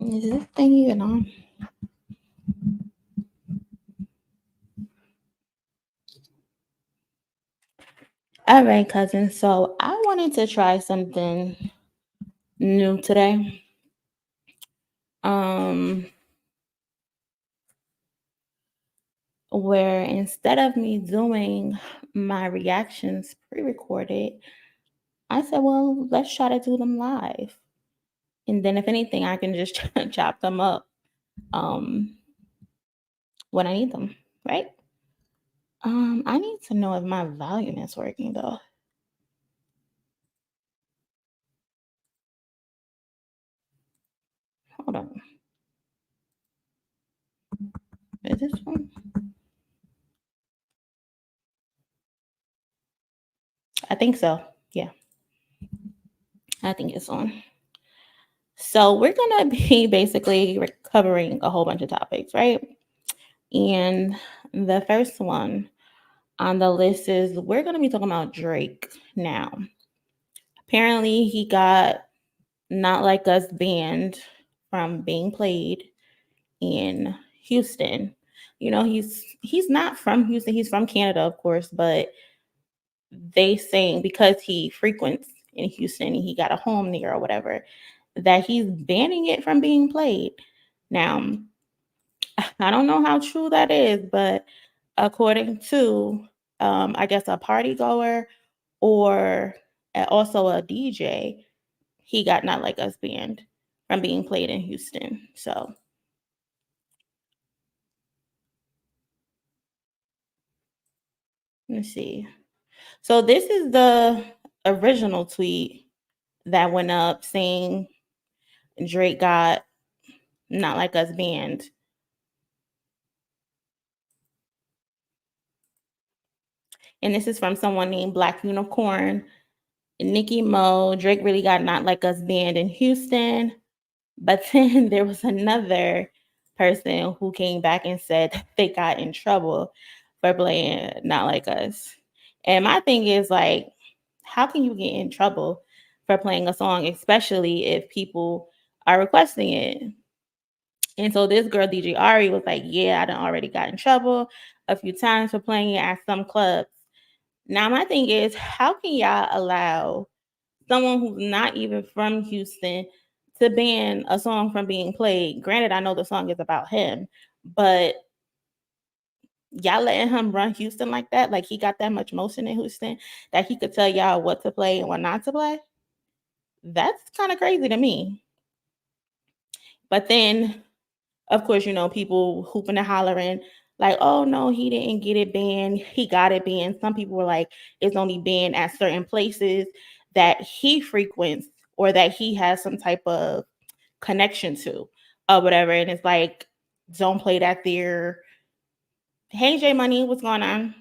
Is this thing even on? All right, cousin. So I wanted to try something new today. Um, where instead of me doing my reactions pre-recorded, I said, well, let's try to do them live. And then if anything, I can just chop them up um when I need them, right? I need to know if my volume is working though. Hold on. Is this one? I think so. Yeah, I think it's on. So we're gonna be basically covering a whole bunch of topics, right? And the first one on the list is we're gonna be talking about Drake now. Apparently, he got Not Like Us banned from being played in Houston. You know, he's not from Houston. He's from Canada, of course, but they saying because he frequents in Houston and he got a home there or whatever, that he's banning it from being played. Now, I don't know how true that is, but according to, I guess, a party goer or also a DJ, he got Not Like Us banned from being played in Houston. So let's see. So this is the original tweet that went up saying Drake got Not Like Us banned. And this is from someone named Black Unicorn. Nicki Mo, Drake really got Not Like Us banned in Houston. But then there was another person who came back and said they got in trouble for playing Not Like Us. And my thing is like, how can you get in trouble for playing a song, especially if people are requesting it? And so this girl, DJ Ari, was like, yeah, I done already got in trouble a few times for playing it at some clubs. Now, my thing is, how can y'all allow someone who's not even from Houston to ban a song from being played? Granted, I know the song is about him, but y'all letting him run Houston like that? Like he got that much motion in Houston that he could tell y'all what to play and what not to play? That's kind of crazy to me. But then, of course, you know, people hooping and hollering, like, oh no, he didn't get it banned. He got it banned. Some people were like, it's only banned at certain places that he frequents or that he has some type of connection to or whatever. And it's like, don't play that there. Hey, J Money, what's going on?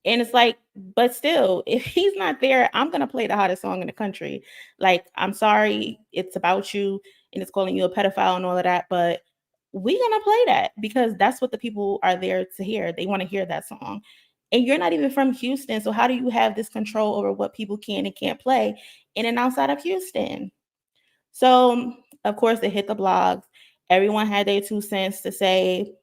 And it's like, but still, if he's not there, I'm gonna play the hottest song in the country. Like, I'm sorry, it's about you and it's calling you a pedophile and all of that, but we're gonna play that because that's what the people are there to hear. They want to hear that song. And you're not even from Houston. So how do you have this control over what people can and can't play in and outside of Houston? So of course it hit the blogs. Everyone had their 2 cents to say.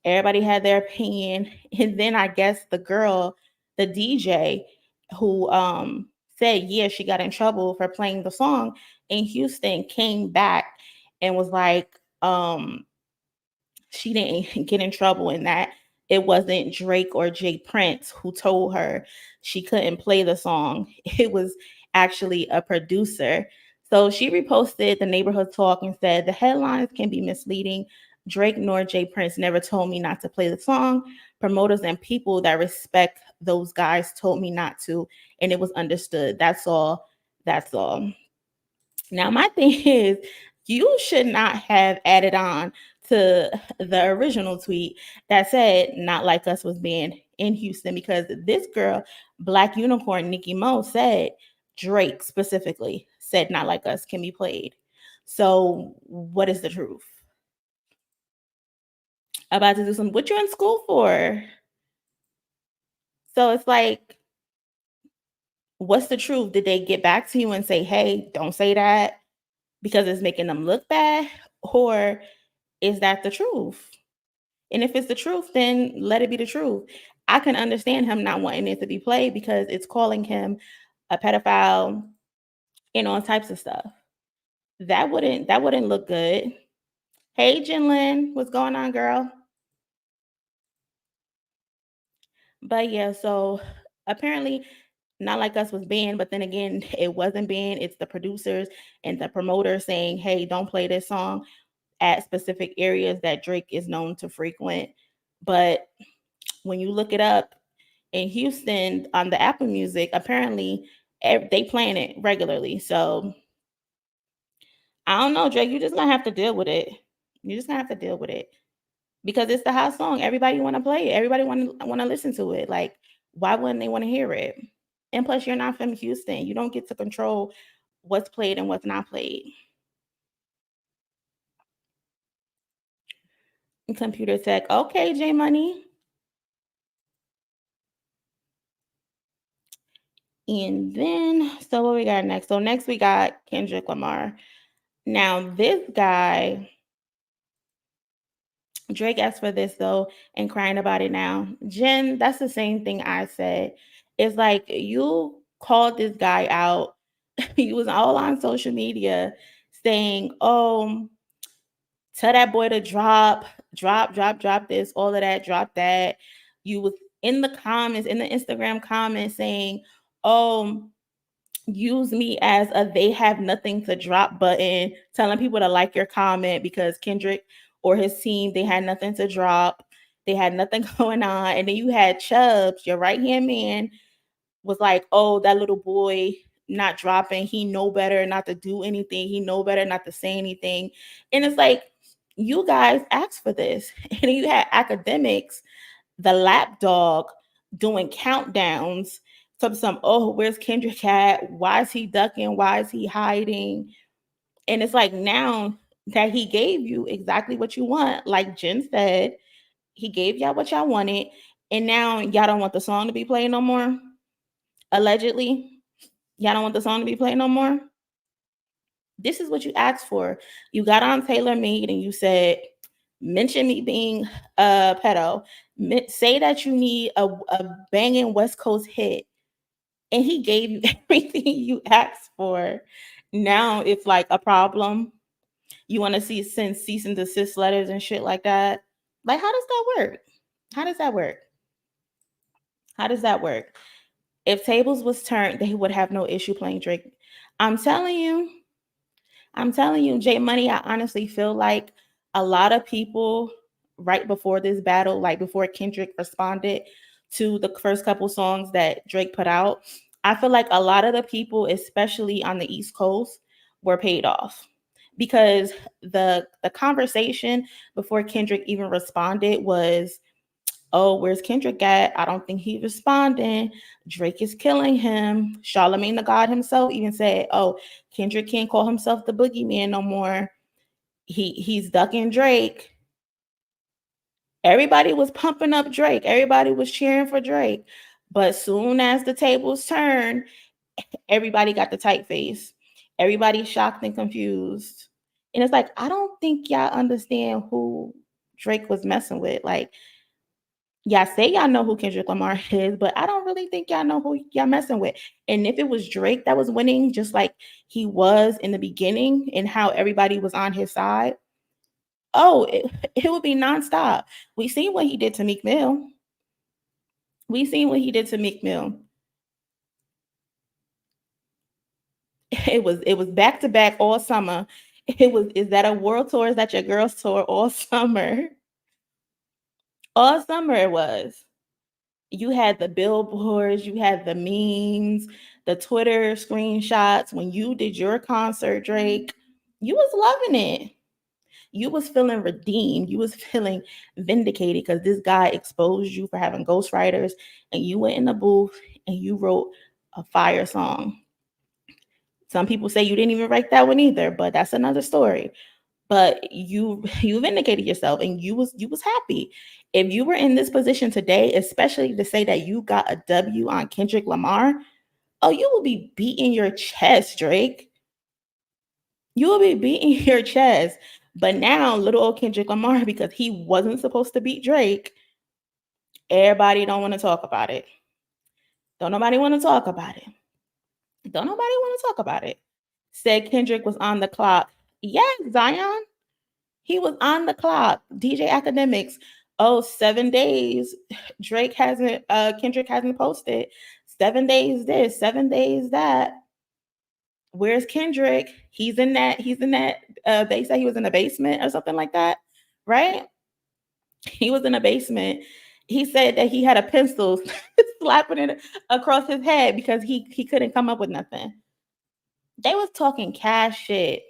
Everybody had their opinion. And then I guess the girl, the DJ, who said, yeah, she got in trouble for playing the song in Houston, came back and was like, she didn't get in trouble in that it wasn't Drake or Jay Prince who told her she couldn't play the song. It was actually a producer. So she reposted the neighborhood talk and said the headlines can be misleading. Drake nor Jay Prince never told me not to play the song. Promoters and people that respect those guys told me not to, and it was understood. That's all. That's all. Now, my thing is, you should not have added on to the original tweet that said "Not Like Us" was banned in Houston because this girl, Black Unicorn Nicki Mo, said Drake specifically said "Not Like Us" can be played. So, what is the truth? About to do some. What you in school for? So it's like What's the truth? Did they get back to you and say, hey, don't say that because it's making them look bad? Or is that the truth? And if it's the truth, then let it be the truth. I can understand him not wanting it to be played because it's calling him a pedophile and all types of stuff. That wouldn't look good. Hey Jinlin, what's going on, girl? But yeah, so apparently Not Like Us was banned, but then again, it wasn't banned. It's the producers and the promoters saying, hey, don't play this song at specific areas that Drake is known to frequent. But when you look it up in Houston on the Apple Music, apparently they playing it regularly. So I don't know, Drake. You're just gonna have to deal with it. You're just gonna have to deal with it because it's the hot song. Everybody want to play it. Everybody want to listen to it. Like, why wouldn't they want to hear it? And plus, you're not from Houston. You don't get to control what's played and what's not played. Computer tech. Okay, J Money. And then, so what we got next? So next we got Kendrick Lamar. Now this guy, Drake asked for this though and crying about it now. Jen, that's the same thing I said. It's like you called this guy out. He was all on social media saying, "Oh, tell that boy to drop this, all of that, drop that." You was in the comments, in the Instagram comments saying, "Oh, use me as a they have nothing to drop button," telling people to like your comment because Kendrick or his team, they had nothing to drop. They had nothing going on. And then you had Chubbs, your right hand man, was like, "Oh, that little boy not dropping. He know better not to do anything. He know better not to say anything." And it's like, you guys asked for this. And you had academics, the lapdog, doing countdowns. Oh, where's Kendrick at? Why is he ducking? Why is he hiding? And it's like, now that he gave you exactly what you want, like Jen said, he gave y'all what y'all wanted. And now y'all don't want the song to be played no more. Allegedly, y'all don't want the song to be played no more. This is what you asked for. You got on Taylor Made and you said, mention me being a pedo. Say that you need a banging West Coast hit. And he gave you everything you asked for. Now it's like a problem. You want to send cease and desist letters and shit like that. Like, how does that work? How does that work? How does that work? If tables was turned, they would have no issue playing Drake. I'm telling you, I'm telling you, J Money, I honestly feel like a lot of people right before this battle, like before Kendrick responded to the first couple songs that Drake put out, I feel like a lot of the people, especially on the East Coast, were paid off because the conversation before Kendrick even responded was, "Oh, where's Kendrick at? I don't think he's responding. Drake is killing him." Charlemagne the God himself even said, "Oh, Kendrick can't call himself the boogeyman no more. He's ducking Drake." Everybody was pumping up Drake. Everybody was cheering for Drake. But soon as the tables turned, everybody got the tight face. Everybody shocked and confused. And it's like, I don't think y'all understand who Drake was messing with. Like, y'all say y'all know who Kendrick Lamar is, but I don't really think y'all know who y'all messing with. And if it was Drake that was winning, just like he was in the beginning and how everybody was on his side, oh, it would be nonstop. We seen what he did to Meek Mill. We seen what he did to Meek Mill. It was back to back all summer. Is that a world tour? Is that your girls tour all summer? All summer it was. You had the billboards, you had the memes, the Twitter screenshots. When you did your concert, Drake, you was loving it. You was feeling redeemed. You was feeling vindicated because this guy exposed you for having ghostwriters, and you went in the booth and you wrote a fire song. Some people say you didn't even write that one either, but that's another story. But you vindicated yourself and you was happy. If you were in this position today, especially to say that you got a W on Kendrick Lamar, Oh, you will be beating your chest, Drake. You will be beating your chest. But now, little old Kendrick Lamar, because he wasn't supposed to beat Drake, everybody don't want to talk about it. Don't nobody want to talk about it. Don't nobody want to talk about it. Said Kendrick was on the clock. Yes, Zion. He was on the clock. DJ Academics. Oh, 7 days. Kendrick hasn't posted. 7 days this, 7 days that. Where's Kendrick? He's in that. They say he was in the basement or something like that, right? He was in the basement. He said that he had a pencil slapping it across his head because he couldn't come up with nothing. They was talking cash shit.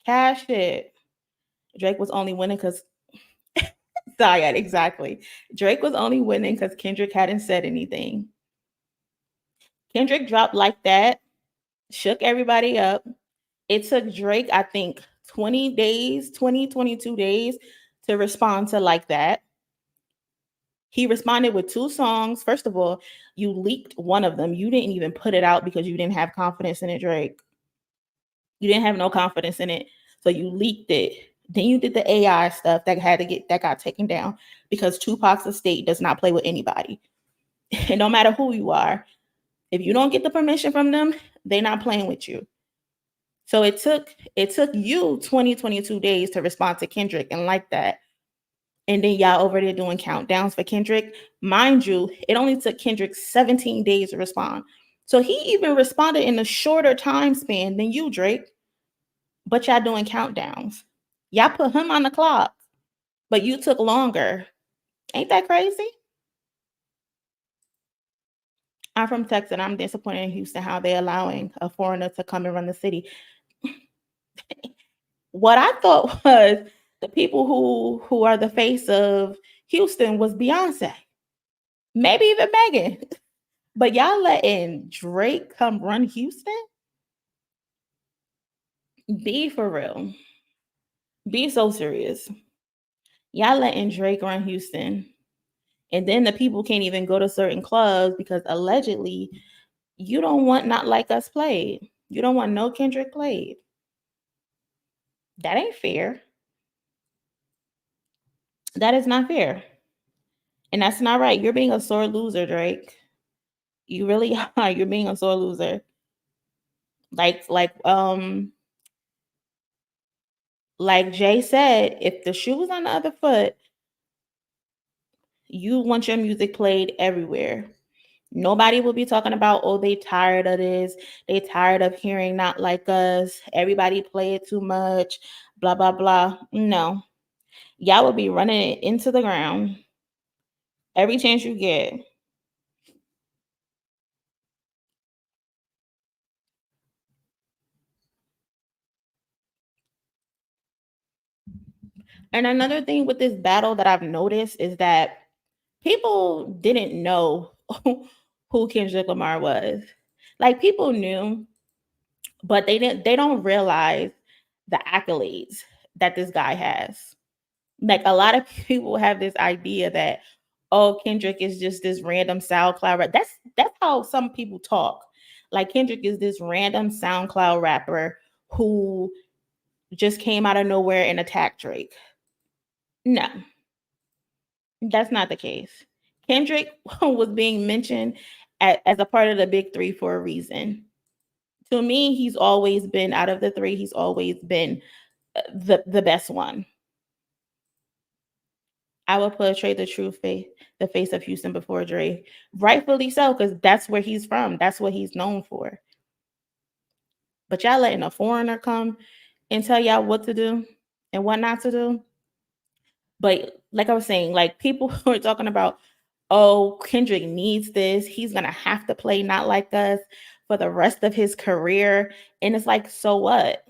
Cash shit. Drake was only winning because Zion, exactly. Drake was only winning because Kendrick hadn't said anything. Kendrick dropped like that, shook everybody up. It took Drake, I think, 20 days, 22 days to respond to like that. He responded with 2 songs. First of all, you leaked one of them. You didn't even put it out because you didn't have confidence in it, Drake. You didn't have no confidence in it. So you leaked it. Then you did the AI stuff that got taken down because Tupac's estate does not play with anybody. And no matter who you are, if you don't get the permission from them, they're not playing with you. So it took you 22 days to respond to Kendrick and like that. And then y'all over there doing countdowns for Kendrick. Mind you, it only took Kendrick 17 days to respond. So he even responded in a shorter time span than you, Drake. But y'all doing countdowns. Y'all put him on the clock, but you took longer. Ain't that crazy? I'm from Texas. I'm disappointed in Houston how they're allowing a foreigner to come and run the city. What I thought was the people who are the face of Houston was Beyonce, maybe even Megan. But y'all letting Drake come run Houston? Be for real. Be so serious. Y'all letting Drake run Houston. And then the people can't even go to certain clubs because allegedly you don't want Not Like Us played. You don't want no Kendrick played. That ain't fair. That is not fair. And that's not right. You're being a sore loser, Drake. You really are. You're being a sore loser. Like Jay said, if the shoe was on the other foot, you want your music played everywhere. Nobody will be talking about, oh, they tired of this. They tired of hearing Not Like Us. Everybody play it too much. Blah, blah, blah. No. Y'all will be running it into the ground every chance you get. And another thing with this battle that I've noticed is that people didn't know who Kendrick Lamar was. Like people knew, but they don't realize the accolades that this guy has. Like a lot of people have this idea that, oh, Kendrick is just this random SoundCloud rapper. That's how some people talk. Like Kendrick is this random SoundCloud rapper who just came out of nowhere and attacked Drake. No, that's not the case. Kendrick was being mentioned as a part of the big three for a reason. To me, he's always been out of the three. He's always been the best one. I would portray the face of Houston before Dre. Rightfully so, because that's where he's from. That's what he's known for. But y'all letting a foreigner come and tell y'all what to do and what not to do. But like I was saying, like people who are talking about, oh, Kendrick needs this. He's gonna have to play Not Like Us for the rest of his career. And it's like, so what?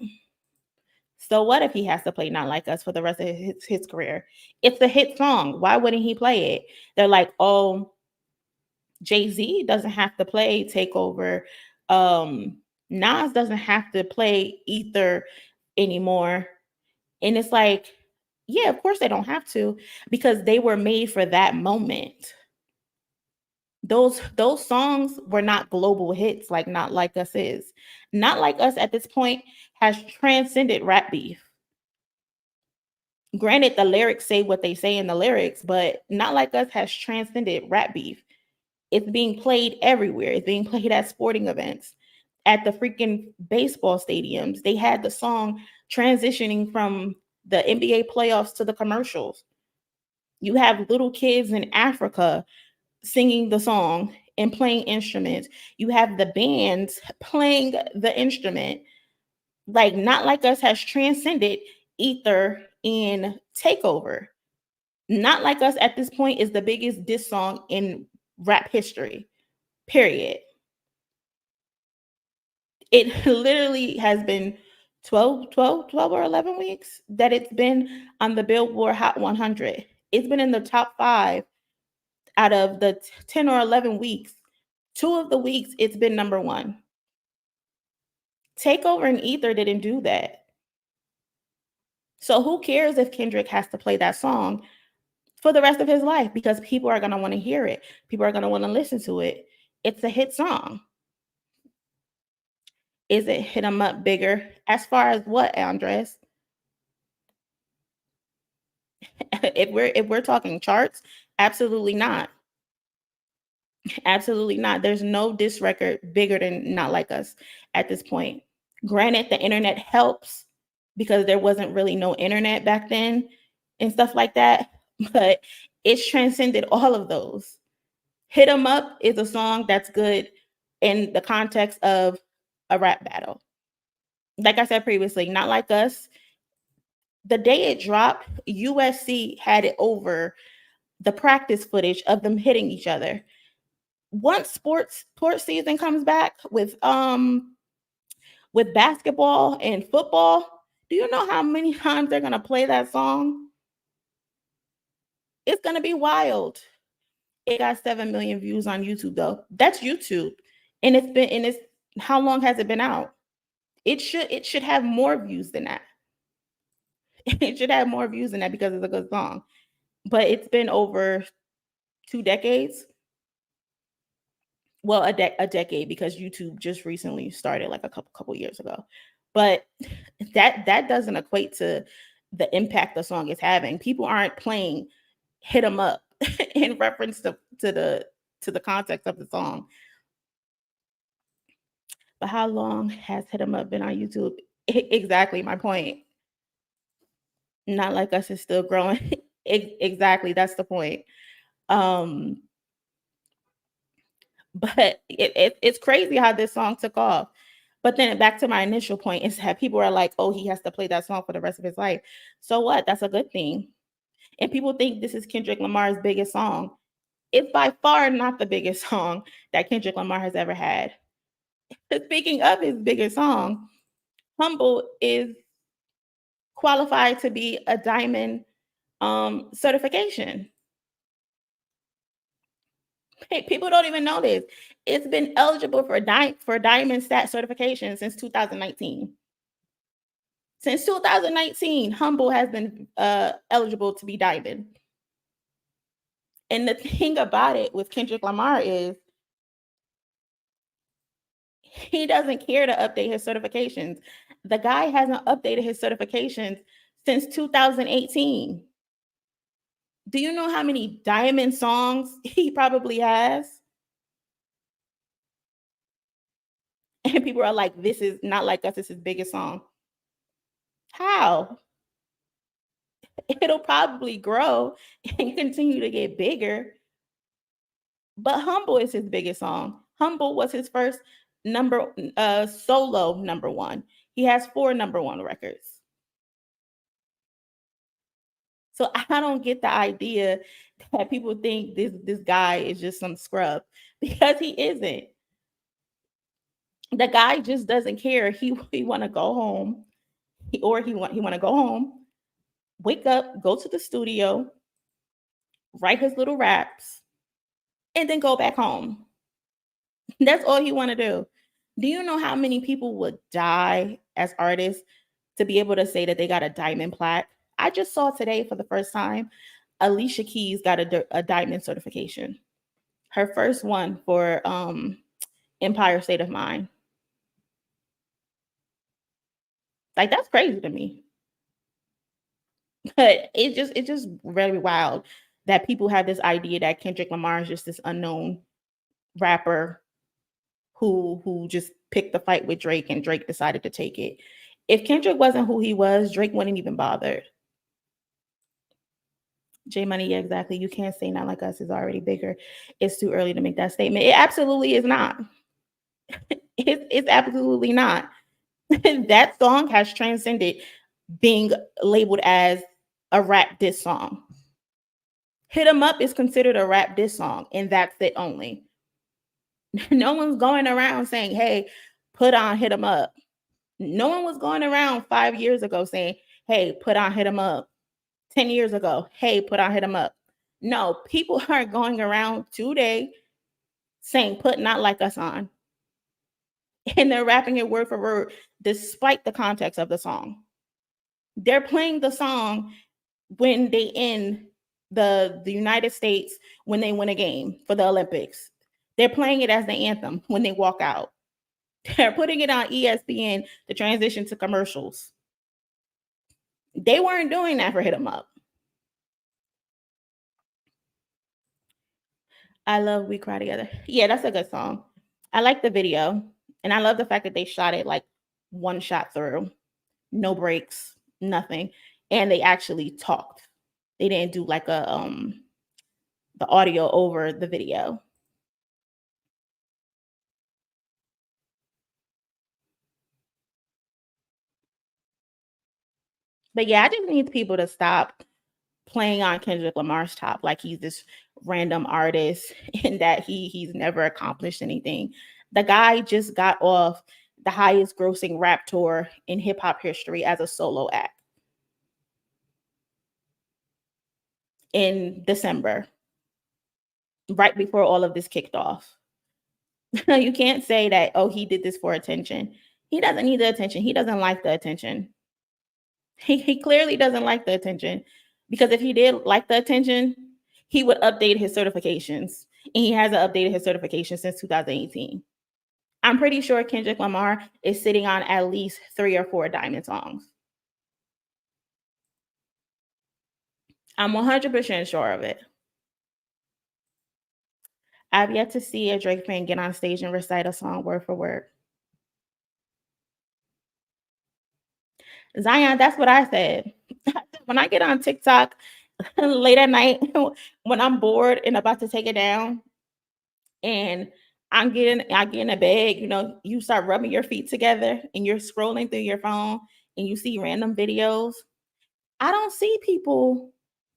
So what if he has to play Not Like Us for the rest of his career? It's a hit song. Why wouldn't he play it? They're like, oh, Jay-Z doesn't have to play Takeover. Nas doesn't have to play Ether anymore. And it's like, yeah, of course they don't have to because they were made for that moment. Those songs were not global hits like Not Like Us is. Not Like Us at this point has transcended rap beef. Granted, the lyrics say what they say in the lyrics, but Not Like Us has transcended rap beef. It's being played everywhere. It's being played at sporting events, at the freaking baseball stadiums. They had the song transitioning from the NBA playoffs to the commercials. You have little kids in Africa singing the song and playing instruments. You have the bands playing the instrument. Like Not Like Us has transcended Ether and Takeover. Not Like Us at this point is the biggest diss song in rap history. Period. It literally has been 12 or 11 weeks that it's been on the Billboard Hot 100. It's been in the top 5 out of the 10 or 11 weeks. 2 of the weeks it's been number 1. Takeover and Ether didn't do that. So who cares if Kendrick has to play that song for the rest of his life, because people are going to want to hear it. People are going to want to listen to it. It's a hit song. Is it hit 'em up bigger? As far as what, Andres? If we're talking charts, absolutely not. Absolutely not. There's no diss record bigger than Not Like Us at this point. Granted, the internet helps because there wasn't really no internet back then and stuff like that, but it's transcended all of those. Hit 'em Up is a song that's good in the context of a rap battle. Like I said previously, Not Like Us, the day it dropped, USC had it over the practice footage of them hitting each other. Once sports season comes back with basketball and football, do you know how many times they're gonna play that song? It's gonna be wild. It got 7 million views on YouTube though. That's YouTube. And it's how long has it been out? It should have more views than that. It should have more views than that because it's a good song. But it's been over 2 decades. Well, a decade, because YouTube just recently started like a couple years ago. But that doesn't equate to the impact the song is having. People aren't playing "Hit 'Em Up" in reference to the context of the song. But how long has "Hit 'Em Up" been on YouTube? Exactly my point. Not Like Us is still growing. Exactly, that's the point. Um, but it's crazy how this song took off. But then back to my initial point is that people are like, oh, he has to play that song for the rest of his life. So what? That's a good thing. And people think this is Kendrick Lamar's biggest song. It's by far not the biggest song that Kendrick Lamar has ever had. Speaking of his biggest song, Humble is qualified to be a diamond certification. Hey, people don't even know this. It's been eligible for diamond stat certification since 2019. Since 2019, Humble has been eligible to be diamond. And the thing about it with Kendrick Lamar is he doesn't care to update his certifications. The guy hasn't updated his certifications since 2018. Do you know how many diamond songs he probably has? And people are like, this is Not Like Us, it's his biggest song. How? It'll probably grow and continue to get bigger. But Humble is his biggest song. Humble was his first solo number 1. He has 4 number 1 records. So I don't get the idea that people think this guy is just some scrub, because he isn't. The guy just doesn't care. He want to go home, he want to go home, wake up, go to the studio, write his little raps, and then go back home. That's all he want to do. Do you know how many people would die as artists to be able to say that they got a diamond plaque? I just saw today for the first time, Alicia Keys got a diamond certification. Her first one for Empire State of Mind. Like, that's crazy to me. But it's just very wild that people have this idea that Kendrick Lamar is just this unknown rapper who just picked the fight with Drake and Drake decided to take it. If Kendrick wasn't who he was, Drake wouldn't even bother. J Money, yeah, exactly. You can't say Not Like Us is already bigger. It's too early to make that statement. It absolutely is not. It's absolutely not. That song has transcended being labeled as a rap diss song. Hit 'em Up is considered a rap diss song, and that's it only. No one's going around saying, hey, put on Hit 'em Up. No one was going around 5 years ago saying, hey, put on Hit 'em Up. 10 years ago, hey, put on Hit 'em Up. No, people are going around today saying, put Not Like Us on. And they're rapping it word for word, despite the context of the song. They're playing the song when they in the United States when they win a game for the Olympics. They're playing it as the anthem when they walk out. They're putting it on ESPN to transition to commercials. They weren't doing that for Hit 'em Up. I love We Cry Together. Yeah, that's a good song. I like the video, and I love the fact that they shot it like one shot through, no breaks, nothing, and they actually talked. They didn't do like a the audio over the video. But yeah, I just need people to stop playing on Kendrick Lamar's top like he's this random artist and that he's never accomplished anything. The guy just got off the highest grossing rap tour in hip hop history as a solo act in December, right before all of this kicked off. You can't say that, oh, he did this for attention. He doesn't need the attention. He doesn't like the attention. He clearly doesn't like the attention because if he did like the attention, he would update his certifications. And he hasn't updated his certification since 2018. I'm pretty sure Kendrick Lamar is sitting on at least 3 or 4 diamond songs. I'm 100% sure of it. I've yet to see a Drake fan get on stage and recite a song word for word. Zion, that's what I said. When I get on TikTok late at night, when I'm bored and about to take it down, and I get in a bed, you start rubbing your feet together and you're scrolling through your phone and you see random videos. I don't see people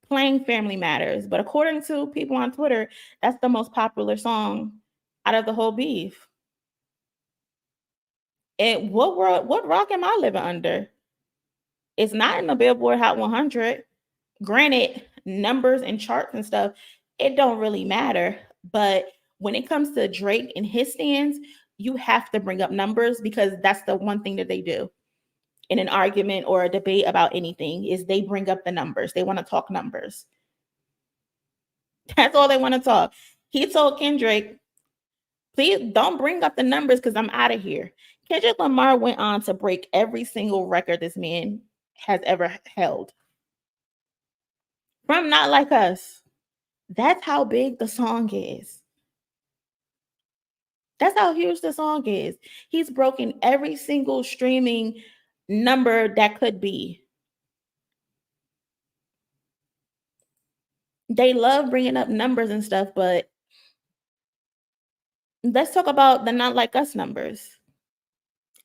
playing Family Matters, but according to people on Twitter, that's the most popular song out of the whole beef. And what rock am I living under? It's not in the Billboard Hot 100. Granted, numbers and charts and stuff, it don't really matter. But when it comes to Drake and his stands, you have to bring up numbers because that's the one thing that they do in an argument or a debate about anything is they bring up the numbers. They want to talk numbers. That's all they want to talk. He told Kendrick, please don't bring up the numbers because I'm out of here. Kendrick Lamar went on to break every single record this man has ever held. From Not Like Us. That's how big the song is. That's how huge the song is. He's broken every single streaming number that could be. They love bringing up numbers and stuff, but let's talk about the Not Like Us numbers.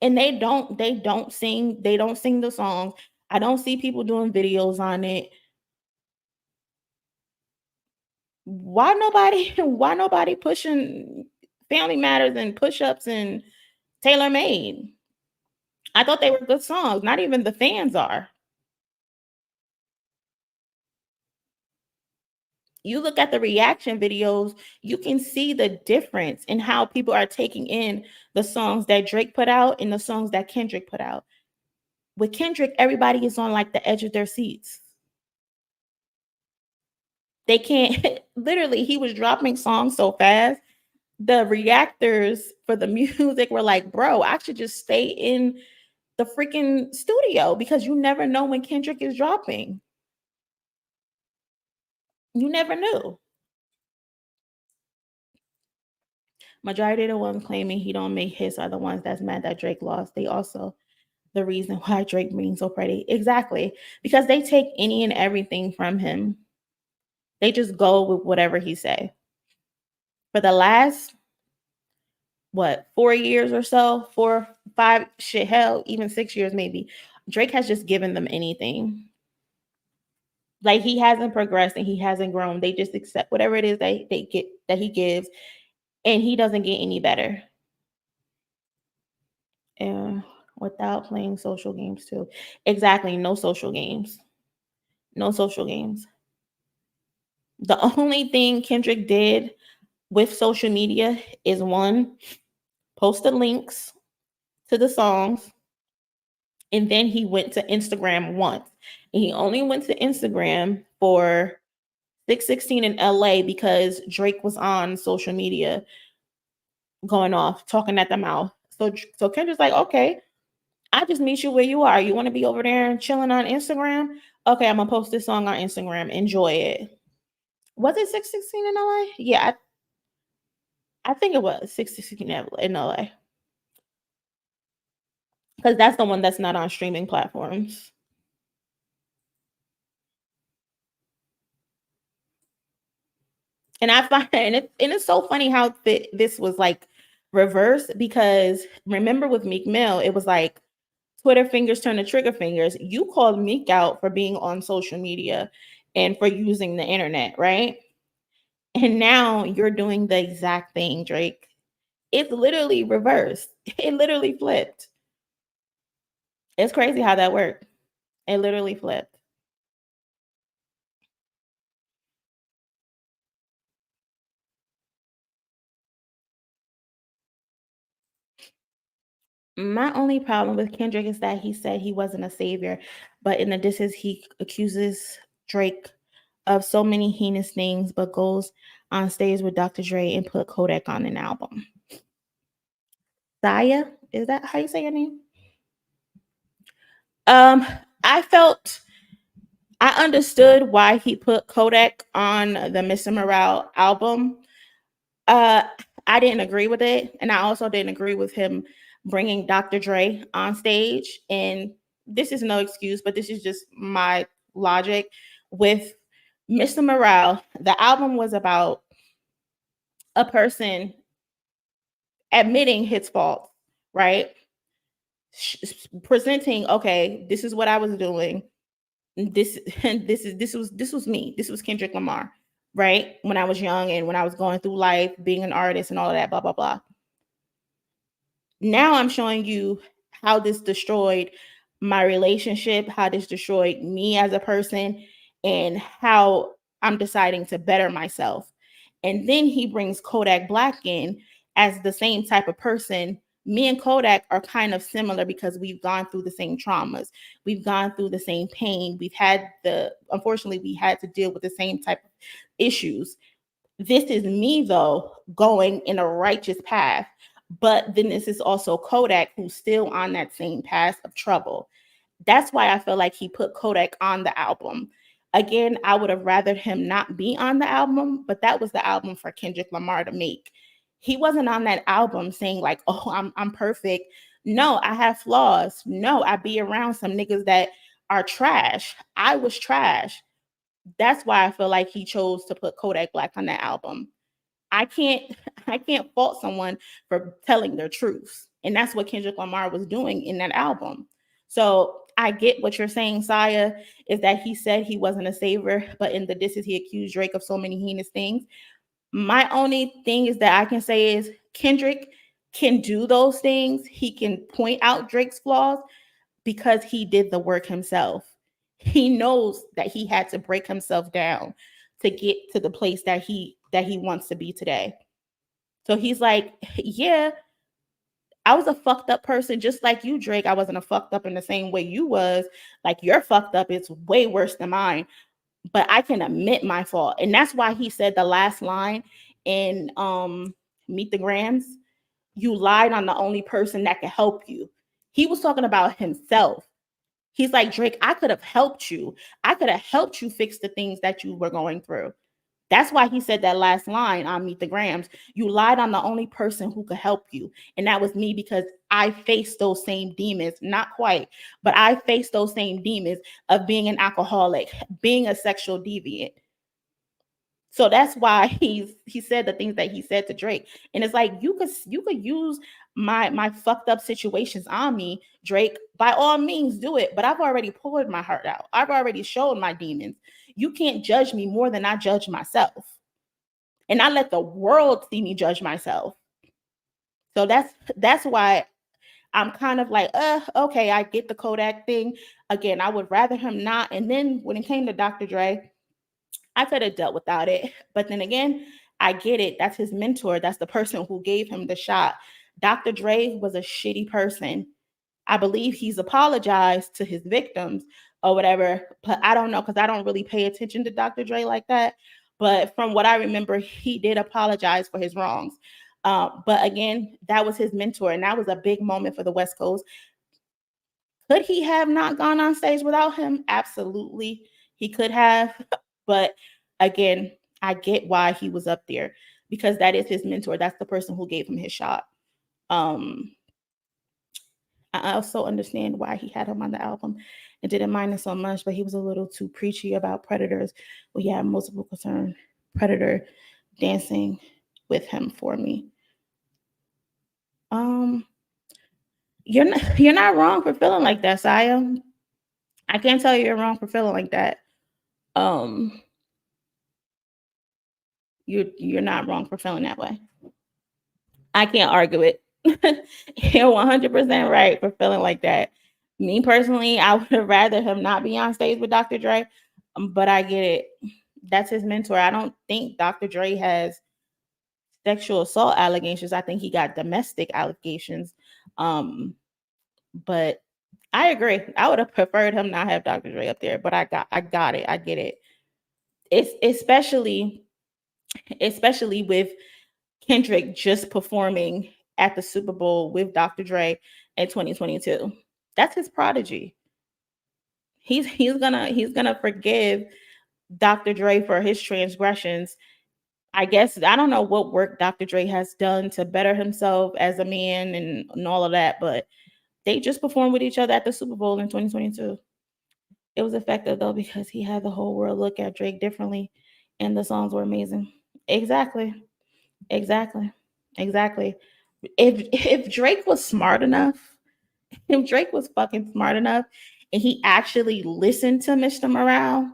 And they don't sing the song. I don't see people doing videos on it. Why nobody pushing Family Matters and push-ups and Tailor Made? I thought they were good songs. Not even the fans are. You look at the reaction videos, you can see the difference in how people are taking in the songs that Drake put out and the songs that Kendrick put out. With Kendrick, everybody is on like the edge of their seats. They can't literally, he was dropping songs so fast. The reactors for the music were like, bro, I should just stay in the freaking studio because you never know when Kendrick is dropping. You never knew. Majority of the ones claiming he don't make hits are the ones that's mad that Drake lost. They also the reason why Drake being so pretty. Exactly. Because they take any and everything from him. They just go with whatever he say. For the last, what, 4 years or so, 4, 5, shit, hell, even 6 years maybe, Drake has just given them anything. Like he hasn't progressed and he hasn't grown. They just accept whatever it is they get that he gives, and he doesn't get any better. And without playing social games too. Exactly. No social games. No social games. The only thing Kendrick did with social media is one, post the links to the songs, and then he went to Instagram once. And he only went to Instagram for 616 in LA because Drake was on social media going off, talking at the mouth. So Kendrick's like, okay, I just meet you where you are. You want to be over there and chilling on Instagram? Okay, I'm gonna post this song on Instagram. Enjoy it. Was it 616 in LA? Yeah, I think it was 616 in LA. Because that's the one that's not on streaming platforms. And I find and it's so funny how this was like reversed because remember with Meek Mill, it was like Twitter fingers turn to trigger fingers. You called Meek out for being on social media and for using the internet, right? And now you're doing the exact thing, Drake. It's literally reversed. It literally flipped. It's crazy how that worked. It literally flipped. My only problem with Kendrick is that he said he wasn't a savior, but in the disses he accuses Drake of so many heinous things, but goes on stage with Dr. Dre and put Kodak on an album. Saya, is that how you say your name? Um, I felt I understood why he put Kodak on the Mr. Morale album. Uh, I didn't agree with it, and I also didn't agree with him bringing Dr. Dre on stage. And this is no excuse, but this is just my logic with Mr. Morale. The album was about a person admitting his fault, right? Presenting, okay, this is what I was doing. This this was me. This was Kendrick Lamar, right? When I was young and when I was going through life, being an artist and all of that, blah blah blah. Now I'm showing you how this destroyed my relationship, how this destroyed me as a person, and how I'm deciding to better myself. And then he brings Kodak Black in as the same type of person. Me and Kodak are kind of similar because we've gone through the same traumas. We've gone through the same pain. Unfortunately, we had to deal with the same type of issues. This is me, though, going in a righteous path. But then this is also Kodak, who's still on that same path of trouble. That's why I feel like he put Kodak on the album. Again, I would have rather him not be on the album, but that was the album for Kendrick Lamar to make. He wasn't on that album saying like, "Oh, I'm perfect." No, I have flaws. No, I be around some niggas that are trash. I was trash. That's why I feel like he chose to put Kodak Black on that album. I can't I can't fault someone for telling their truths. And that's what Kendrick Lamar was doing in that album. So I get what you're saying, Saya, is that he said he wasn't a saver, but in the disses he accused Drake of so many heinous things. My only thing is that I can say is Kendrick can do those things. He can point out Drake's flaws because he did the work himself. He knows that he had to break himself down to get to the place that he wants to be today. So he's like, yeah, I was a fucked up person just like you, Drake. I wasn't a fucked up in the same way you was. Like your fucked up is way worse than mine. but I can admit my fault. And that's why he said the last line in Meet the Grams, you lied on the only person that could help you. He was talking about himself. He's like, Drake, I could have helped you. I could have helped you fix the things that you were going through. That's why he said that last line on Meet the Grams. You lied on the only person who could help you. And that was me, because I faced those same demons, not quite, but I faced those same demons of being an alcoholic, being a sexual deviant. So that's why he said the things that he said to Drake. And it's like, you could use my fucked up situations on me, Drake. By all means, do it. But I've already poured my heart out. I've already shown my demons. You can't judge me more than I judge myself. And I let the world see me judge myself. So that's why I'm kind of like, okay, I get the Kodak thing. Again, I would rather him not. And then when it came to Dr. Dre, I could have dealt without it. But then again, I get it. That's his mentor. That's the person who gave him the shot. Dr. Dre was a shitty person. I believe he's apologized to his victims or whatever, but I don't know, because I don't really pay attention to Dr. Dre like that. But from what I remember, he did apologize for his wrongs. But again, that was his mentor, and that was a big moment for the West Coast. Could he have not gone on stage without him? Absolutely, he could have. But again, I get why he was up there, because that is his mentor. That's the person who gave him his shot. I also understand why he had him on the album and didn't mind it so much, but he was a little too preachy about predators. We had multiple concerned predator dancing with him for me. You're not wrong for feeling like that, Saya. I can't tell you you're wrong for feeling like that. Um, you're not wrong for feeling that way. I can't argue it. You're 100% right for feeling like that. Me personally, I would have rather him not be on stage with Dr. Dre, but I get it. That's his mentor. I don't think Dr. Dre has sexual assault allegations. I think he got domestic allegations. But I agree. I would have preferred him not have Dr. Dre up there, but I got it. I get it. It's especially with Kendrick just performing at the Super Bowl with Dr. Dre in 2022. That's his prodigy. He's gonna forgive Dr. Dre for his transgressions. I guess I don't know what work Dr. Dre has done to better himself as a man and all of that, but they just performed with each other at the Super Bowl in 2022. It was effective though, because he had the whole world look at Drake differently, and the songs were amazing. Exactly. Exactly. Exactly. If Drake was smart enough, if Drake was fucking smart enough and he actually listened to Mr. Morale,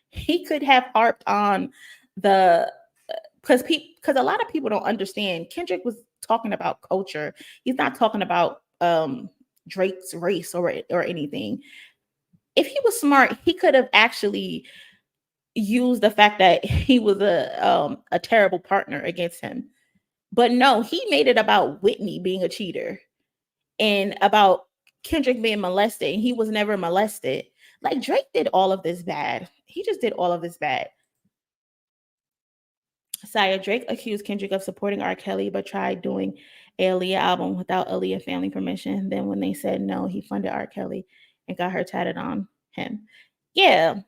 he could have harped on the because a lot of people don't understand. Kendrick was talking about culture. He's not talking about Drake's race or anything. If he was smart, he could have actually used the fact that he was a terrible partner against him. But no, he made it about Whitney being a cheater and about Kendrick being molested. And he was never molested. Like Drake did all of this bad. He just did all of this bad. Saya, Drake accused Kendrick of supporting R. Kelly, but tried doing a Aaliyah album without Aaliyah family permission. Then when they said no, he funded R. Kelly and got her tatted on him. Yeah,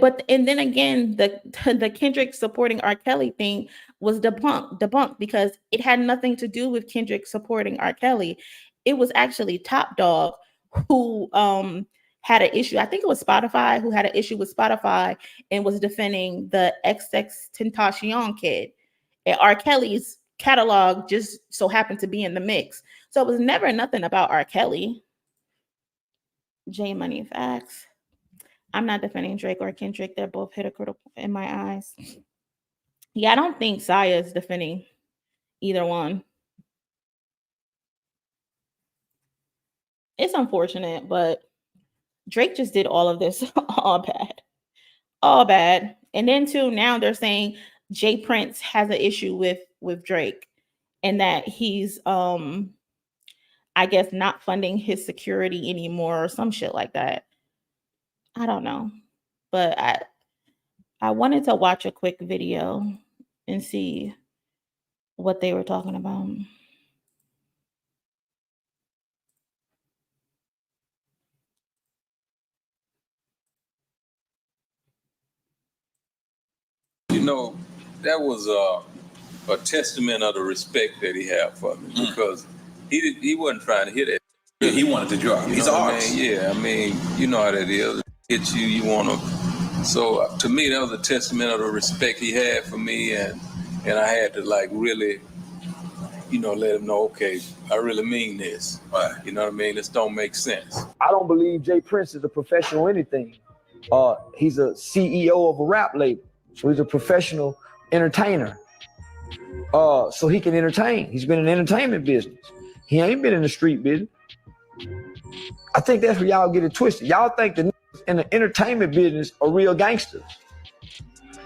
but and then again, the Kendrick supporting R. Kelly thing was debunked because it had nothing to do with Kendrick supporting R. Kelly. It was actually Top Dog who had an issue. I think it was Spotify who had an issue with Spotify and was defending the XX Tentacion kid. And R. Kelly's catalog just so happened to be in the mix. So it was never nothing about R. Kelly. J Money facts. I'm not defending Drake or Kendrick. They're both hypocritical in my eyes. Yeah, I don't think Saya is defending either one. It's unfortunate, but Drake just did all of this all bad. All bad. And then too, now they're saying Jay Prince has an issue with Drake and that he's I guess not funding his security anymore or some shit like that. I don't know. but I wanted to watch a quick video and see what they were talking about. You know, that was a testament of the respect that he had for me because he wasn't trying to hit it. Yeah, he wanted to drop. He's an artist. Yeah, I mean, you know how that is. Hit you, you want to. So to me, that was a testament of the respect he had for me, and I had to like really, let him know, okay, I really mean this. Right. You know what I mean? This don't make sense. I don't believe Jay Prince is a professional anything. He's a CEO of a rap label, so he's a professional entertainer. So he can entertain. He's been in the entertainment business. He ain't been in the street business. I think that's where y'all get it twisted. Y'all think the niggas in the entertainment business are real gangsters.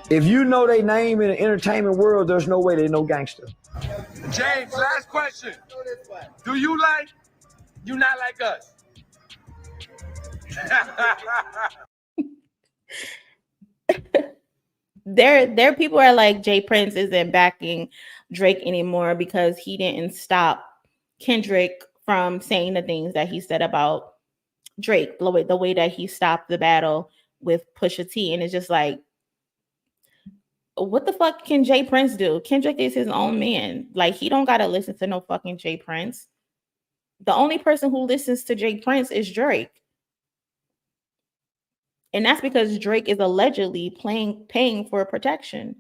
If you know their name in the entertainment world, there's no way they know gangster. James, last question. Do you like You Not Like Us? There people are like Jay Prince isn't backing Drake anymore because he didn't stop Kendrick from saying the things that he said about Drake, the way that he stopped the battle with Pusha T. And it's just like, what the fuck can Jay Prince do? Kendrick is his own man. Like, he don't gotta listen to no fucking Jay Prince. The only person who listens to Jay Prince is Drake. And that's because Drake is allegedly paying for protection.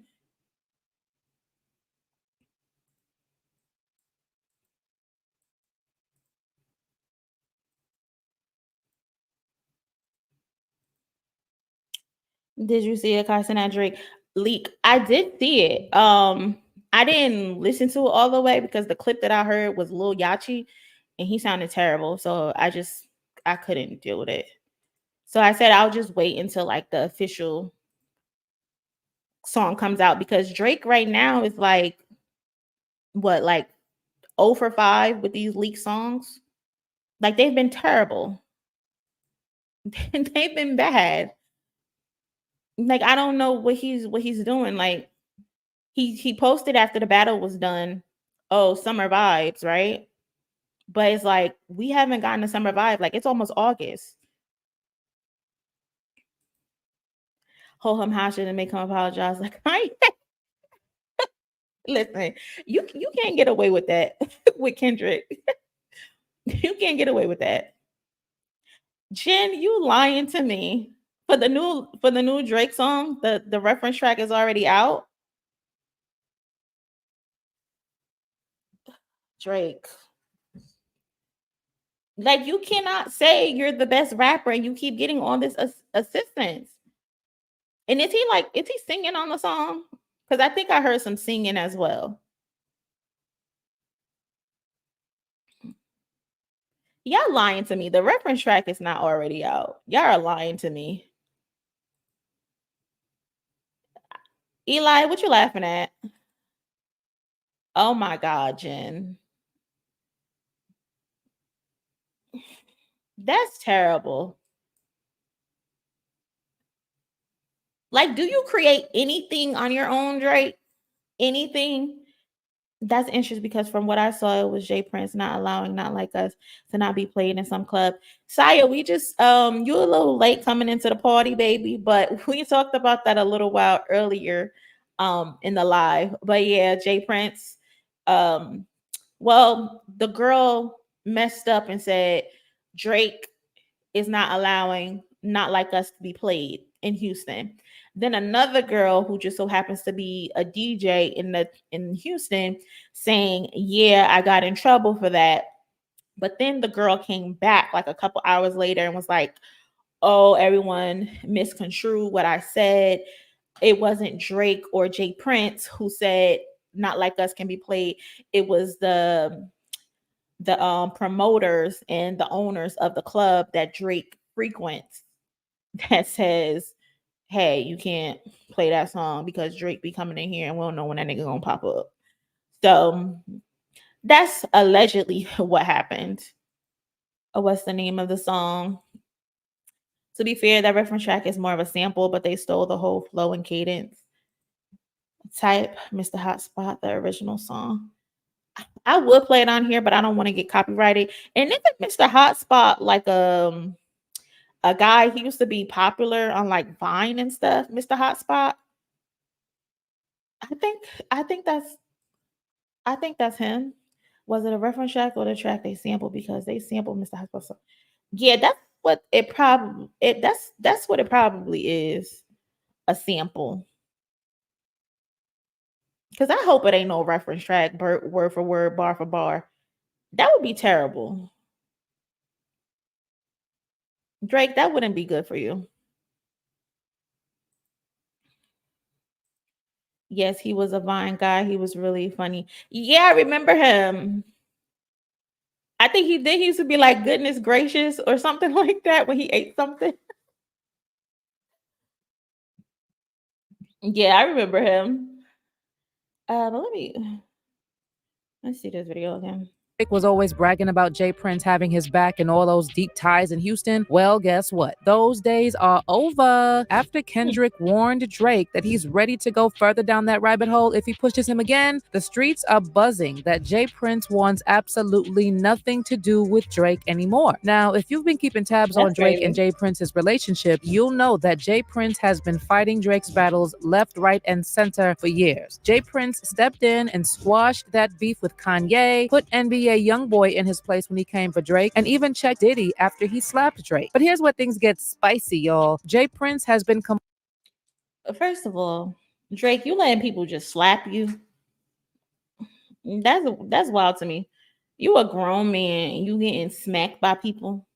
Did you see it, Carson, at Drake leak? I did see it. I didn't listen to it all the way because the clip that I heard was Lil Yachty and he sounded terrible. So I couldn't deal with it. So I said I'll just wait until like the official song comes out because Drake right now is like, what, like 0 for 5 with these leaked songs? Like, they've been terrible. They've been bad. Like, I don't know what he's doing. Like, he posted after the battle was done, oh, summer vibes, right? But it's like, we haven't gotten a summer vibe. Like, it's almost August. Hold him hostage and make him apologize. Like, listen, you can't get away with that with Kendrick. You can't get away with that. Jen, you lying to me. For the new Drake song, the reference track is already out. Drake. Like, you cannot say you're the best rapper and you keep getting all this assistance. And is he singing on the song? Because I think I heard some singing as well. Y'all lying to me. The reference track is not already out. Y'all are lying to me. Eli, what you laughing at? Oh my God, Jen. That's terrible. Like, do you create anything on your own, Drake? Anything? That's interesting because from what I saw, it was Jay Prince not allowing Not Like Us to not be played in some club. Saya, we just you a little late coming into the party, baby, but we talked about that a little while earlier in the live. But yeah, Jay Prince. Well, the girl messed up and said Drake is not allowing Not Like Us to be played in Houston. Then another girl who just so happens to be a DJ in Houston saying, yeah, I got in trouble for that. But then the girl came back like a couple hours later and was like, oh, everyone misconstrued what I said. It wasn't Drake or Jay Prince who said Not Like Us can be played. It was the promoters and the owners of the club that Drake frequents that says, hey, you can't play that song because Drake be coming in here and we don't know when that nigga gonna pop up. So that's allegedly what happened. What's the name of the song? To be fair, that reference track is more of a sample, but they stole the whole flow and cadence. Type Mr. Hotspot, the original song. I would play it on here, but I don't want to get copyrighted. And isn't Mr. Hotspot like a guy? He used to be popular on like Vine and stuff. Mr. Hotspot. I think that's him. Was it a reference track or the track they sampled? Because they sampled Mr. Hotspot. So, yeah, that's what it probably that's what it probably is. A sample. Because I hope it ain't no reference track, word for word, bar for bar. That would be terrible. Drake, that wouldn't be good for you. Yes, he was a Vine guy. He was really funny. Yeah, I remember him. I think he did. He used to be like, goodness gracious, or something like that when he ate something. Yeah, I remember him. But let's see this video again. Drake was always bragging about J. Prince having his back and all those deep ties in Houston. Well, guess what? Those days are over. After Kendrick warned Drake that he's ready to go further down that rabbit hole if he pushes him again, the streets are buzzing that J. Prince wants absolutely nothing to do with Drake anymore. Now, if you've been keeping tabs on Drake and J. Prince's relationship, you'll know that J. Prince has been fighting Drake's battles left, right, and center for years. J. Prince stepped in and squashed that beef with Kanye, put NBA YoungBoy in his place when he came for Drake, and even checked Diddy after he slapped Drake. But here's where things get spicy, y'all. J. Prince has been First of all, Drake, you letting people just slap you. That's wild to me. You a grown man, you getting smacked by people.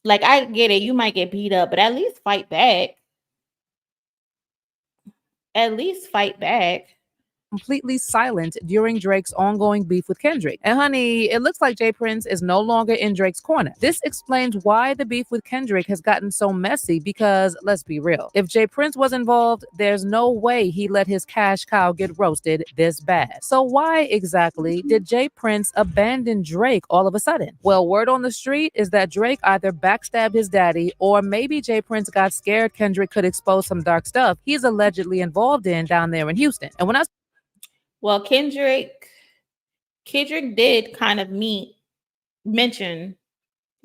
Like, I get it, you might get beat up, but at least fight back. At least fight back. Completely silent during Drake's ongoing beef with Kendrick. And honey, it looks like J. Prince is no longer in Drake's corner. This explains why the beef with Kendrick has gotten so messy because, let's be real, if J. Prince was involved, there's no way he let his cash cow get roasted this bad. So why exactly did J. Prince abandon Drake all of a sudden? Well, word on the street is that Drake either backstabbed his daddy or maybe J. Prince got scared Kendrick could expose some dark stuff he's allegedly involved in down there in Houston. And when Well, Kendrick did kind of mention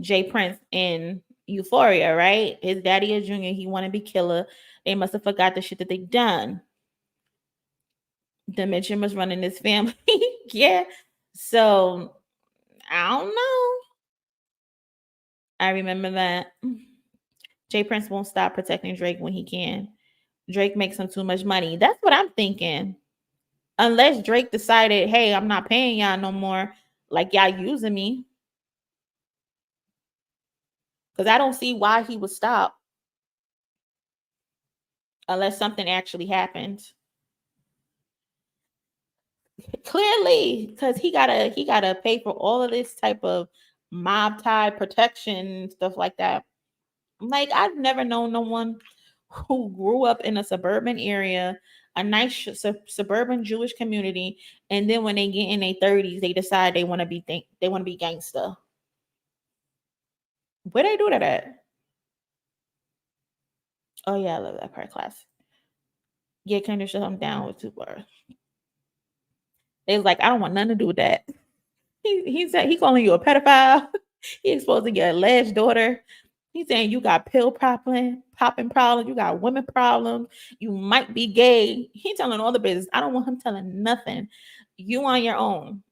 J. Prince in Euphoria, right? His daddy is Junior. He want to be killer. They must have forgot the shit that they done. The mention was running this family. Yeah. So, I don't know. I remember that. J. Prince won't stop protecting Drake when he can. Drake makes him too much money. That's what I'm thinking. Unless Drake decided, hey, I'm not paying y'all no more. Like, y'all using me. Because I don't see why he would stop. Unless something actually happened. Clearly, because he gotta pay for all of this type of mob tie protection, stuff like that. Like, I've never known no one who grew up in a suburban area, a nice suburban Jewish community, and then when they get in their 30s, they decide they want to be gangster. Where they do that at? Oh yeah, I love that part class. Yeah, Kendrick said I'm down with 2 bars. They was like, I don't want nothing to do with that. He said he calling you a pedophile. He exposing your alleged daughter. He's saying you got pill popping problems. You got women problems. You might be gay. He's telling all the business. I don't want him telling nothing. You on your own.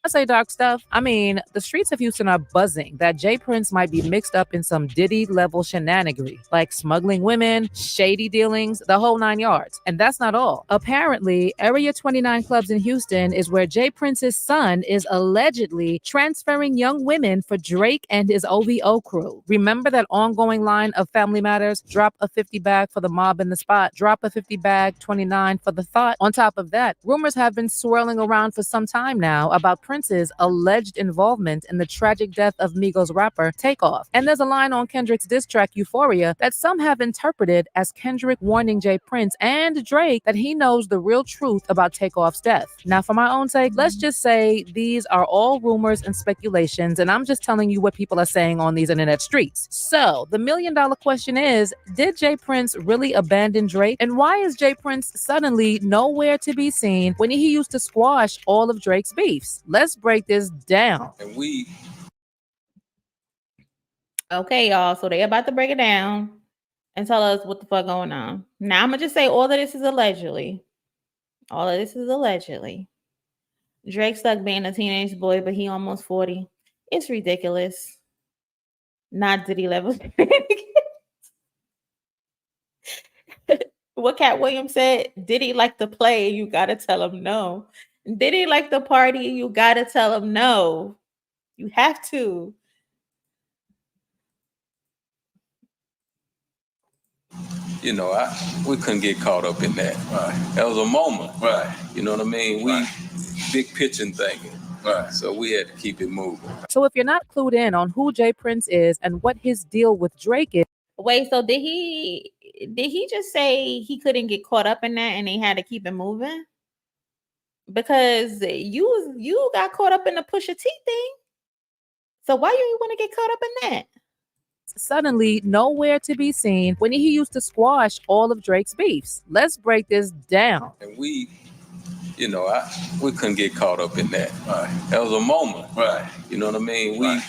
I say dark stuff, I mean, the streets of Houston are buzzing that J. Prince might be mixed up in some Diddy-level shenanigans, like smuggling women, shady dealings, the whole 9 yards. And that's not all. Apparently, Area 29 Clubs in Houston is where J. Prince's son is allegedly transferring young women for Drake and his OVO crew. Remember that ongoing line of Family Matters? Drop a 50 bag for the mob in the spot. Drop a 50 bag, 29 for the thought. On top of that, rumors have been swirling around for some time now about Prince Prince's alleged involvement in the tragic death of Migos rapper Takeoff. And there's a line on Kendrick's diss track Euphoria that some have interpreted as Kendrick warning J. Prince and Drake that he knows the real truth about Takeoff's death. Now, for my own sake, let's just say these are all rumors and speculations, and I'm just telling you what people are saying on these internet streets. So, the million-dollar question is, did J. Prince really abandon Drake? And why is J. Prince suddenly nowhere to be seen when he used to squash all of Drake's beefs? Let's break this down. And we... Okay, y'all, so they about to break it down and tell us what the fuck going on. Now, I'm going to just say all of this is allegedly. All of this is allegedly. Drake stuck being a teenage boy, but he almost 40. It's ridiculous. Not Diddy level. What Cat Williams said, Diddy like to play, you got to tell him no. Diddy like to party, you got to tell him no. You have to. You know, we couldn't get caught up in that. Right. That was a moment. Right. You know what I mean? We big pitching thinking. Right. So we had to keep it moving. So if you're not clued in on who J. Prince is and what his deal with Drake is. Wait, so did he just say he couldn't get caught up in that and they had to keep it moving? Because you got caught up in the Pusha T thing. So why you want to get caught up in that? Suddenly nowhere to be seen when he used to squash all of Drake's beefs. Let's break this down. And we, you know, we couldn't get caught up in that. Right. That was a moment. Right. You know what I mean? We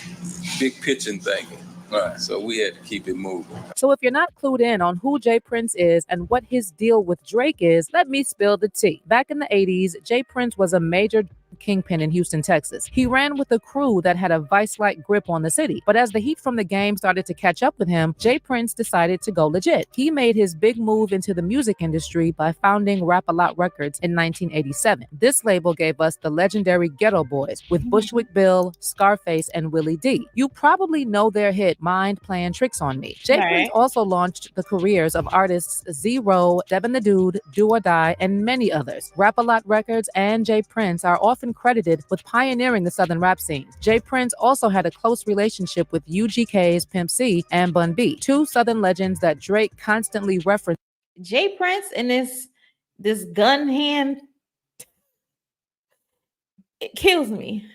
big pitching thinking. Right. So we had to keep it moving. So if you're not clued in on who J. Prince is and what his deal with Drake is, let me spill the tea. Back in the 80s, J. Prince was a major kingpin in Houston, Texas. He ran with a crew that had a vice-like grip on the city. But as the heat from the game started to catch up with him, J. Prince decided to go legit. He made his big move into the music industry by founding Rap-A-Lot Records in 1987. This label gave us the legendary Ghetto Boys with Bushwick Bill, Scarface, and Willie D. You probably know their hit, Mind Playing Tricks on Me. J. Prince also launched the careers of artists Zero, Devin the Dude, Do or Die, and many others. Rap-A-Lot Records and J. Prince are often credited with pioneering the Southern rap scene. J. Prince also had a close relationship with UGK's Pimp C and Bun B, two Southern legends that Drake constantly referenced. J. Prince and this gun hand, it kills me.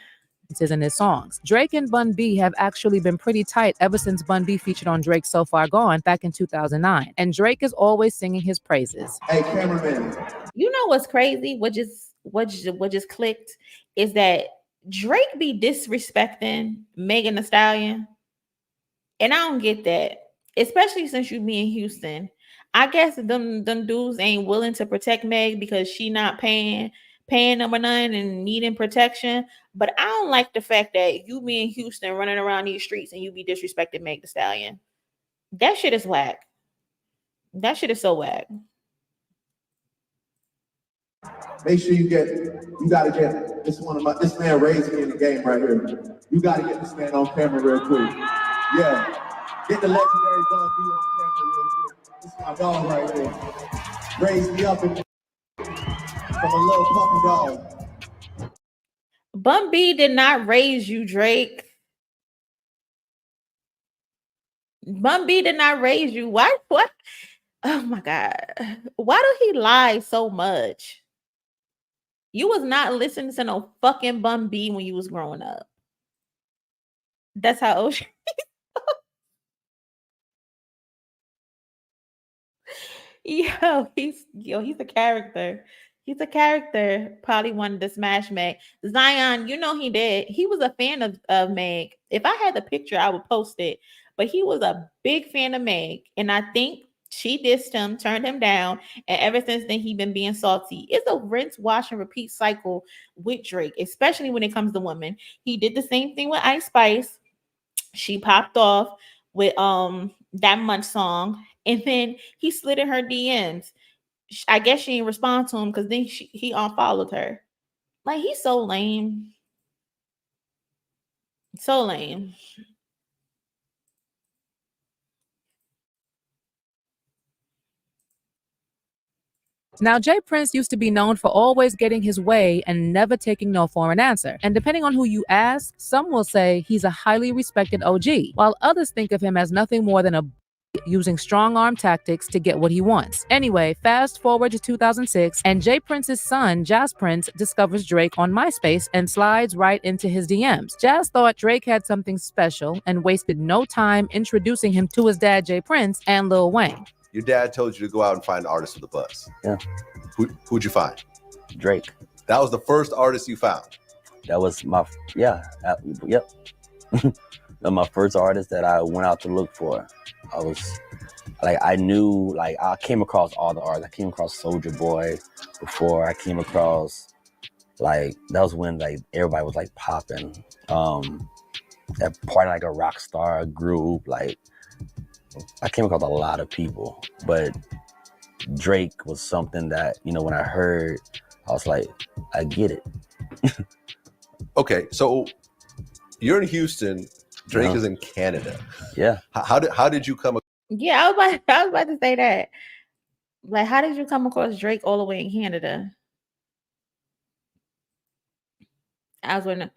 In his songs. Drake and Bun B have actually been pretty tight ever since Bun B featured on Drake's So Far Gone back in 2009. And Drake is always singing his praises. Hey, cameraman. You know what's crazy? What just clicked is that Drake be disrespecting Megan Thee Stallion. And I don't get that. Especially since you be in Houston. I guess them dudes ain't willing to protect Meg because she not paying them or none and needing protection. But I don't like the fact that you be in Houston running around these streets and you be disrespecting Meg Thee Stallion. That shit is whack. That shit is so whack. Make sure you gotta get this man raised me in the game right here. You gotta get this man on camera real quick. Yeah. Get the legendary Bun B on camera real quick. This is my dog right here. Raised me up from a little puppy dog. Bun B did not raise you, Drake. Bun B did not raise you. What? Oh my God. Why do he lie so much? You was not listening to no fucking Bun B when you was growing up. That's how old she is. He's a character. He's a character. Probably wanted to smash Meg. Zion, you know he did. He was a fan of Meg. If I had the picture, I would post it. But he was a big fan of Meg. And I think she dissed him, turned him down. And ever since then, he been being salty. It's a rinse, wash, and repeat cycle with Drake, especially when it comes to women. He did the same thing with Ice Spice. She popped off with That Much song. And then he slid in her DMs. I guess she didn't respond to him because then he unfollowed her. Like, he's so lame. So lame. Now, Jay Prince used to be known for always getting his way and never taking no for an answer. And depending on who you ask, some will say he's a highly respected OG, while others think of him as nothing more than a using strong arm tactics to get what he wants. Anyway, fast forward to 2006, and Jay Prince's son, Jazz Prince, discovers Drake on MySpace and slides right into his DMs. Jazz thought Drake had something special and wasted no time introducing him to his dad, Jay Prince, and Lil Wayne. Your dad told you to go out and find artists with a buzz. Yeah. Who'd you find? Drake. That was the first artist you found? That was my, yep. That was my first artist that I went out to look for. I was, like, I knew, like, I came across all the artists. I came across Soulja Boy before. I came across, like, that was when, like, everybody was, like, popping. That part of, like, a rock star group, like, I came across a lot of people, but Drake was something that, you know, when I heard, I was like, I get it. Okay, so you're in Houston, Drake is in Canada. Yeah. How did you come? Yeah, I was about to say that. Like, how did you come across Drake all the way in Canada? I was wondering.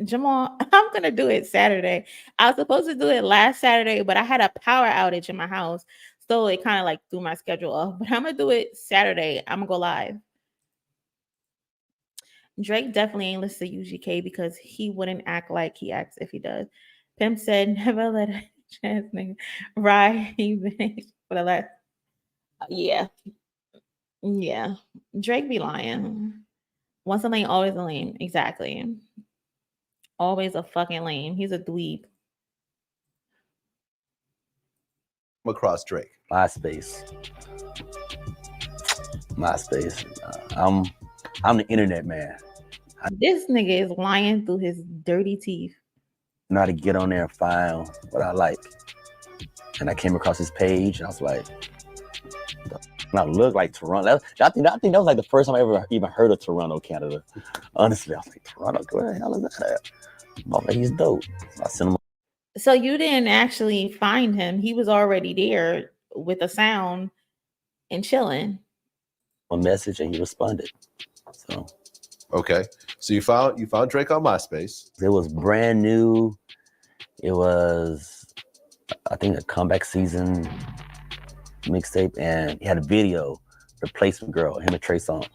Jamal, I'm gonna do it Saturday. I was supposed to do it last Saturday, but I had a power outage in my house, so it kind of like threw my schedule off. But I'm gonna do it Saturday. I'm gonna go live. Drake definitely ain't listen to UGK because he wouldn't act like he acts if he does. Pimp said, "Never let a chance nigga ride even for the last." Yeah, Drake be lying. Once a lame, always a lame. Exactly. Always a fucking lame. He's a dweeb. Across Drake? MySpace. I'm the internet man. This nigga is lying through his dirty teeth. I know how to get on there and find what I like. And I came across his page and I was like, and I look like Toronto. I think that was like the first time I ever even heard of Toronto, Canada. Honestly, I was like, Toronto, where the hell is that at? Like, he's dope. I sent him. So you didn't actually find him. He was already there with a sound and chilling. A message and he responded. So okay. So you found Drake on MySpace. It was brand new. It was, I think, a comeback season mixtape, and he had a video, Replacement Girl, him and Trey Songz.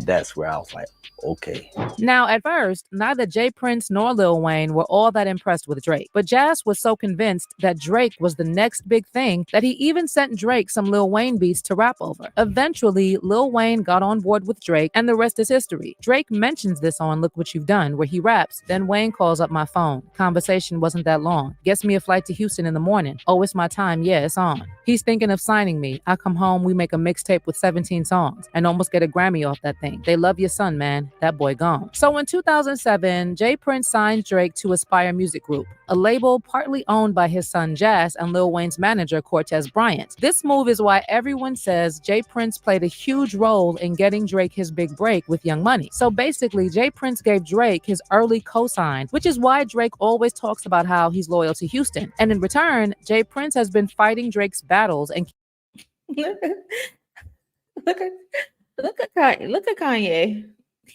That's where I was like, okay. Now, at first, neither Jay Prince nor Lil Wayne were all that impressed with Drake. But Jazz was so convinced that Drake was the next big thing that he even sent Drake some Lil Wayne beats to rap over. Eventually, Lil Wayne got on board with Drake, and the rest is history. Drake mentions this on Look What You've Done, where he raps, "Then Wayne calls up my phone. Conversation wasn't that long. Gets me a flight to Houston in the morning. Oh, it's my time. Yeah, it's on. He's thinking of signing me. I come home, we make a mixtape with 17 songs, and almost get a Grammy off that thing. They love your son, man. That boy gone." So in 2007, Jay Prince signed Drake to Aspire Music Group, a label partly owned by his son Jazz and Lil Wayne's manager Cortez Bryant. This move is why everyone says Jay Prince played a huge role in getting Drake his big break with Young Money. So basically, Jay Prince gave Drake his early cosign, which is why Drake always talks about how he's loyal to Houston. And in return, Jay Prince has been fighting Drake's battles and look at Kanye.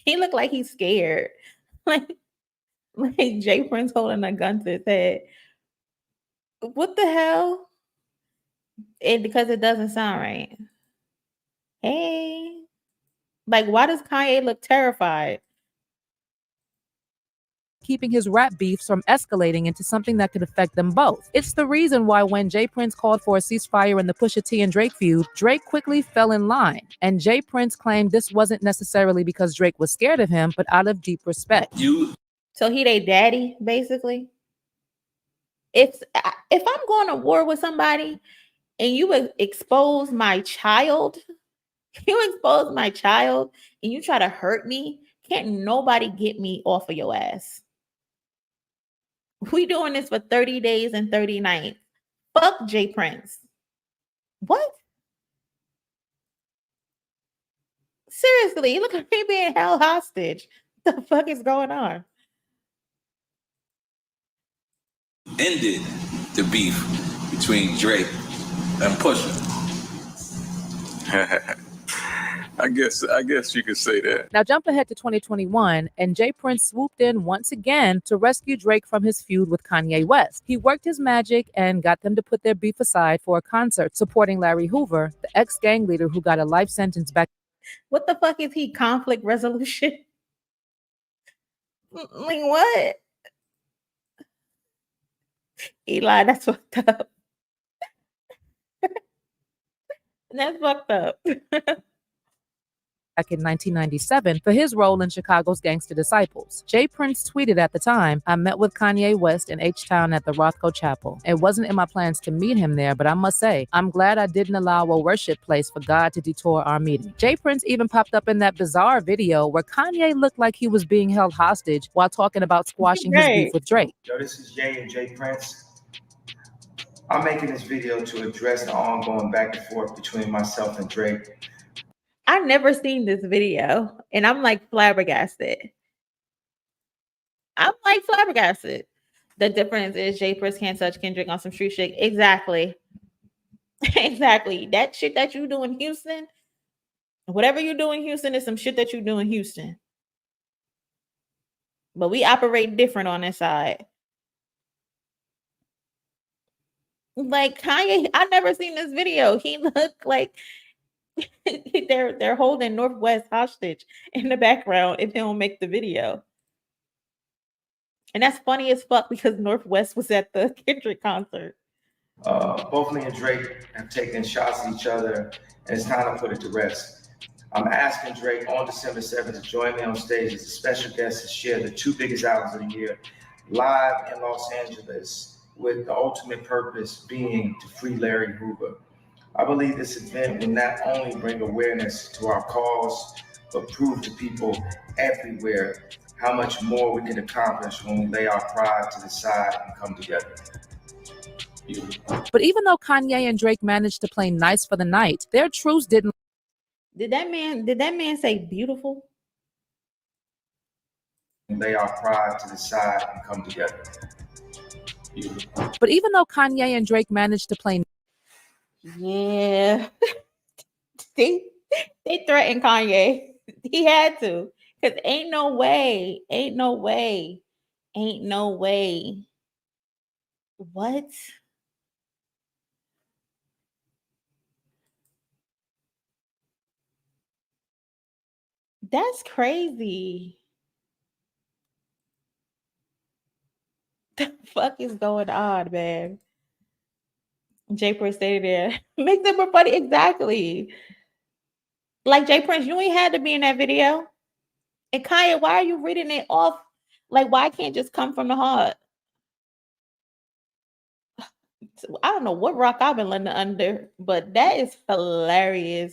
He looked like he's scared. Like Jay Prince holding a gun to his head. What the hell? Because it doesn't sound right. Hey. Like, why does Kanye look terrified? Keeping his rap beefs from escalating into something that could affect them both. It's the reason why when Jay Prince called for a ceasefire in the Pusha T and Drake feud, Drake quickly fell in line. And Jay Prince claimed this wasn't necessarily because Drake was scared of him, but out of deep respect. So he they daddy, basically? If I'm going to war with somebody and you expose my child, and you try to hurt me, can't nobody get me off of your ass. We doing this for 30 days and 30 nights. Fuck Jay Prince. What? Seriously, look at me being held hostage. What the fuck is going on? Ended the beef between Drake and Pusha. I guess you could say that. Now jump ahead to 2021, and Jay Prince swooped in once again to rescue Drake from his feud with Kanye West. He worked his magic and got them to put their beef aside for a concert supporting Larry Hoover, the ex-gang leader who got a life sentence back. What the fuck is he? Conflict resolution? Like what? Eli, that's fucked up. That's fucked up. Back in 1997 for his role in Chicago's Gangsta Disciples. Jay Prince tweeted at the time, "I met with Kanye West in H-Town at the Rothko Chapel. It wasn't in my plans to meet him there, but I must say, I'm glad I didn't allow a worship place for God to detour our meeting." Jay Prince even popped up in that bizarre video where Kanye looked like he was being held hostage while talking about squashing his beef with Drake. Yo, this is Jay and Jay Prince. I'm making this video to address the ongoing back and forth between myself and Drake. I've never seen this video, and I'm like flabbergasted. The difference is Jay Prince can't touch Kendrick on some street shit. Exactly. Exactly. That shit that you do in Houston, whatever you do in Houston is some shit that you do in Houston. But we operate different on this side. Like Kanye, I've never seen this video. He looked like they're holding Northwest hostage in the background if they don't make the video. And that's funny as fuck because Northwest was at the Kendrick concert. Both me and Drake have taken shots at each other, and it's time to put it to rest. I'm asking Drake on December 7th to join me on stage as a special guest to share the two biggest albums of the year, live in Los Angeles, with the ultimate purpose being to free Larry Hoover. I believe this event will not only bring awareness to our cause, but prove to people everywhere how much more we can accomplish when we lay our pride to the side and come together. But even though Kanye and Drake managed to play nice for the night, their truce didn't. Did that man say beautiful? Lay our pride to the side and come together. But even though Kanye and Drake managed to play. Yeah. they threatened Kanye. He had to. Because ain't no way. What? That's crazy. The fuck is going on, man? Jay Prince stayed there. Make them more funny. Exactly. Like Jay Prince, you ain't had to be in that video. And Kanye, why are you reading it off? Like, why can't just come from the heart? I don't know what rock I've been living under, but that is hilarious.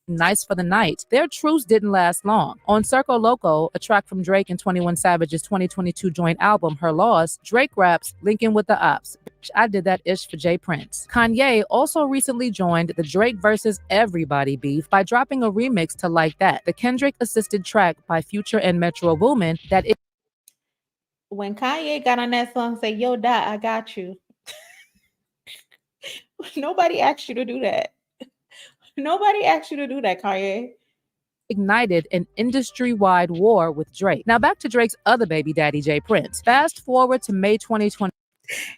Nice for the night. Their truce didn't last long. On Circo Loco, a track from Drake and 21 Savage's 2022 joint album, Her Loss, Drake raps, linking with the ops. I did that ish for Jay Prince. Kanye also recently joined the Drake versus Everybody beef by dropping a remix to Like That, the Kendrick-assisted track by Future and Metro Boomin that is. When Kanye got on that song, say, "Yo, Dot, I got you." Nobody asked you to do that. Nobody asked you to do that, Kanye. Ignited an industry-wide war with Drake. Now back to Drake's other baby daddy, Jay Prince. Fast forward to May 2020.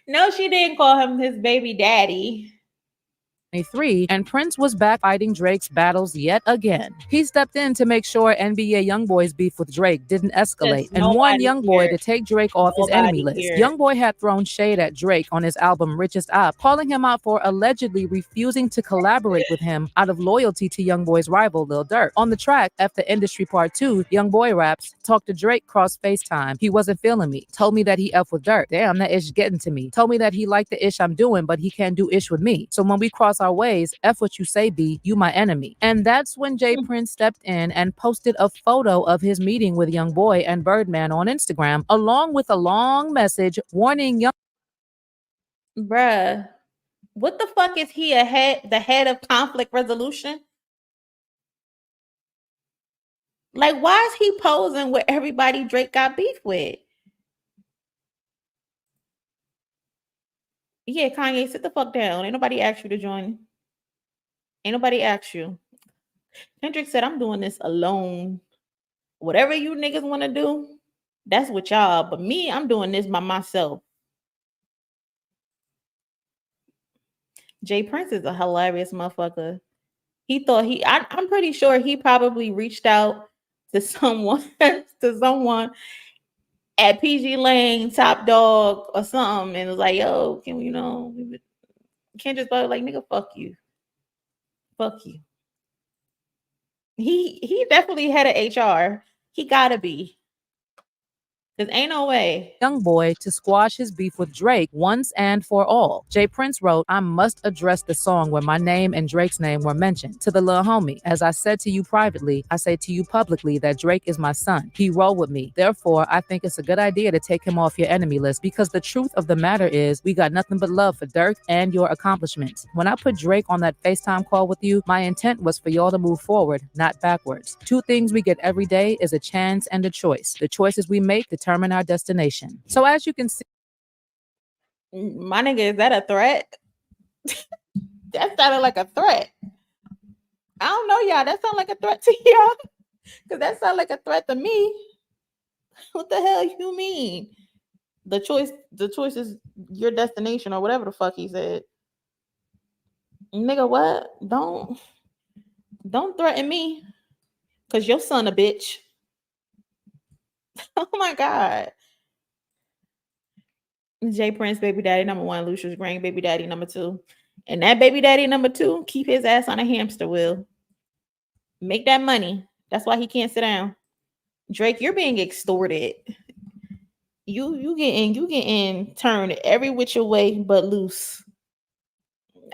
No, she didn't call him his baby daddy. And Prince was back fighting Drake's battles yet again. He stepped in to make sure NBA YoungBoy's beef with Drake didn't escalate and warned YoungBoy to take Drake off his enemy list. YoungBoy had thrown shade at Drake on his album Richest Op, calling him out for allegedly refusing to collaborate with him out of loyalty to YoungBoy's rival Lil Durk. On the track, F the Industry Part 2, YoungBoy raps, "Talked to Drake cross FaceTime. He wasn't feeling me. Told me that he F with Durk. Damn, that ish getting to me. Told me that he liked the ish I'm doing, but he can't do ish with me. So when we cross our ways, F what you say, B, you my enemy." And that's when Jay Prince stepped in and posted a photo of his meeting with YoungBoy and Birdman on Instagram, along with a long message warning Young. Bruh, what the fuck is he the head of conflict resolution? Like, why is he posing with everybody Drake got beef with? Yeah, Kanye, sit the fuck down. Ain't nobody asked you to join. Ain't nobody asked you. Kendrick said, I'm doing this alone. Whatever you niggas want to do, that's with y'all. But me, I'm doing this by myself. Jay Prince is a hilarious motherfucker. He thought I'm pretty sure he probably reached out to someone at PG Lane, Top Dog, or something, and was like, yo, can we, Kendrick's probably like, nigga, fuck you. Fuck you. He definitely had an HR. He gotta be. Because ain't no way. Young boy to squash his beef with Drake once and for all. Jay Prince wrote, I must address the song where my name and Drake's name were mentioned. To the lil homie, as I said to you privately, I say to you publicly that Drake is my son. He rolled with me. Therefore, I think it's a good idea to take him off your enemy list because the truth of the matter is we got nothing but love for Dirk and your accomplishments. When I put Drake on that FaceTime call with you, my intent was for y'all to move forward, not backwards. Two things we get every day is a chance and a choice. The choices we make determine our destination. So as you can see, my nigga, is that a threat? That sounded like a threat. I don't know, y'all. That sounded like a threat to y'all. Because that sounded like a threat to me. What the hell you mean? The choice is your destination or whatever the fuck he said. Nigga, what? Don't threaten me. Because your son a bitch. Oh my God. Jay Prince, baby daddy number 1, Lucius Green, baby daddy number 2. And that baby daddy number 2, keep his ass on a hamster wheel. Make that money. That's why he can't sit down. Drake, you're being extorted. You getting turned every which way but loose.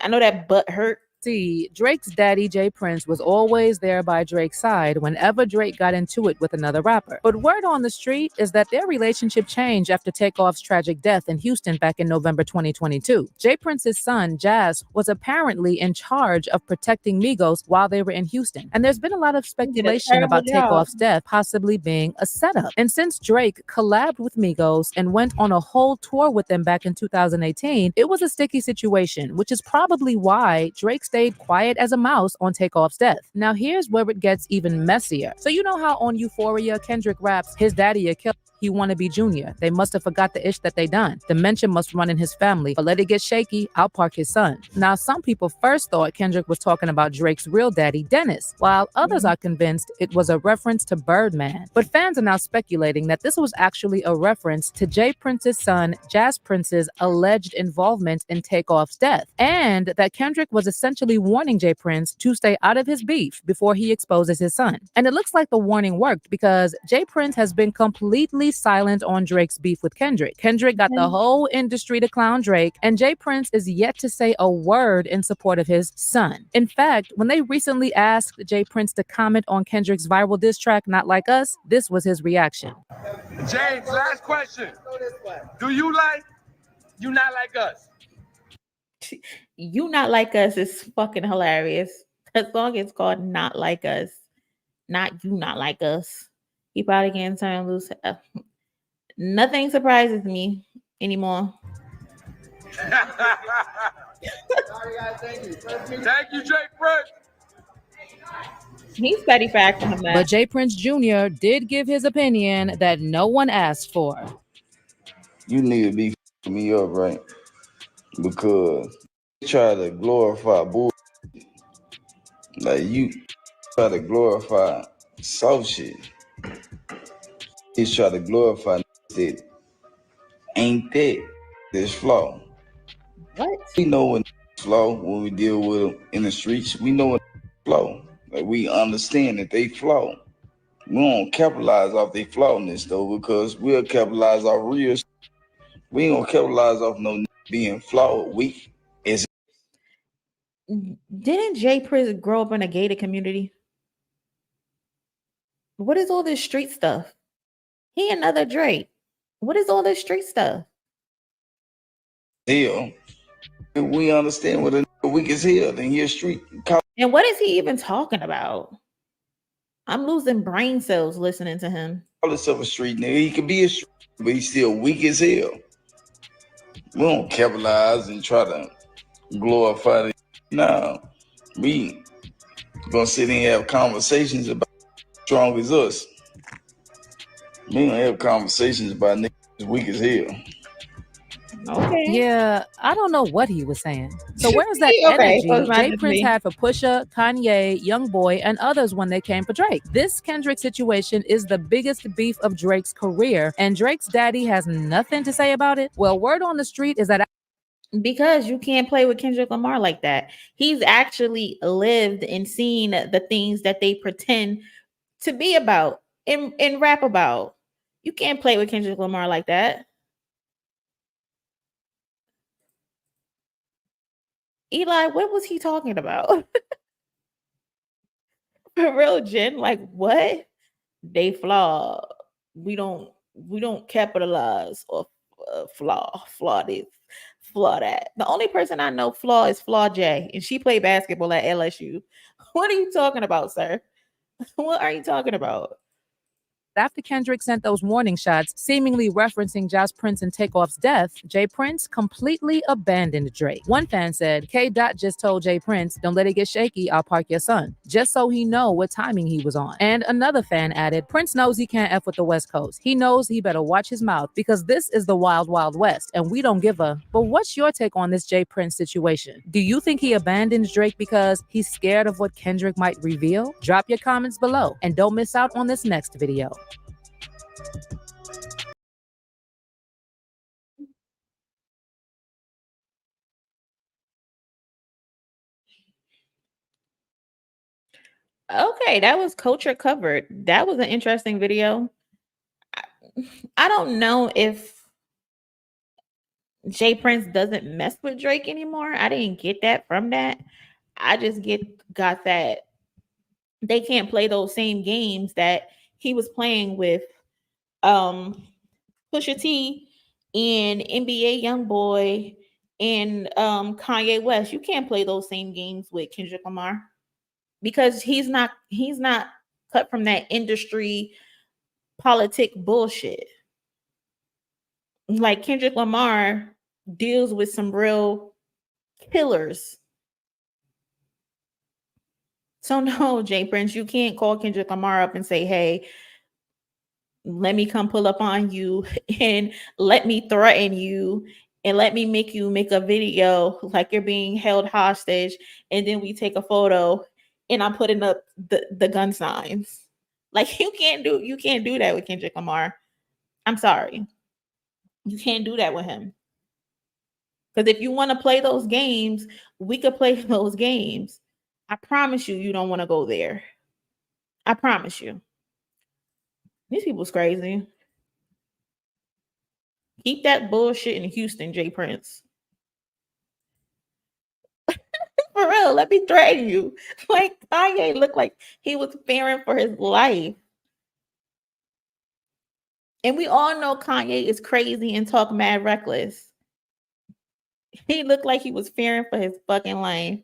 I know that butt hurt. See, Drake's daddy, Jay Prince, was always there by Drake's side whenever Drake got into it with another rapper. But word on the street is that their relationship changed after Takeoff's tragic death in Houston back in November 2022. Jay Prince's son, Jazz, was apparently in charge of protecting Migos while they were in Houston. And there's been a lot of speculation about Takeoff's death possibly being a setup. And since Drake collabed with Migos and went on a whole tour with them back in 2018, it was a sticky situation, which is probably why Drake stayed quiet as a mouse on Takeoff's death. Now here's where it gets even messier. So you know how on Euphoria, Kendrick raps, his daddy a killer, he wanna be Junior. They must have forgot the ish that they done. Dementia must run in his family, but let it get shaky, I'll park his son. Now some people first thought Kendrick was talking about Drake's real daddy, Dennis, while others are convinced it was a reference to Birdman. But fans are now speculating that this was actually a reference to Jay Prince's son, Jazz Prince's alleged involvement in Takeoff's death, and that Kendrick was essentially warning Jay Prince to stay out of his beef before he exposes his son. And it looks like the warning worked because Jay Prince has been completely silent on Drake's beef with Kendrick. Kendrick got the whole industry to clown Drake, and Jay Prince is yet to say a word in support of his son. In fact, when they recently asked Jay Prince to comment on Kendrick's viral diss track, Not Like Us, this was his reaction. James, last question. Do you like You Not Like Us? You Not Like Us is fucking hilarious. That song is called Not Like Us. Not You Not Like Us. He probably can't turn loose. Nothing surprises me anymore. Sorry, guys. Thank you. Thank you, Jay Prince. He's petty facting him that. But Jay Prince Jr. did give his opinion that no one asked for. You need to be f***ing me up, right? Because you try to glorify bull. Like you try to glorify soft shit. He's trying to glorify that ain't that this flaw. What? We know when flaw when we deal with them in the streets. We know when flaw. Like we understand that they flaw. We don't capitalize off their flawness though, because we'll capitalize off real. We ain't gonna capitalize off no being flawed, weak. Didn't Jay Prince grow up in a gated community? What is all this street stuff? He another Drake. What is all this street stuff? Hell, we understand what a weak as hell in your street. And what is he even talking about? I'm losing brain cells listening to him. Call himself a street nigga. He could be a street, but he's still weak as hell. We don't capitalize and try to glorify it. No, we gonna sit and have conversations about strong as us. We gonna have conversations about niggas as weak as hell. Okay. Yeah, I don't know what he was saying. So where's that Okay, so energy it's not Jay just Prince me. had for Pusha, Kanye, Youngboy, and others when they came for Drake? This Kendrick situation is the biggest beef of Drake's career, and Drake's daddy has nothing to say about it. Well, word on the street is that because you can't play with Kendrick Lamar like that. He's actually lived and seen the things that they pretend to be about and rap about. You can't play with Kendrick Lamar like that. Eli, what was he talking about? For real, Jen? Like what? They flaw. We don't capitalize or flaw this, flaw that. The only person I know flaw is Flaw J, and she played basketball at LSU. What are you talking about, sir? What are you talking about? after Kendrick sent those warning shots, seemingly referencing Josh Prince and Takeoff's death, Jay Prince completely abandoned Drake. One fan said, K. Dot just told Jay Prince, don't let it get shaky, I'll park your son, just so he know what timing he was on. And another fan added, Prince knows he can't F with the West Coast. He knows he better watch his mouth because this is the wild, wild West, and we don't give a. But what's your take on this Jay Prince situation? Do you think he abandoned Drake because he's scared of what Kendrick might reveal? Drop your comments below, and don't miss out on this next video. Okay, that was culture covered. That was an interesting video. I don't know if Jay Prince doesn't mess with Drake anymore. I didn't get that from that. I just got that they can't play those same games that he was playing with Pusha T and NBA Youngboy and Kanye West. You can't play those same games with Kendrick Lamar because he's not cut from that industry politic bullshit. Like Kendrick Lamar deals with some real killers. So no, Jay Prince, you can't call Kendrick Lamar up and say, hey, let me come pull up on you and let me threaten you and let me make you make a video like you're being held hostage, and then we take a photo and I'm putting up the gun signs. Like you can't do that with Kendrick Lamar. I'm sorry. You can't do that with him. Because if you want to play those games, we could play those games. I promise you don't want to go there. I promise you. These people's crazy. Keep that bullshit in Houston, Jay Prince. For real, let me threaten you. Like Kanye looked like he was fearing for his life. And we all know Kanye is crazy and talk mad reckless. He looked like he was fearing for his fucking life.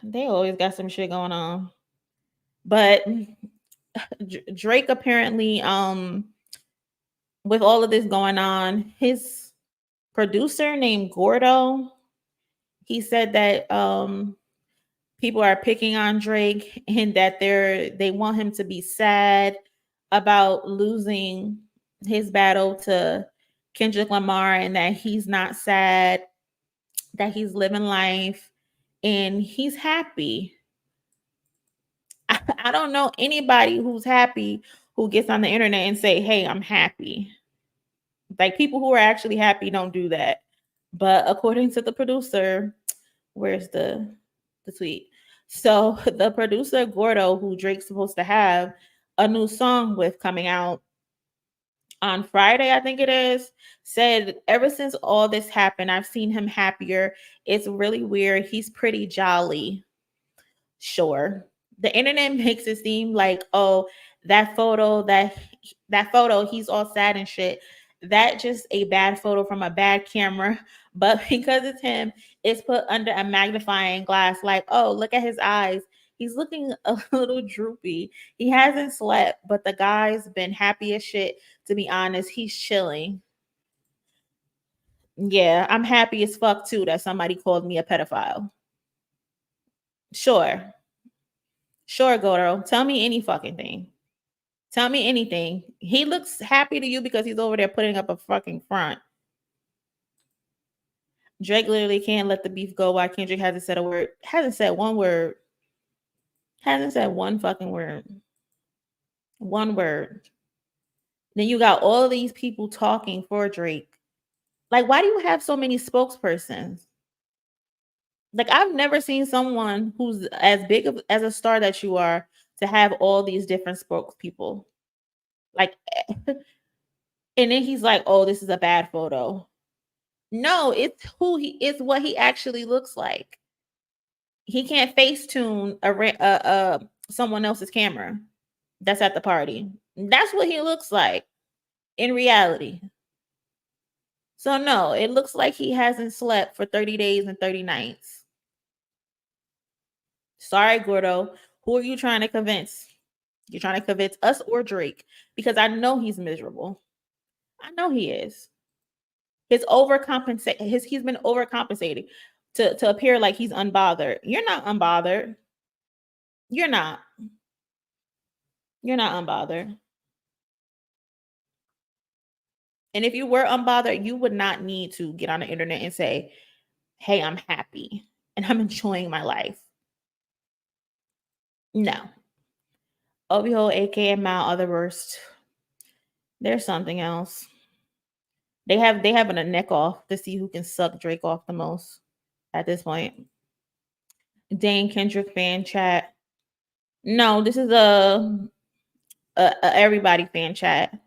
They always got some shit going on. But Drake apparently, with all of this going on, his producer named Gordo, he said that people are picking on Drake and that they want him to be sad about losing his battle to Kendrick Lamar, and that he's not sad, that he's living life and he's happy. I don't know anybody who's happy who gets on the internet and say, hey, I'm happy. Like people who are actually happy don't do that. But according to the producer, where's the tweet? So the producer Gordo, who Drake's supposed to have a new song with coming out on Friday, I think it is, said ever since all this happened, I've seen him happier. It's really weird. He's pretty jolly. Sure. The internet makes it seem like, oh, that photo, he's all sad and shit. That just a bad photo from a bad camera. But because it's him, it's put under a magnifying glass. Like, oh, look at his eyes. He's looking a little droopy. He hasn't slept, but the guy's been happy as shit. To be honest, he's chilling. Yeah, I'm happy as fuck too that somebody called me a pedophile. Sure. Sure, Gordo. Tell me any fucking thing. Tell me anything. He looks happy to you because he's over there putting up a fucking front. Drake literally can't let the beef go while Kendrick hasn't said a word. Hasn't said one word. Hasn't said one fucking word. One word. Then you got all these people talking for Drake. Like, why do you have so many spokespersons? Like, I've never seen someone who's as big of, as a star that you are to have all these different spokespeople. Like, and then he's like, "Oh, this is a bad photo." No, it's who he is, what he actually looks like. He can't Facetune someone else's camera that's at the party. That's what he looks like in reality. So no, it looks like he hasn't slept for 30 days and 30 nights. Sorry, Gordo. Who are you trying to convince? You're trying to convince us or Drake? Because I know he's miserable. I know he is. He's been overcompensating to appear like he's unbothered. You're not unbothered. You're not. You're not unbothered. And if you were unbothered, you would not need to get on the internet and say, "Hey, I'm happy and I'm enjoying my life." No. Obiho, AK, and Mal are the worst. There's something else. They having a neck off to see who can suck Drake off the most at this point. Dane Kendrick fan chat. No, this is a everybody fan chat.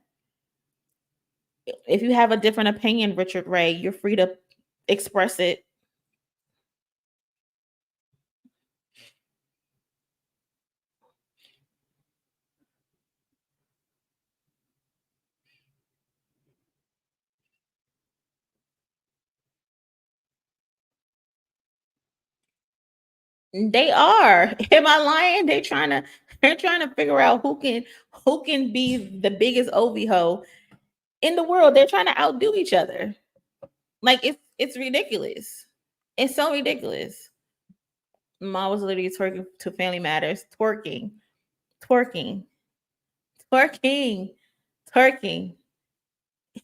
If you have a different opinion, Richard Ray, you're free to express it. They are. Am I lying? They're trying to figure out who can be the biggest Ovi hoe in the world. They're trying to outdo each other. Like it's ridiculous. It's so ridiculous. Ma was literally twerking to Family Matters. Twerking.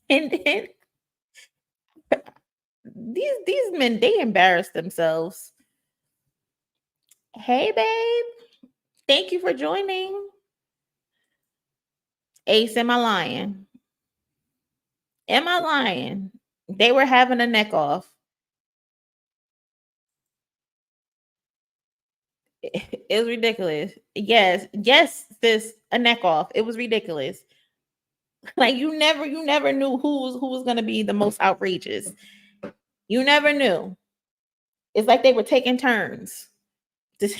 And then these men, they embarrass themselves. Hey, babe. Thank you for joining. Ace, am I lying? Am I lying? They were having a neck off. It was ridiculous. Yes, sis, a neck off. It was ridiculous. Like you never knew who was gonna be the most outrageous. You never knew. It's like they were taking turns.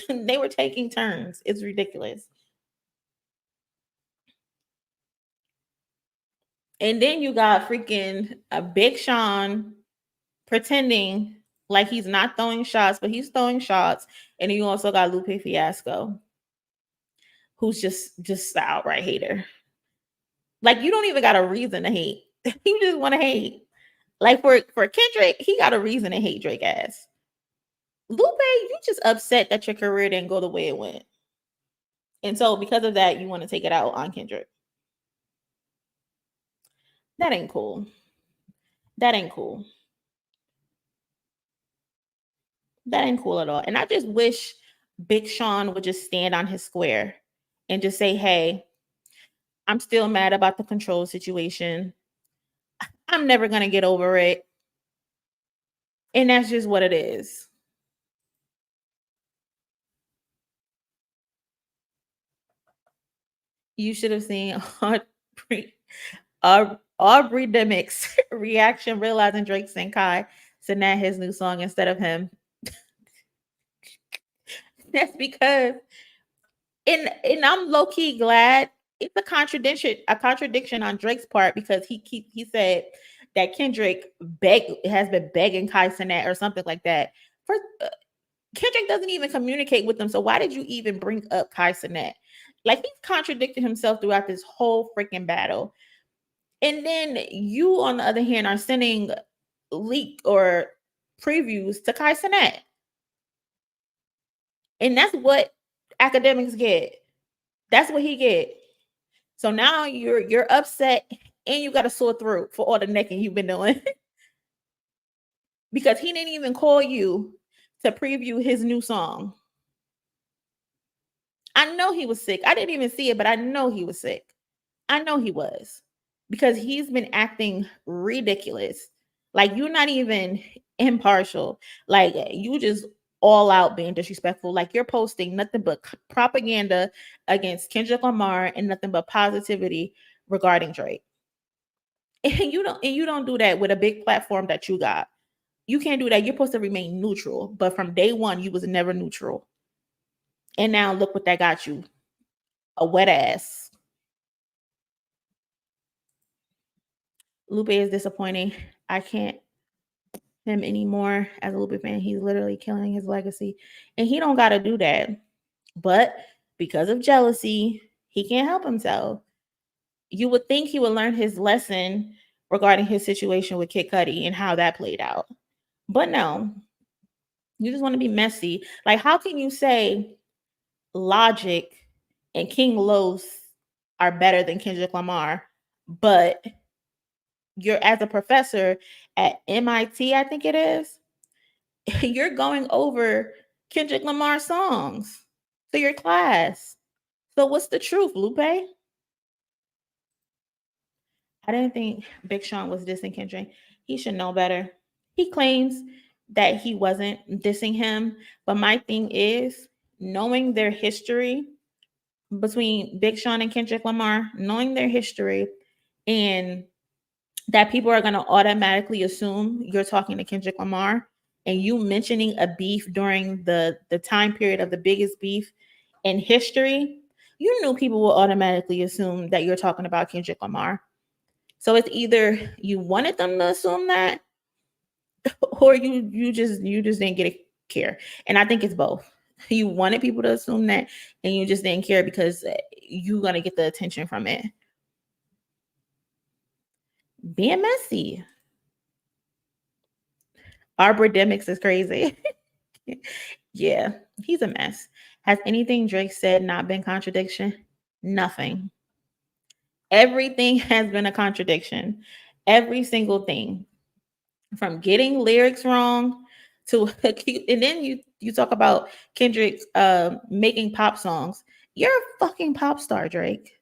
They were taking turns. It's ridiculous. And then you got freaking a Big Sean pretending like he's not throwing shots, but he's throwing shots. And then you also got Lupe Fiasco, who's just the outright hater. Like you don't even got a reason to hate. You just want to hate. Like for Kendrick, he got a reason to hate Drake ass. Lupe, you just upset that your career didn't go the way it went. And so because of that, you want to take it out on Kendrick. That ain't cool. That ain't cool. That ain't cool at all. And I just wish Big Sean would just stand on his square and just say, "Hey, I'm still mad about the control situation. I'm never going to get over it." And that's just what it is. You should have seen Aubrey Demick's reaction realizing Drake sang Kai Sinat his new song instead of him. That's because and I'm low-key glad it's a contradiction on Drake's part because he said that Kendrick has been begging Kai Sinat or something like that. First, Kendrick doesn't even communicate with them, so why did you even bring up Kai Sinat? Like he's contradicted himself throughout this whole freaking battle. And then you, on the other hand, are sending leak or previews to Kai Cenat. And that's what academics get. That's what he get. So now you're upset and you got a sore throat for all the necking you've been doing. Because he didn't even call you to preview his new song. I know he was sick. I didn't even see it, but I know he was sick. I know he was. Because he's been acting ridiculous. Like, you're not even impartial. Like, you just all out being disrespectful. Like, you're posting nothing but propaganda against Kendrick Lamar and nothing but positivity regarding Drake. And you don't do that with a big platform that you got. You can't do that. You're supposed to remain neutral. But from day one, you was never neutral. And now look what that got you. A wet ass. Lupe is disappointing. I can't him anymore as a Lupe fan. He's literally killing his legacy. And he don't got to do that. But because of jealousy, he can't help himself. You would think he would learn his lesson regarding his situation with Kid Cudi and how that played out. But no. You just want to be messy. Like, how can you say Logic and King Los are better than Kendrick Lamar, but you're, as a professor at MIT, I think it is, you're going over Kendrick Lamar songs to your class. So what's the truth, Lupe? I didn't think Big Sean was dissing Kendrick. He should know better. He claims that he wasn't dissing him, but my thing is, knowing their history between Big Sean and Kendrick Lamar, knowing their history, and that people are going to automatically assume you're talking to Kendrick Lamar, and you mentioning a beef during the time period of the biggest beef in history, you knew people will automatically assume that you're talking about Kendrick Lamar. So it's either you wanted them to assume that, or you just didn't get a care. And I think it's both. You wanted people to assume that, and you just didn't care because you're going to get the attention from it. Being messy. Arbordemics is crazy. Yeah, he's a mess. Has anything Drake said not been contradiction? Nothing. Everything has been a contradiction. Every single thing. From getting lyrics wrong to, and then you talk about Kendrick making pop songs. You're a fucking pop star, Drake.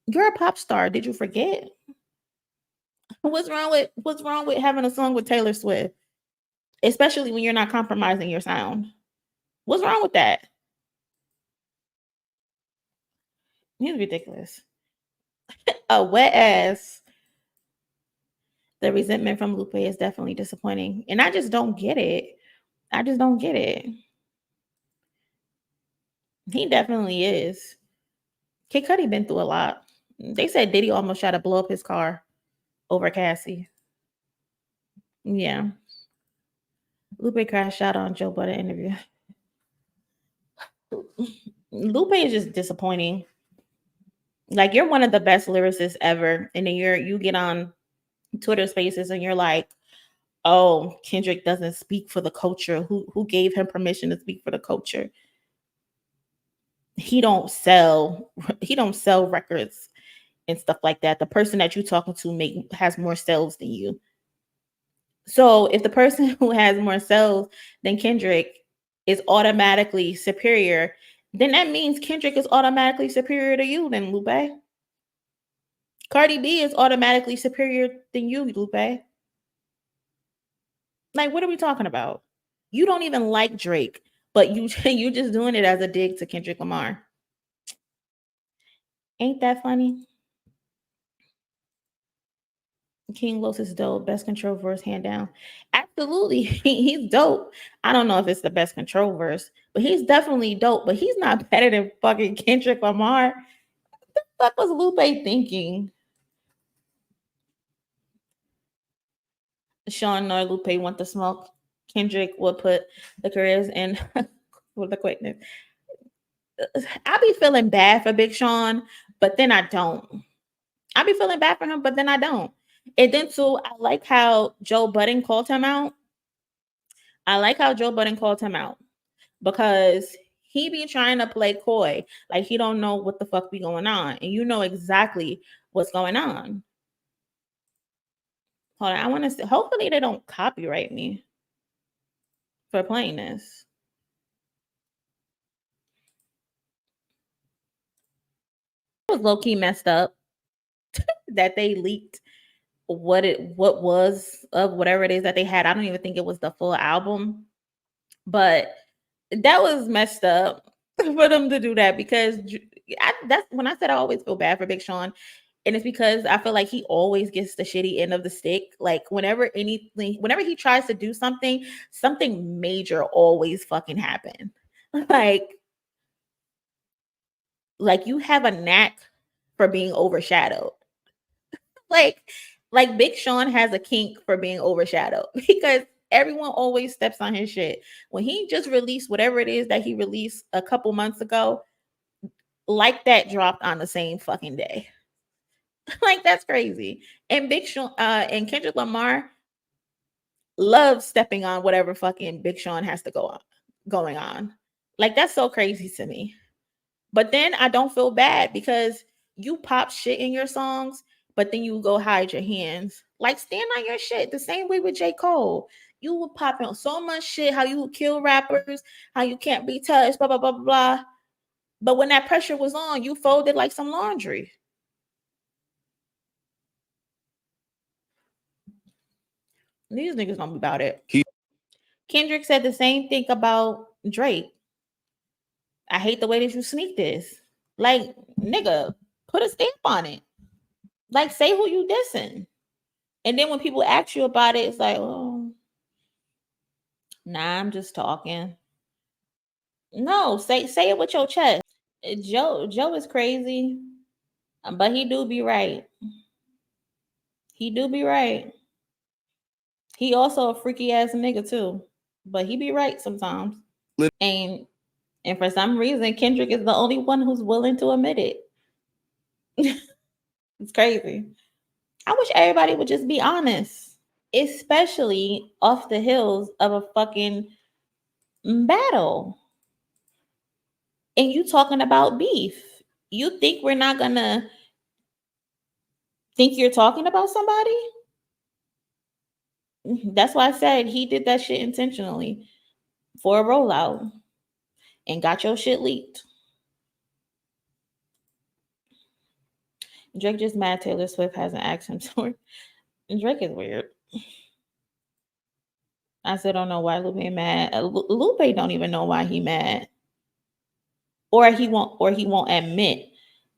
You're a pop star. Did you forget? What's wrong with having a song with Taylor Swift? Especially when you're not compromising your sound. What's wrong with that? He's ridiculous. A wet ass. The resentment from Lupe is definitely disappointing. And I just don't get it. I just don't get it. He definitely is. Kid Cudi been through a lot. They said Diddy almost tried to blow up his car over Cassie. Yeah. Lupe crashed out on Joe Budden interview. Lupe is just disappointing. Like, you're one of the best lyricists ever. And then you get on Twitter Spaces and you're like, oh, Kendrick doesn't speak for the culture. Who gave him permission to speak for the culture? He don't sell records and stuff like that. The person that you're talking to has more sales than you. So if the person who has more sales than Kendrick is automatically superior, then that means Kendrick is automatically superior to you then, Lupe. Cardi B is automatically superior than you, Lupe. Like, what are we talking about? You don't even like Drake, but you just doing it as a dig to Kendrick Lamar. Ain't that funny? King Los is dope. Best control verse, hand down. Absolutely. He's dope. I don't know if it's the best control verse, but he's definitely dope. But he's not better than fucking Kendrick Lamar. What the fuck was Lupe thinking? Sean nor Lupe want the smoke. Kendrick would put the careers in with the quickness. I be feeling bad for Big Sean, but then I don't. I be feeling bad for him, but then I don't. And then too, I like how Joe Budden called him out. Because he be trying to play coy, like he don't know what the fuck be going on, and you know exactly what's going on. Hold on, I want to see. Hopefully they don't copyright me for playing this. It was low-key messed up that they leaked what was of whatever it is that they had. I don't even think it was the full album, but that was messed up for them to do that, because that's when I said I always feel bad for Big Sean. And it's because I feel like he always gets the shitty end of the stick. Like whenever he tries to do something major always fucking happen. Like you have a knack for being overshadowed. like Big Sean has a kink for being overshadowed, because everyone always steps on his shit. When he just released whatever it is that he released a couple months ago, like that dropped on the same fucking day. Like that's crazy. And Big Sean and Kendrick Lamar loves stepping on whatever fucking Big Sean has to going on. Like that's so crazy to me. But then I don't feel bad, because you pop shit in your songs, but then you go hide your hands. Like stand on your shit. The same way with J. Cole. You were popping so much shit, how you would kill rappers, how you can't be touched, blah, blah, blah, blah. But when that pressure was on, you folded like some laundry. These niggas gonna be about it. Kendrick said the same thing about Drake. I hate the way that you sneak this. Like, nigga, put a stamp on it. Like, say who you dissing. And then when people ask you about it, it's like, oh, nah, I'm just talking. No, say it with your chest. Joe is crazy, but he do be right. He do be right. He also a freaky ass nigga too, but he be right sometimes. And for some reason, Kendrick is the only one who's willing to admit it. It's crazy. I wish everybody would just be honest, especially off the heels of a fucking battle. And you talking about beef. You think we're not gonna think you're talking about somebody? That's why I said he did that shit intentionally for a rollout and got your shit leaked. Drake just mad Taylor Swift hasn't asked him to. Drake is weird. I still don't know why Lupe mad. Lupe don't even know why he mad. Or he won't admit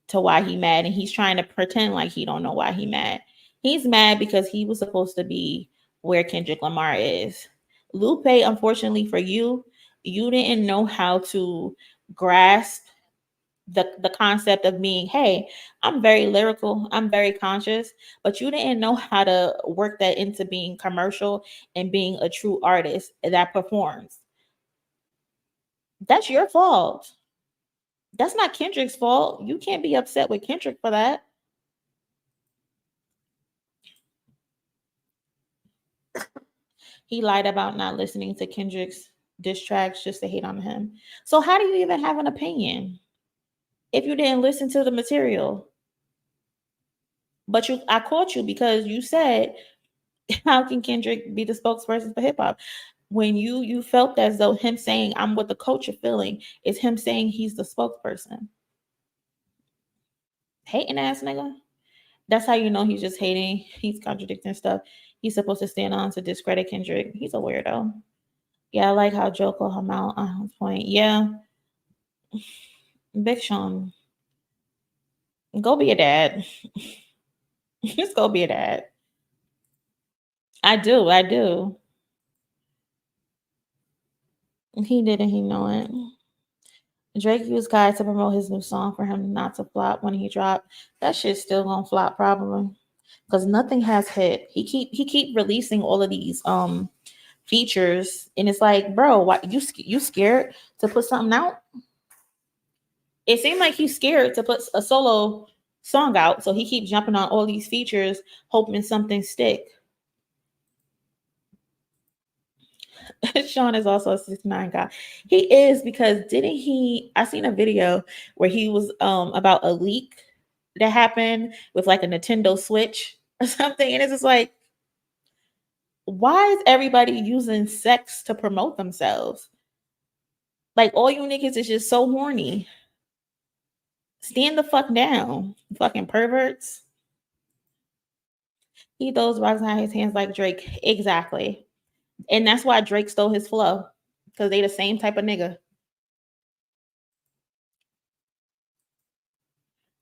to why he mad, and he's trying to pretend like he don't know why he mad. He's mad because he was supposed to be where Kendrick Lamar is. Lupe, unfortunately for you, you didn't know how to grasp the concept of being, hey, I'm very lyrical, I'm very conscious, but you didn't know how to work that into being commercial and being a true artist that performs. That's your fault. That's not Kendrick's fault. You can't be upset with Kendrick for that. He lied about not listening to Kendrick's diss tracks just to hate on him. So how do you even have an opinion if you didn't listen to the material? But I caught you because you said, how can Kendrick be the spokesperson for hip hop? When you felt as though him saying, I'm what the culture feeling, is him saying he's the spokesperson. Hating ass nigga. That's how you know he's just hating. He's contradicting stuff he's supposed to stand on to discredit Kendrick. He's a weirdo. Yeah, I like how Joe called him out on his point. Yeah. Big Sean. Go be a dad. Just go be a dad. I do. He did and he know it. Drake used guys to promote his new song for him not to flop when he dropped. That shit's still gonna flop probably, because nothing has hit. He keep releasing all of these features, and it's like, bro, why you scared to put something out? It seemed like he's scared to put a solo song out. So he keeps jumping on all these features, hoping something stick. Sean is also a 6ix9ine guy. He is, because didn't he? I seen a video where he was about a leak that happened with like a Nintendo Switch or something, and it's just like, why is everybody using sex to promote themselves? Like, all you niggas is just so horny. Stand the fuck down, fucking perverts. He throws rocks out his hands like Drake. Exactly. And that's why Drake stole his flow, because they the same type of nigga.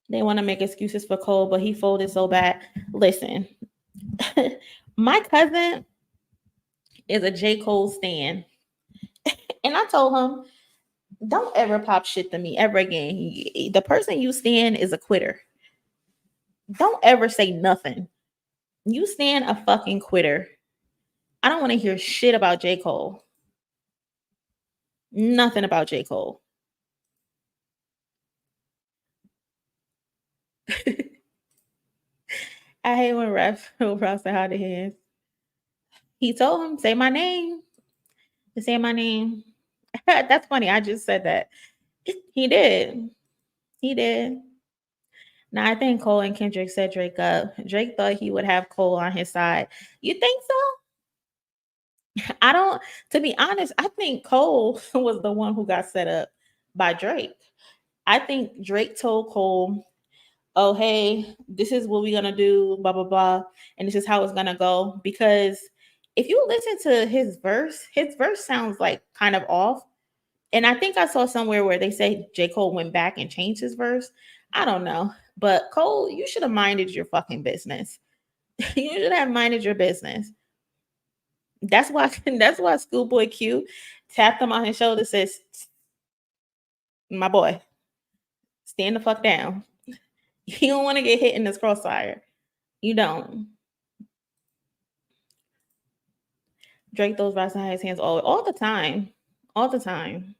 They want to make excuses for Cole, but he folded so bad. Listen, my cousin is a J. Cole stan. And I told him, don't ever pop shit to me ever again. The person you stan is a quitter. Don't ever say nothing. You stan a fucking quitter. I don't want to hear shit about J. Cole. Nothing about J. Cole. I hate when Ralph say how the hands. He told him, say my name. Say my name. That's funny. I just said that. He did. He did. Now, I think Cole and Kendrick set Drake up. Drake thought he would have Cole on his side. You think so? I don't, to be honest, I think Cole was the one who got set up by Drake. I think Drake told Cole, oh, hey, this is what we're going to do, blah, blah, blah. And this is how it's going to go. Because if you listen to his verse sounds like kind of off. And I think I saw somewhere where they say J. Cole went back and changed his verse. I don't know. But Cole, you should have minded your fucking business. You should have minded your business. That's why Schoolboy Q tapped him on his shoulder, says, my boy, stand the fuck down. You don't want to get hit in this crossfire. You don't. Drake throws rocks in his hands all the time. All the time.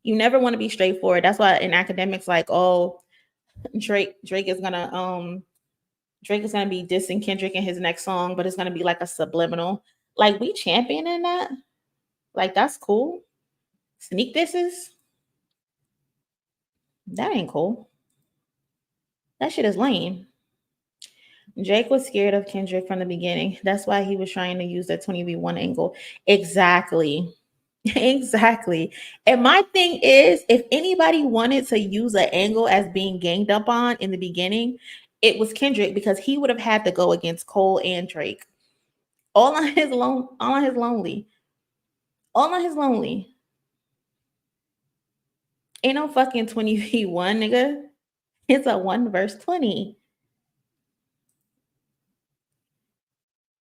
You never want to be straightforward. That's why in academics, like, oh, Drake is gonna be dissing Kendrick in his next song, but it's gonna be like a subliminal. Like, we championing that. Like, that's cool. Sneak disses. That ain't cool. That shit is lame. Drake was scared of Kendrick from the beginning. That's why he was trying to use the 20v1 angle. Exactly. Exactly. And my thing is, if anybody wanted to use an angle as being ganged up on in the beginning, it was Kendrick, because he would have had to go against Cole and Drake. All on his lonely. Ain't no fucking 20v1, nigga. It's a 1 verse 20.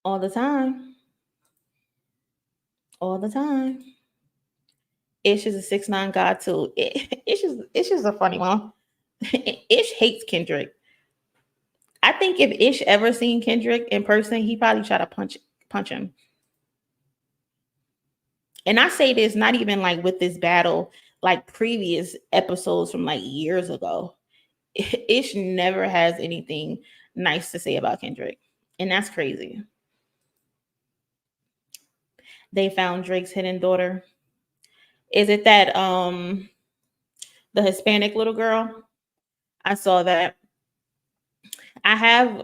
All the time. All the time. Ish is a 6ix9ine god too. Ish is a funny one. Ish hates Kendrick. I think if Ish ever seen Kendrick in person, he probably try to punch him. And I say this not even like with this battle, like previous episodes from like years ago. Ish never has anything nice to say about Kendrick. And that's crazy. They found Drake's hidden daughter. Is it that the Hispanic little girl? I saw that. I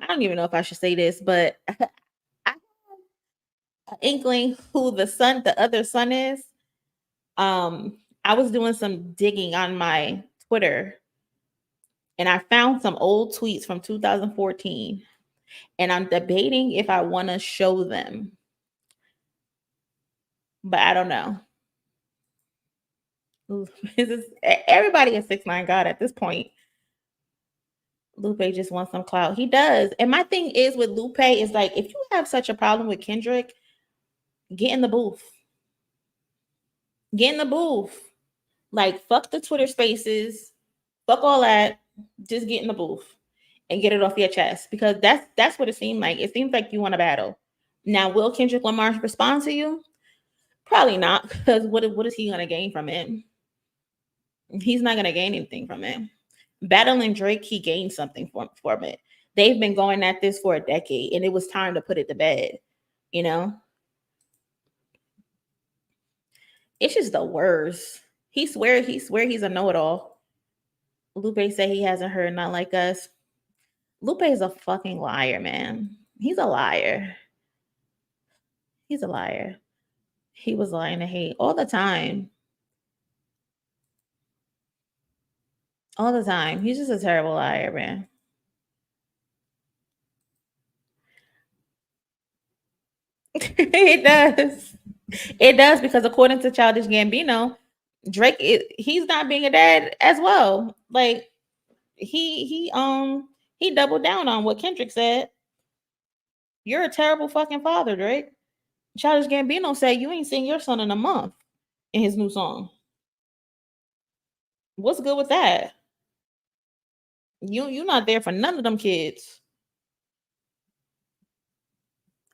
don't even know if I should say this, but I have an inkling who the other son is. I was doing some digging on my Twitter, and I found some old tweets from 2014, and I'm debating if I want to show them, but I don't know. Everybody is 6ix9ine god at this point. Lupe just wants some clout. He does. And my thing is with Lupe is like, if you have such a problem with Kendrick, get in the booth. Get in the booth. Like, fuck the Twitter spaces. Fuck all that. Just get in the booth and get it off your chest, because that's what it seemed like. It seems like you want to battle. Now, will Kendrick Lamar respond to you? Probably not, because what is he going to gain from it? He's not going to gain anything from it. battling Drake, he gained something from it. They've been going at this for a decade, and it was time to put it to bed. You know, it's just the worst. He swear he's a know-it-all. Lupe said he hasn't heard Not Like Us. Lupe is a fucking liar, man. He's a liar. He's a liar. He was lying to hate all the time. All the time. He's just a terrible liar, man. It does. It does, because according to Childish Gambino, Drake, he's not being a dad as well. Like he doubled down on what Kendrick said. You're a terrible fucking father, Drake. Childish Gambino said you ain't seen your son in a month in his new song. What's good with that? You're not there for none of them kids.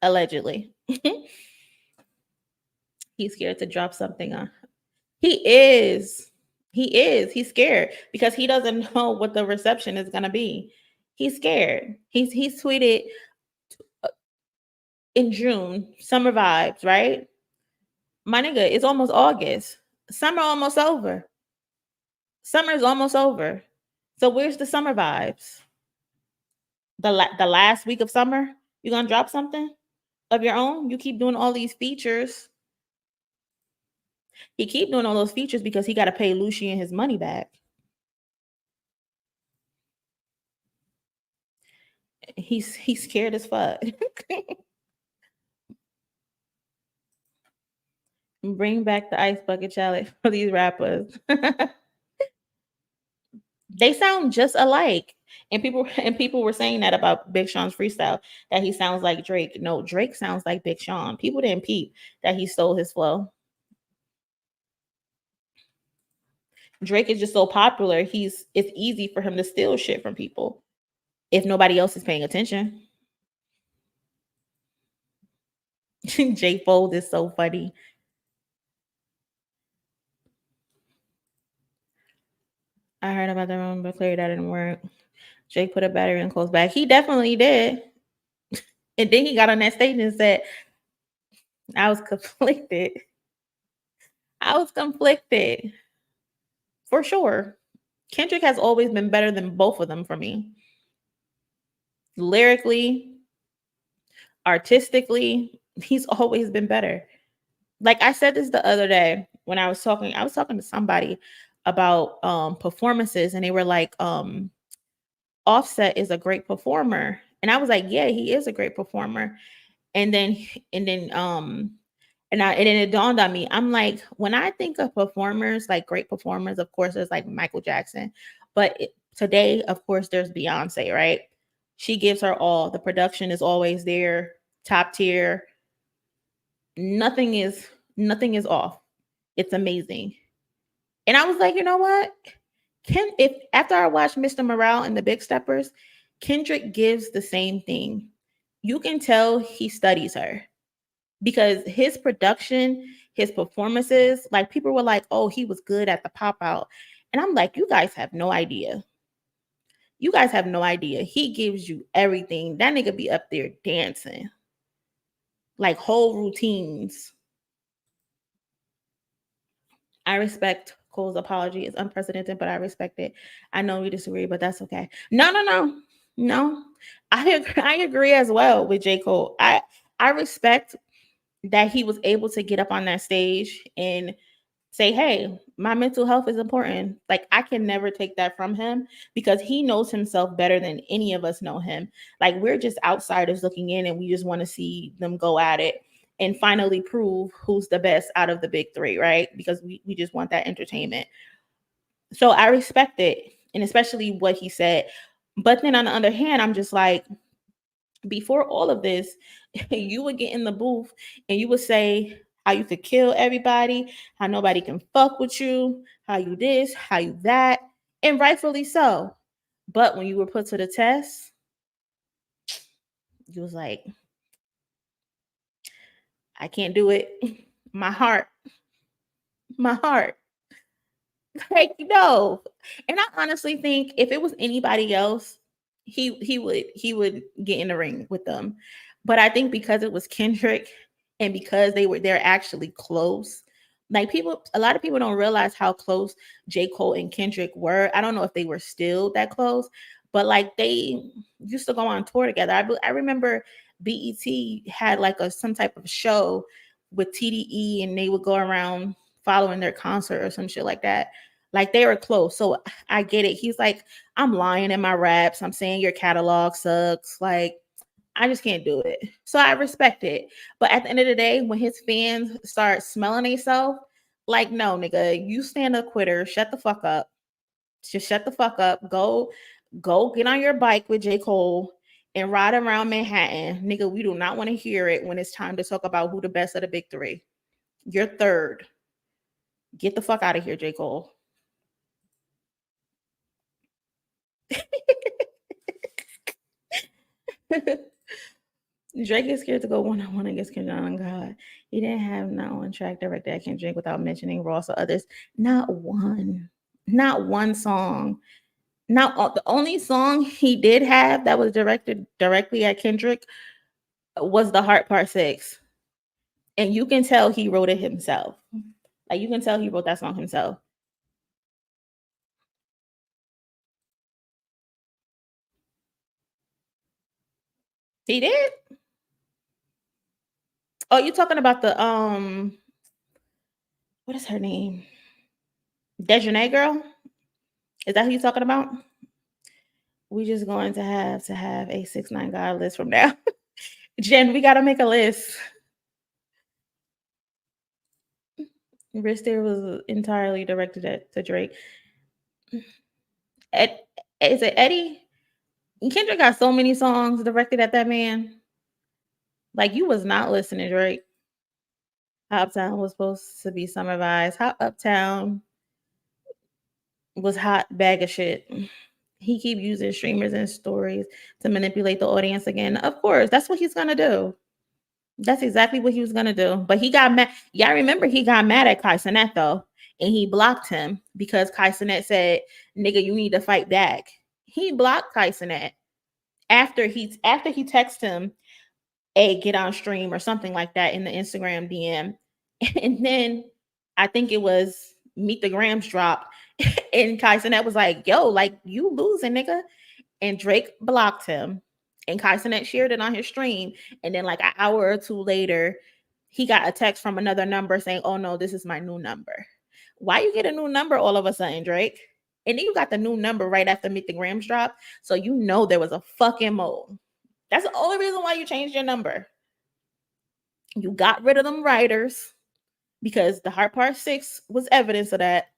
Allegedly. He's scared to drop something on. He is. He's scared because he doesn't know what the reception is gonna be. He's scared. He's tweeted in June, summer vibes, right? My nigga, it's almost August. Summer almost over. Summer is almost over. So where's the summer vibes? The last week of summer, you gonna drop something of your own? You keep doing all these features. He keep doing all those features because he got to pay Lucien his money back. He's scared as fuck. Bring back the ice bucket challenge for these rappers. They sound just alike. And people were saying that about Big Sean's freestyle, that he sounds like Drake. No, Drake sounds like Big Sean. People didn't peep that he stole his flow. Drake is just so popular. It's easy for him to steal shit from people if nobody else is paying attention. J Fold is so funny. I heard about the room, but clearly that didn't work. Jake put a battery in close back. He definitely did. And then he got on that stage and said, I was conflicted. For sure. Kendrick has always been better than both of them for me. Lyrically, artistically, he's always been better. Like I said this the other day when I was talking to somebody about performances, and they were like, Offset is a great performer. And I was like, yeah, he is a great performer. And then it dawned on me. I'm like, when I think of performers, like great performers, of course, there's like Michael Jackson. But today, of course, there's Beyonce, right? She gives her all. The production is always there, top tier. Nothing is off. It's amazing. And I was like, you know what? If after I watched Mr. Morale and the Big Steppers, Kendrick gives the same thing. You can tell he studies her. Because his production, his performances, like people were like, oh, he was good at the pop out. And I'm like, you guys have no idea. You guys have no idea. He gives you everything. That nigga be up there dancing. Like whole routines. I respect Cole's apology. It's unprecedented, but I respect it. I know we disagree, but that's okay. No. I agree as well with J. Cole. I respect that he was able to get up on that stage and say, hey, my mental health is important. Like, I can never take that from him because he knows himself better than any of us know him. Like, we're just outsiders looking in and we just want to see them go at it and finally prove who's the best out of the big three, right? Because we just want that entertainment. So I respect it, and especially what he said. But then on the other hand, I'm just like, before all of this, you would get in the booth and you would say how you could kill everybody, how nobody can fuck with you, how you this, how you that, and rightfully so. But when you were put to the test, you was like, I can't do it. My heart. Like, no. And I honestly think if it was anybody else, he would get in the ring with them. But I think because it was Kendrick and because they're actually close, like a lot of people don't realize how close J. Cole and Kendrick were. I don't know if they were still that close, but like they used to go on tour together. I remember BET had like some type of show with TDE and they would go around following their concert or some shit like that. Like they were close. So I get it. He's like, I'm lying in my raps. I'm saying your catalog sucks. Like, I just can't do it. So I respect it. But at the end of the day, when his fans start smelling themselves, like, no, nigga, you stand a quitter. Shut the fuck up. Just shut the fuck up. Go get on your bike with J. Cole and ride around Manhattan. Nigga, we do not want to hear it when it's time to talk about who the best of the big three. You're third. Get the fuck out of here, J. Cole. Drake is scared to go one-on-one against Kendrick. Oh God, he didn't have not one track directed at Kendrick without mentioning Ross or others. Not one song. Now, the only song he did have that was directed directly at Kendrick was the Heart Part 6. And you can tell he wrote it himself. Like, you can tell he wrote that song himself. He did? Oh, you talking about the what is her name? Dejanay girl? Is that who you're talking about? We just going to have a 6ix9ine God list from now. Jen, we gotta make a list. Rich there was entirely directed to Drake. Is it Eddie? Kendrick got so many songs directed at that man. Like, you was not listening, Drake. How Uptown was supposed to be Summer Vibes. How Uptown was hot bag of shit. He keep using streamers and stories to manipulate the audience again. Of course, that's what he's gonna do. That's exactly what he was gonna do. But he got mad. Y'all remember he got mad at Kai Cenat though, and he blocked him because Kai Cenat said, "Nigga, you need to fight back." He blocked Kai Cenat after he texted him, "Hey, get on stream" or something like that in the Instagram DM, and then I think it was Meet the Grams dropped, and Kai Cenat was like, "Yo, like you losing, nigga," and Drake blocked him. And Kai Cenat shared it on his stream. And then like an hour or two later, he got a text from another number saying, "Oh no, this is my new number." Why you get a new number all of a sudden, Drake? And then you got the new number right after Meet the Grams drop. So you know there was a fucking mole. That's the only reason why you changed your number. You got rid of them writers because the Heart Part 6 was evidence of that.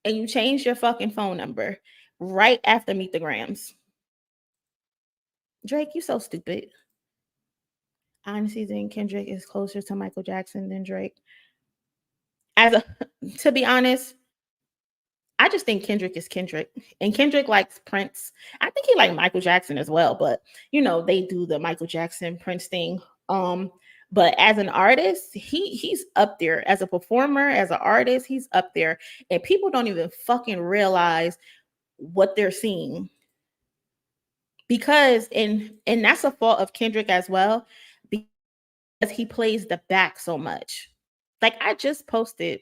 And you changed your fucking phone number right after Meet the Grams. Drake, you so stupid. I honestly think Kendrick is closer to Michael Jackson than Drake. To be honest, I just think Kendrick is Kendrick. And Kendrick likes Prince. I think he likes Michael Jackson as well, but you know, they do the Michael Jackson Prince thing. But as an artist, he's up there. As a performer, as an artist, he's up there. And people don't even fucking realize what they're seeing. Because and that's a fault of Kendrick as well, because he plays the back so much. Like I just posted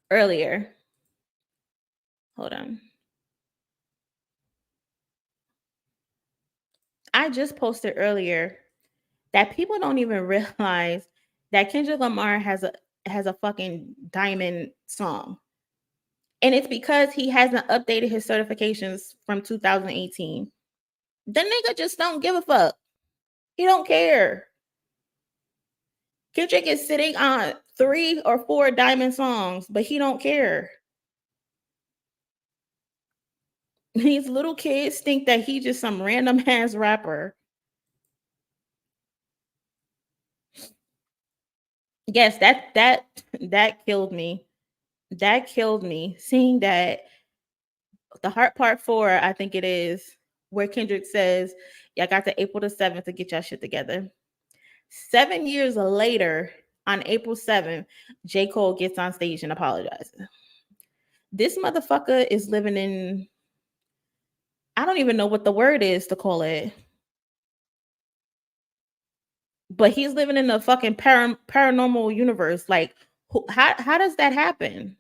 earlier. Hold on. I just posted earlier that people don't even realize that Kendrick Lamar has a fucking diamond song. And it's because he hasn't updated his certifications from 2018. The nigga just don't give a fuck. He don't care. Kendrick is sitting on 3 or 4 diamond songs, but he don't care. These little kids think that he just some random ass rapper. Yes, that killed me. That killed me. Seeing that the Heart Part 4, I think it is, where Kendrick says, "Y'all got to April the 7th to get y'all shit together." 7 years later, on April 7th, J. Cole gets on stage and apologizes. This motherfucker is living in, I don't even know what the word is to call it. But he's living in a fucking paranormal universe. Like, how does that happen?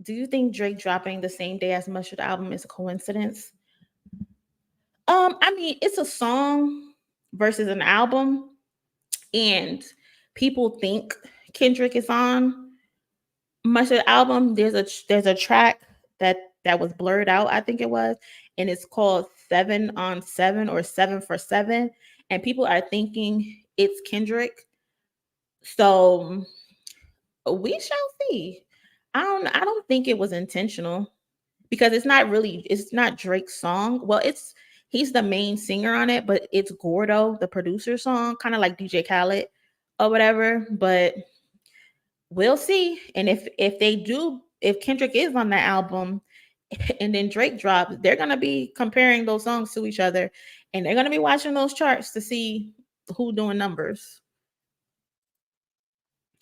Do you think Drake dropping the same day as Mustard album is a coincidence? I mean, it's a song versus an album, and people think Kendrick is on Mustard album. There's a track that was blurred out, I think it was, and it's called 7 on 7 or 7 for 7, and people are thinking it's Kendrick. So we shall see. I don't think it was intentional, because it's not Drake's song. Well, he's the main singer on it, but it's Gordo, the producer song, kind of like DJ Khaled or whatever. But we'll see. And if Kendrick is on that album and then Drake drops, they're gonna be comparing those songs to each other, and they're gonna be watching those charts to see who doing numbers.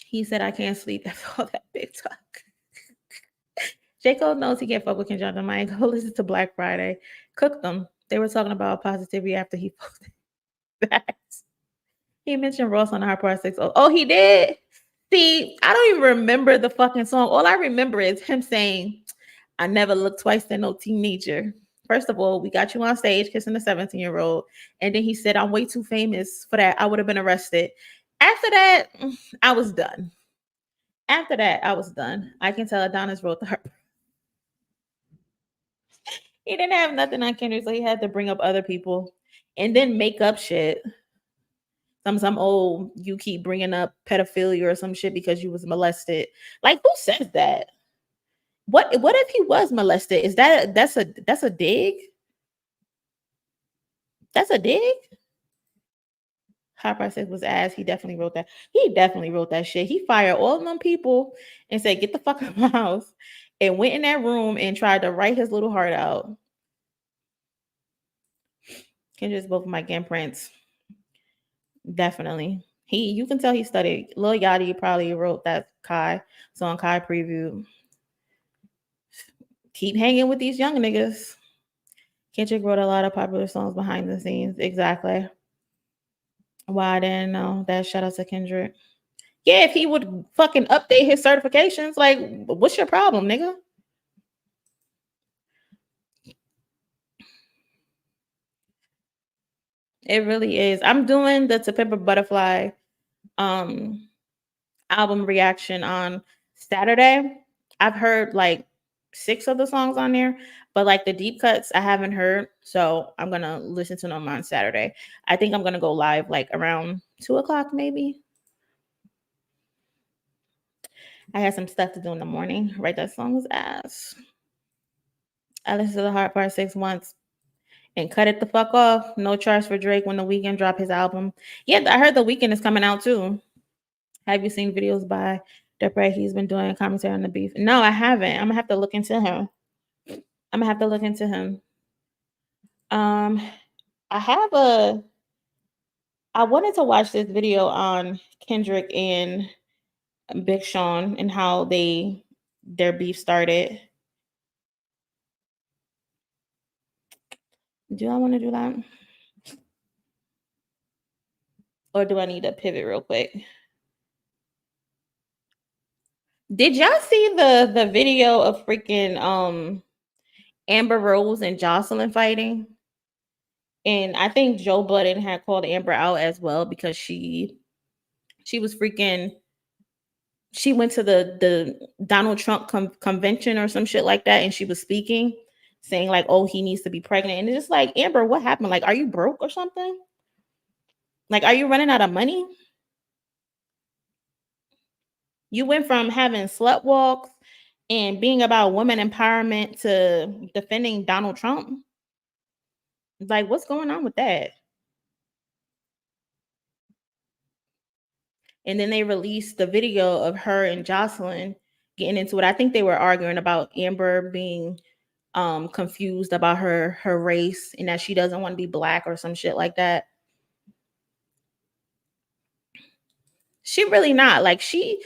He said, "I can't sleep." That's all that big talk. J. Cole knows he can't fuck with Kendrick Lamar. Go listen to Black Friday. Cook them. They were talking about positivity after he posted that. He mentioned Ross on the Hard Part 6. Oh, he did? See, I don't even remember the fucking song. All I remember is him saying, "I never looked twice at no teenager." First of all, we got you on stage kissing a 17-year-old. And then he said, "I'm way too famous for that. I would have been arrested." After that, I was done. After that, I was done. I can tell Adonis wrote the Hard Part. He didn't have nothing on Kendrick, so he had to bring up other people and then make up shit. Some old, you keep bringing up pedophilia or some shit because you was molested. Like, who says that? What if he was molested? Is that's a dig? That's a dig? Hot said was ass. He definitely wrote that. He definitely wrote that shit. He fired all of them people and said, "Get the fuck out of my house," and went in that room and tried to write his little heart out. Kendrick's both my grandparents. Definitely. You can tell he studied. Lil Yachty probably wrote that Kai song, Kai Preview. Keep hanging with these young niggas. Kendrick wrote a lot of popular songs behind the scenes. Exactly. Why I didn't know that. Shout out to Kendrick. Yeah, if he would fucking update his certifications, like, what's your problem, nigga? It really is. I'm doing the To Pimp a Butterfly album reaction on Saturday. I've heard like 6 of the songs on there, but like the deep cuts I haven't heard, so I'm gonna listen to them on Saturday. I think I'm gonna go live like around 2:00 maybe. I had some stuff to do in the morning. Right, that song was ass. I listened to the Hard Part 6 once and cut it the fuck off. No charge for Drake when The Weeknd dropped his album. Yeah, I heard The Weeknd is coming out too. Have you seen videos by Depre? He's been doing a commentary on the beef. No, I haven't. I'm gonna have to look into him. I wanted to watch this video on Kendrick and Big Sean and how their beef started. Do I want to do that? Or do I need to pivot real quick? Did y'all see the video of freaking Amber Rose and Joseline fighting? And I think Joe Budden had called Amber out as well because she was freaking, she went to the Donald Trump convention or some shit like that, and she was speaking, saying like, "Oh, he needs to be pregnant." And it's just like, Amber, what happened? Like, are you broke or something? Like, are you running out of money? You went from having slut walks and being about women empowerment to defending Donald Trump. Like, what's going on with that? And then they released the video of her and Joseline getting into it. I think they were arguing about Amber being confused about her race and that she doesn't want to be black or some shit like that. She really not. Like, she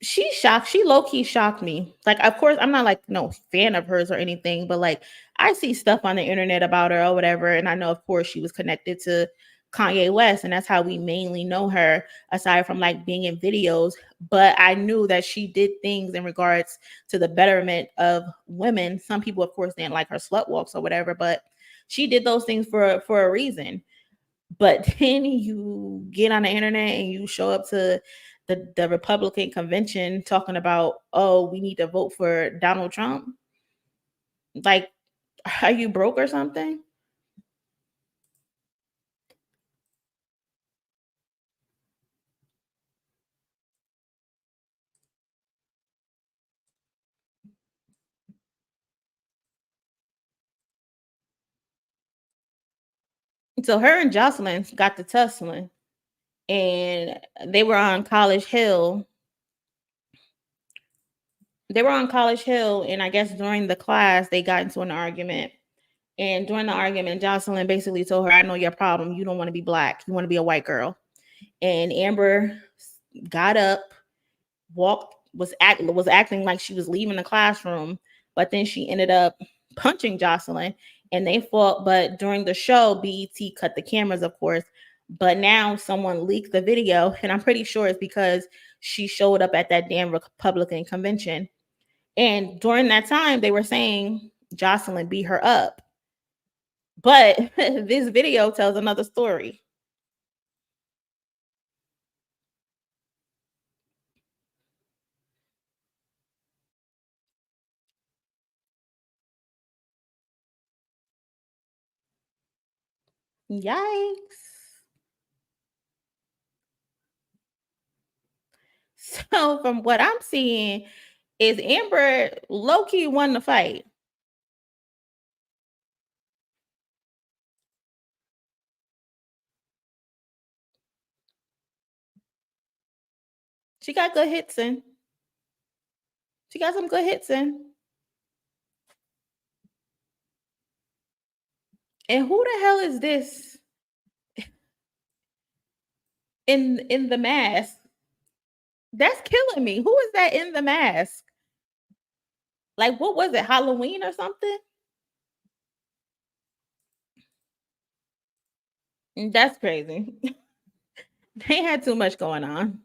she shocked. She low key shocked me. Like, of course, I'm not like no fan of hers or anything, but like I see stuff on the internet about her or whatever, and I know, of course, she was connected to Kanye West, and that's how we mainly know her, aside from like being in videos. But I knew that she did things in regards to the betterment of women. Some people, of course, didn't like her slut walks or whatever, but she did those things for a reason. But then you get on the internet and you show up to the Republican convention talking about, oh, we need to vote for Donald Trump. Like, are you broke or something? So her and Joseline got to tussling, and they were on College Hill. And I guess during the class, they got into an argument. And during the argument, Joseline basically told her, I know your problem. You don't want to be black. You want to be a white girl. And Amber got up, was acting like she was leaving the classroom, but then she ended up punching Joseline, and they fought. But during the show, BET cut the cameras, of course. But now someone leaked the video, and I'm pretty sure it's because she showed up at that damn Republican convention. And during that time, they were saying Joseline beat her up. But this video tells another story. Yikes. So from what I'm seeing is Amber low-key won the fight. She got good hits in. She got some good hits in. And who the hell is this in the mask? That's killing me. Who is that in the mask? Like, what was it? Halloween or something? That's crazy. They had too much going on.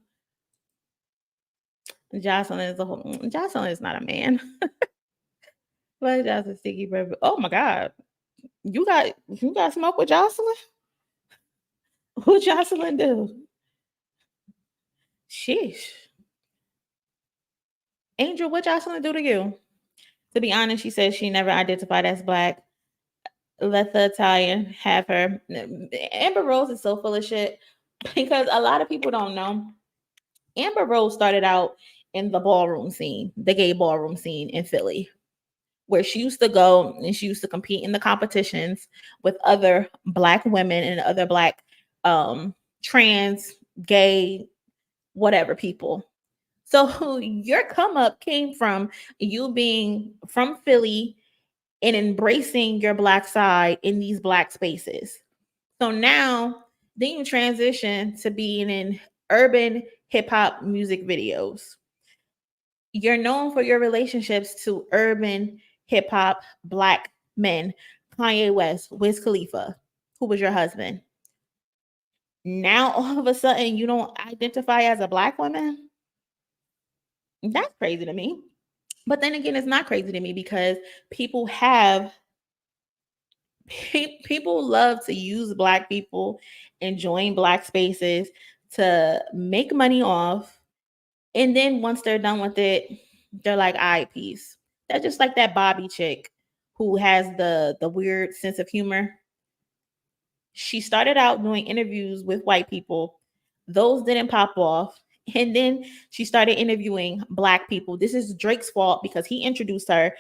Joseline is not a man. But Joseline sticky baby. Oh my God. You got smoke with Joseline? Who Joseline do? Sheesh. Angel, what Joseline do to you? To be honest, she says she never identified as black. Let the Italian have her. Amber Rose is so full of shit because a lot of people don't know. Amber Rose started out in the ballroom scene, the gay ballroom scene in Philly, where she used to go and she used to compete in the competitions with other black women and other black trans, gay, whatever people. So your come up came from you being from Philly and embracing your black side in these black spaces. So now then you transition to being in urban hip hop music videos. You're known for your relationships to urban hip hop black men. Kanye West, Wiz Khalifa, who was your husband. Now all of a sudden you don't identify as a black woman? That's crazy to me. But then again, it's not crazy to me because people love to use black people and join black spaces to make money off. And then once they're done with it, they're like, all right, peace. That's just like that Bobby chick who has the weird sense of humor. She started out doing interviews with white people. Those didn't pop off. And then she started interviewing black people. This is Drake's fault because he introduced her.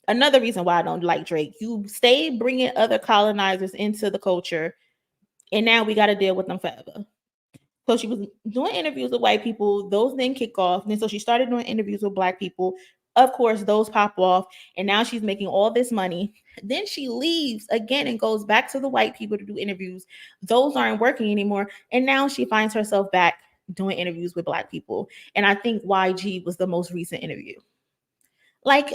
Another reason why I don't like Drake. You stay bringing other colonizers into the culture, and now we got to deal with them forever. So she was doing interviews with white people. Those didn't kick off. And then so she started doing interviews with black people. Of course, those pop off. And now she's making all this money. Then she leaves again and goes back to the white people to do interviews. Those aren't working anymore. And now she finds herself back doing interviews with Black people. And I think YG was the most recent interview. Like,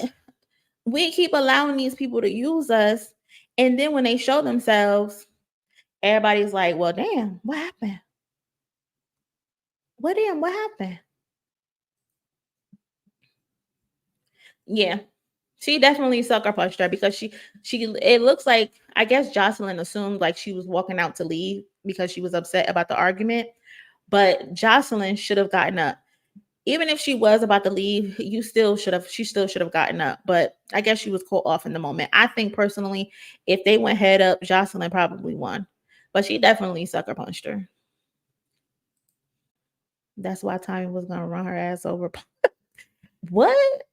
we keep allowing these people to use us, and then when they show themselves, everybody's like, well, damn, what happened? What happened? Yeah. She definitely sucker punched her because she it looks like, I guess Joseline assumed like she was walking out to leave because she was upset about the argument. But Joseline should have gotten up. Even if she was about to leave, she still should have gotten up. But I guess she was caught off in the moment. I think personally, if they went head up, Joseline probably won. But she definitely sucker punched her. That's why Tommy was gonna run her ass over. What?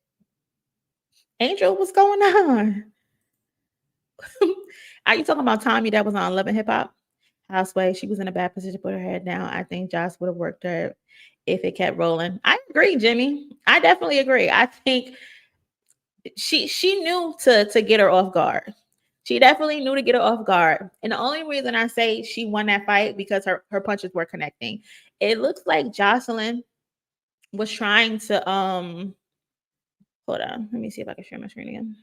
Angel, what's going on? Are you talking about Tommy that was on Love and Hip Hop? Houseway, she was in a bad position to put her head down. I think Joss would have worked her if it kept rolling. I agree, Jimmy. I definitely agree. I think she knew to get her off guard. She definitely knew to get her off guard. And the only reason I say she won that fight because her punches were connecting. It looks like Joseline was trying to hold on. Let me see if I can share my screen again.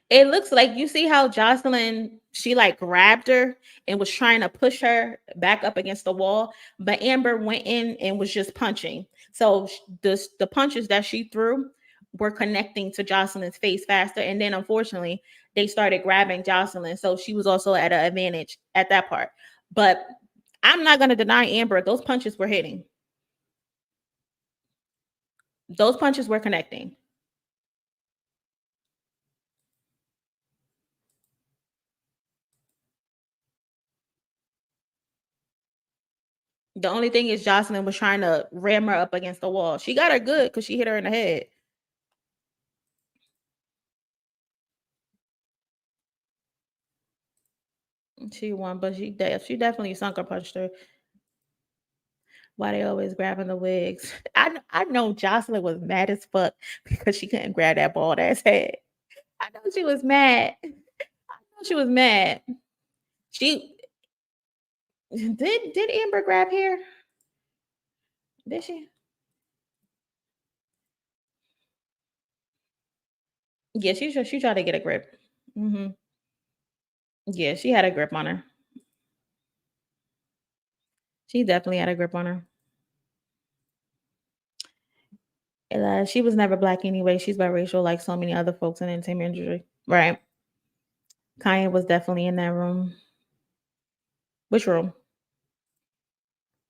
It looks like, you see how Joseline, she like grabbed her and was trying to push her back up against the wall, but Amber went in and was just punching. So the punches that she threw were connecting to Joseline's face faster. And then unfortunately, they started grabbing Joseline. So she was also at an advantage at that part. But I'm not going to deny Amber, those punches were hitting. Those punches were connecting. The only thing is Joseline was trying to ram her up against the wall. She got her good because she hit her in the head. She won, but she definitely sucker punched her. Why they always grabbing the wigs? I know Joseline was mad as fuck because she couldn't grab that bald ass head. I know she was mad. I know she was mad. She did Amber grab hair? Did she? Yeah, she tried to get a grip. Mm-hmm. Yeah, she had a grip on her. She definitely had a grip on her. And, she was never Black anyway. She's biracial, like so many other folks in the entertainment industry. Right. Kanye was definitely in that room. Which room?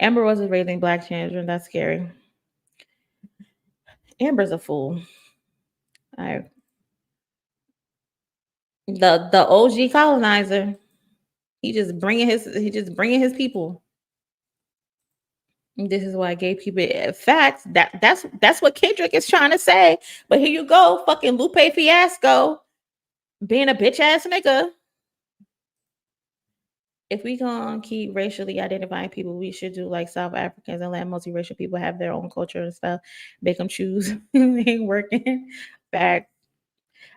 Amber Rose is raising Black children. That's scary. Amber's a fool. The OG colonizer. He just bringing his people. This is why gay people. In fact, that's what Kendrick is trying to say. But here you go, fucking Lupe Fiasco, being a bitch ass nigga. If we gonna keep racially identifying people, we should do like South Africans and let multiracial people have their own culture and stuff. Make them choose. Ain't working. Fact.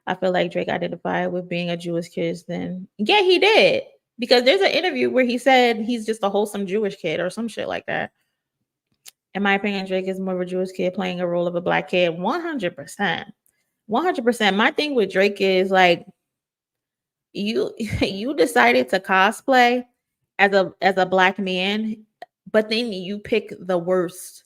I feel like Drake identified with being a Jewish kid. Then yeah, he did, because there's an interview where he said he's just a wholesome Jewish kid or some shit like that. In my opinion, Drake is more of a Jewish kid playing a role of a Black kid. 100%. 100%. My thing with Drake is like, you decided to cosplay as a Black man, but then you pick the worst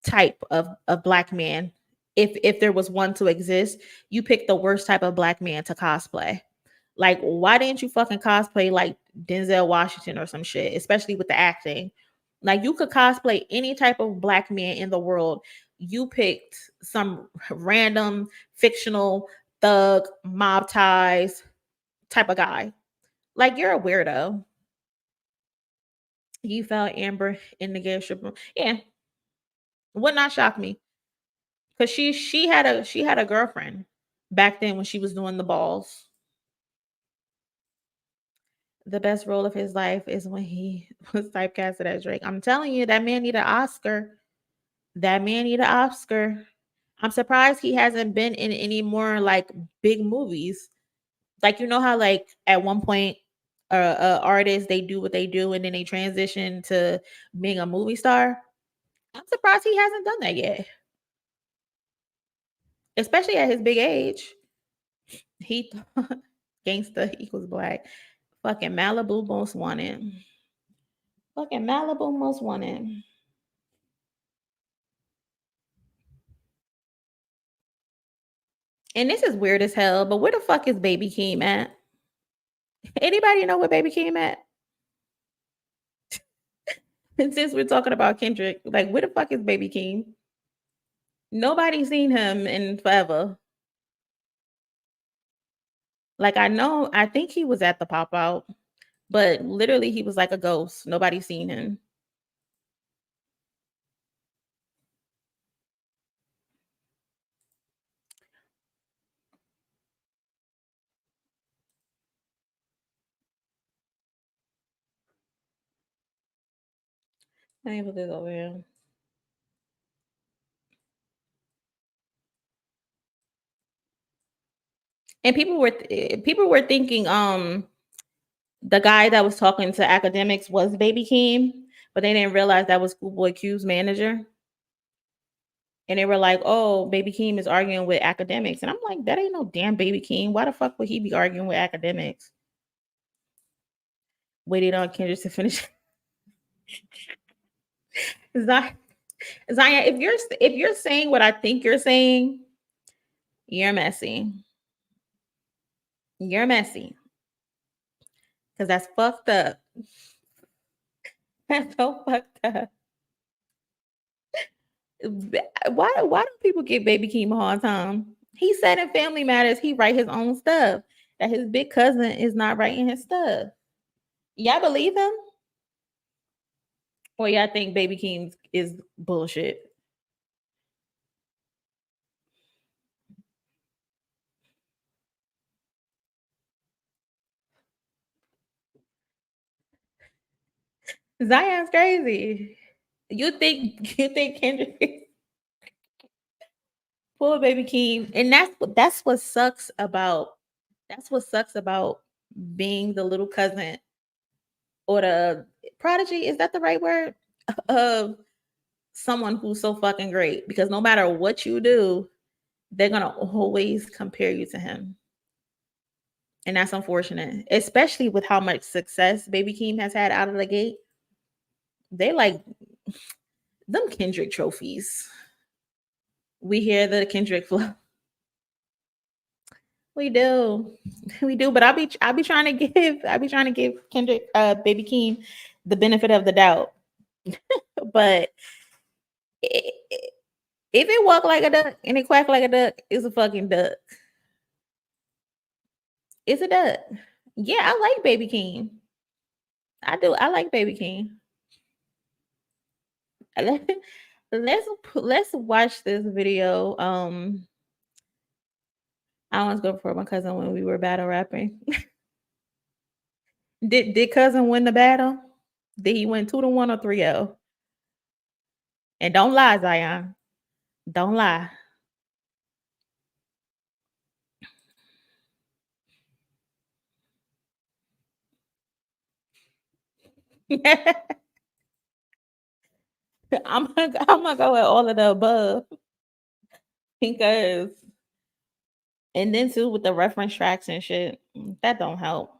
type of Black man. If there was one to exist, you pick the worst type of Black man to cosplay. Like, why didn't you fucking cosplay like Denzel Washington or some shit, especially with the acting? Like, you could cosplay any type of Black man in the world. You picked some random fictional thug, mob ties type of guy. Like, you're a weirdo. You felt Amber in the gay strip room. Yeah. Would not shock me. Because she had a girlfriend back then when she was doing the balls. the best role of his life is when he was typecasted as Drake. I'm telling you, that man need an Oscar. That man need an Oscar. I'm surprised he hasn't been in any more like big movies. Like, you know how like at one point artists, they do what they do and then they transition to being a movie star. I'm surprised he hasn't done that yet. Especially at his big age. He gangsta equals black. Fucking Malibu most wanted. Fucking Malibu most wanted. And this is weird as hell, but where the fuck is Baby Keem at? Anybody know where Baby Keem at? And since we're talking about Kendrick, like where the fuck is Baby Keem? Nobody's seen him in forever. Like I think he was at the pop out, but literally he was like a ghost. Nobody's seen him. Let me put this over here. And people were thinking the guy that was talking to academics was Baby Keem, but they didn't realize that was Schoolboy Q's manager. And they were like, "Oh, Baby Keem is arguing with academics," and I'm like, "That ain't no damn Baby Keem. Why the fuck would he be arguing with academics?" Waited on Kendrick to finish. Zion, if you're saying what I think you're saying, you're messy. You're messy. Because that's fucked up. That's so fucked up. Why do people give Baby Keem a hard time? He said in Family Matters he write his own stuff. That his big cousin is not writing his stuff. Y'all believe him? Or y'all think Baby Keem is bullshit? Zion's crazy. You think Kendrick pull Baby Keem, and that's what sucks about being the little cousin or the prodigy. Is that the right word? Of someone who's so fucking great, because no matter what you do, they're gonna always compare you to him. And that's unfortunate, especially with how much success Baby Keem has had out of the gate. They like them Kendrick trophies. We hear the Kendrick flow. We do. But I'll be trying to give Kendrick Baby Keem the benefit of the doubt. But if it walk like a duck and it quack like a duck, it's a fucking duck. It's a duck. Yeah, I like Baby Keem. I do. I like Baby Keem. Let's watch this video. I was going for my cousin when we were battle rapping. Did cousin win the battle? Did he win 2-1 or 3-0? And don't lie, Zion. Don't lie. I'm gonna go with all of the above because, and then too with the reference tracks and shit, that don't help.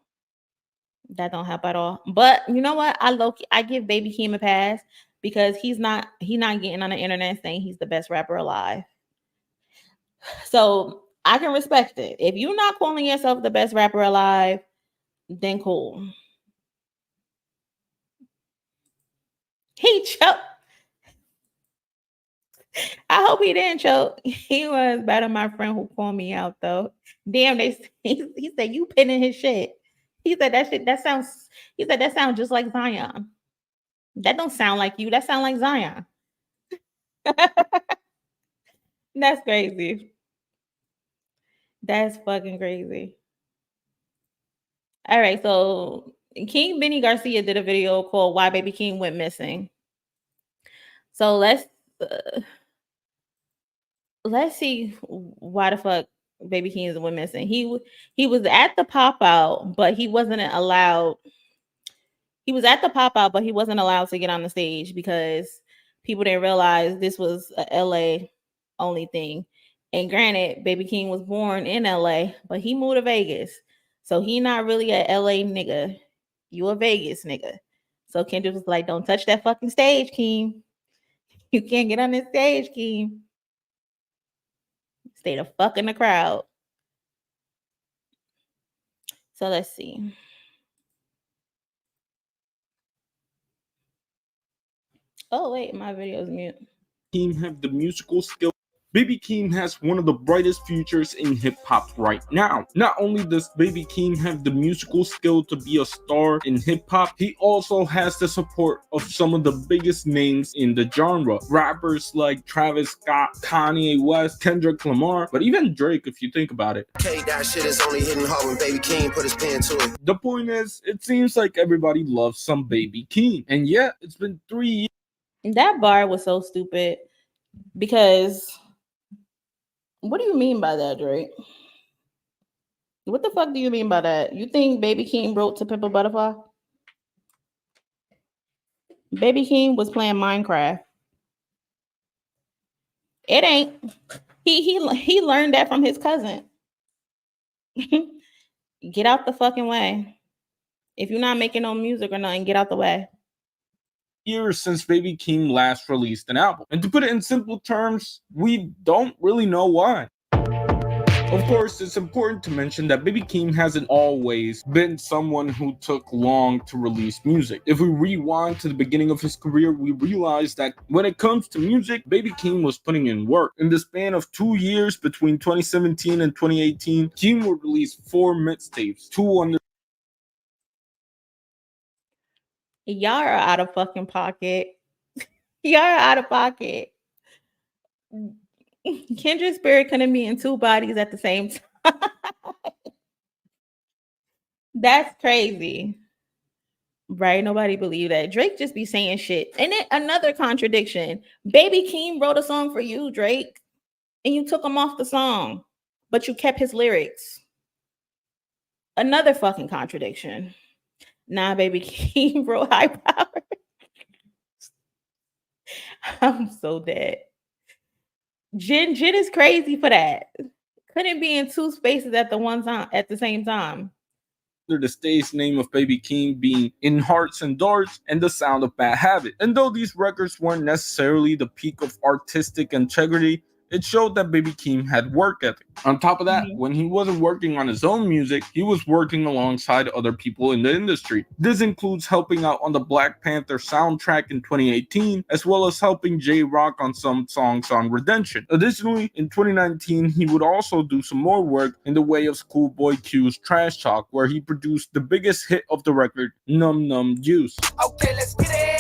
That don't help at all. But you know what? I give Baby Keem a pass because he's not getting on the internet saying he's the best rapper alive. So I can respect it. If you're not calling yourself the best rapper alive, then cool. He choked. I hope he didn't choke. He was better my friend who called me out though. Damn, he said you pinning his shit. He said that sounds just like Zion. That don't sound like you. That sound like Zion. That's crazy. That's fucking crazy. All right, so King Benny Garcia did a video called "Why Baby Keem Went Missing." So let's see why the fuck Baby Keem went missing. He was at the pop out, but he wasn't allowed. He was at the pop out, but he wasn't allowed to get on the stage because people didn't realize this was a LA only thing. And granted, Baby Keem was born in LA, but he moved to Vegas. So he not really a LA nigga. You a Vegas nigga. So Kendrick was like, don't touch that fucking stage, Keem. You can't get on this stage, Keem. Stay the fuck in the crowd. So let's see. Oh, wait, my video's mute. Keem have the musical skill. Baby Keem has one of the brightest futures in hip-hop right now. Not only does Baby Keem have the musical skill to be a star in hip-hop, he also has the support of some of the biggest names in the genre. Rappers like Travis Scott, Kanye West, Kendrick Lamar, but even Drake if you think about it. Okay, that shit is only hitting hard when Baby Keem put his pen to it. The point is, it seems like everybody loves some Baby Keem. And yet, it's been 3 years. That bar was so stupid because... What do you mean by that, Drake? What the fuck do you mean by that? You think Baby Keem wrote To Pimp a Butterfly? Baby Keem was playing Minecraft. It ain't. He learned that from his cousin. Get out the fucking way. If you're not making no music or nothing, get out the way. Years since Baby Keem last released an album. And to put it in simple terms, we don't really know why. Of course, it's important to mention that Baby Keem hasn't always been someone who took long to release music. If we rewind to the beginning of his career, we realize that when it comes to music, Baby Keem was putting in work. In the span of 2 years between 2017 and 2018, Keem would release 4 mixtapes, 2 on the Y'all are out of fucking pocket. Y'all are out of pocket. Kendrick spirit couldn't be in 2 bodies at the same time. That's crazy. Right? Nobody believe that. Drake just be saying shit. And then another contradiction. Baby Keem wrote a song for you, Drake. And you took him off the song. But you kept his lyrics. Another fucking contradiction. Nah, Baby Keem wrote High Power. I'm so dead. Jen is crazy for that. Couldn't be in 2 spaces at the same time. The stage name of Baby Keem being In Hearts and Darts and The Sound of Bad Habit. And though these records weren't necessarily the peak of artistic integrity, it showed that Baby Keem had work ethic. On top of that, when he wasn't working on his own music, he was working alongside other people in the industry. This includes helping out on the Black Panther soundtrack in 2018, as well as helping J-Rock on some songs on Redemption. Additionally, in 2019, he would also do some more work in the way of Schoolboy Q's Trash Talk, where he produced the biggest hit of the record, Num Num Juice. Okay, let's get it.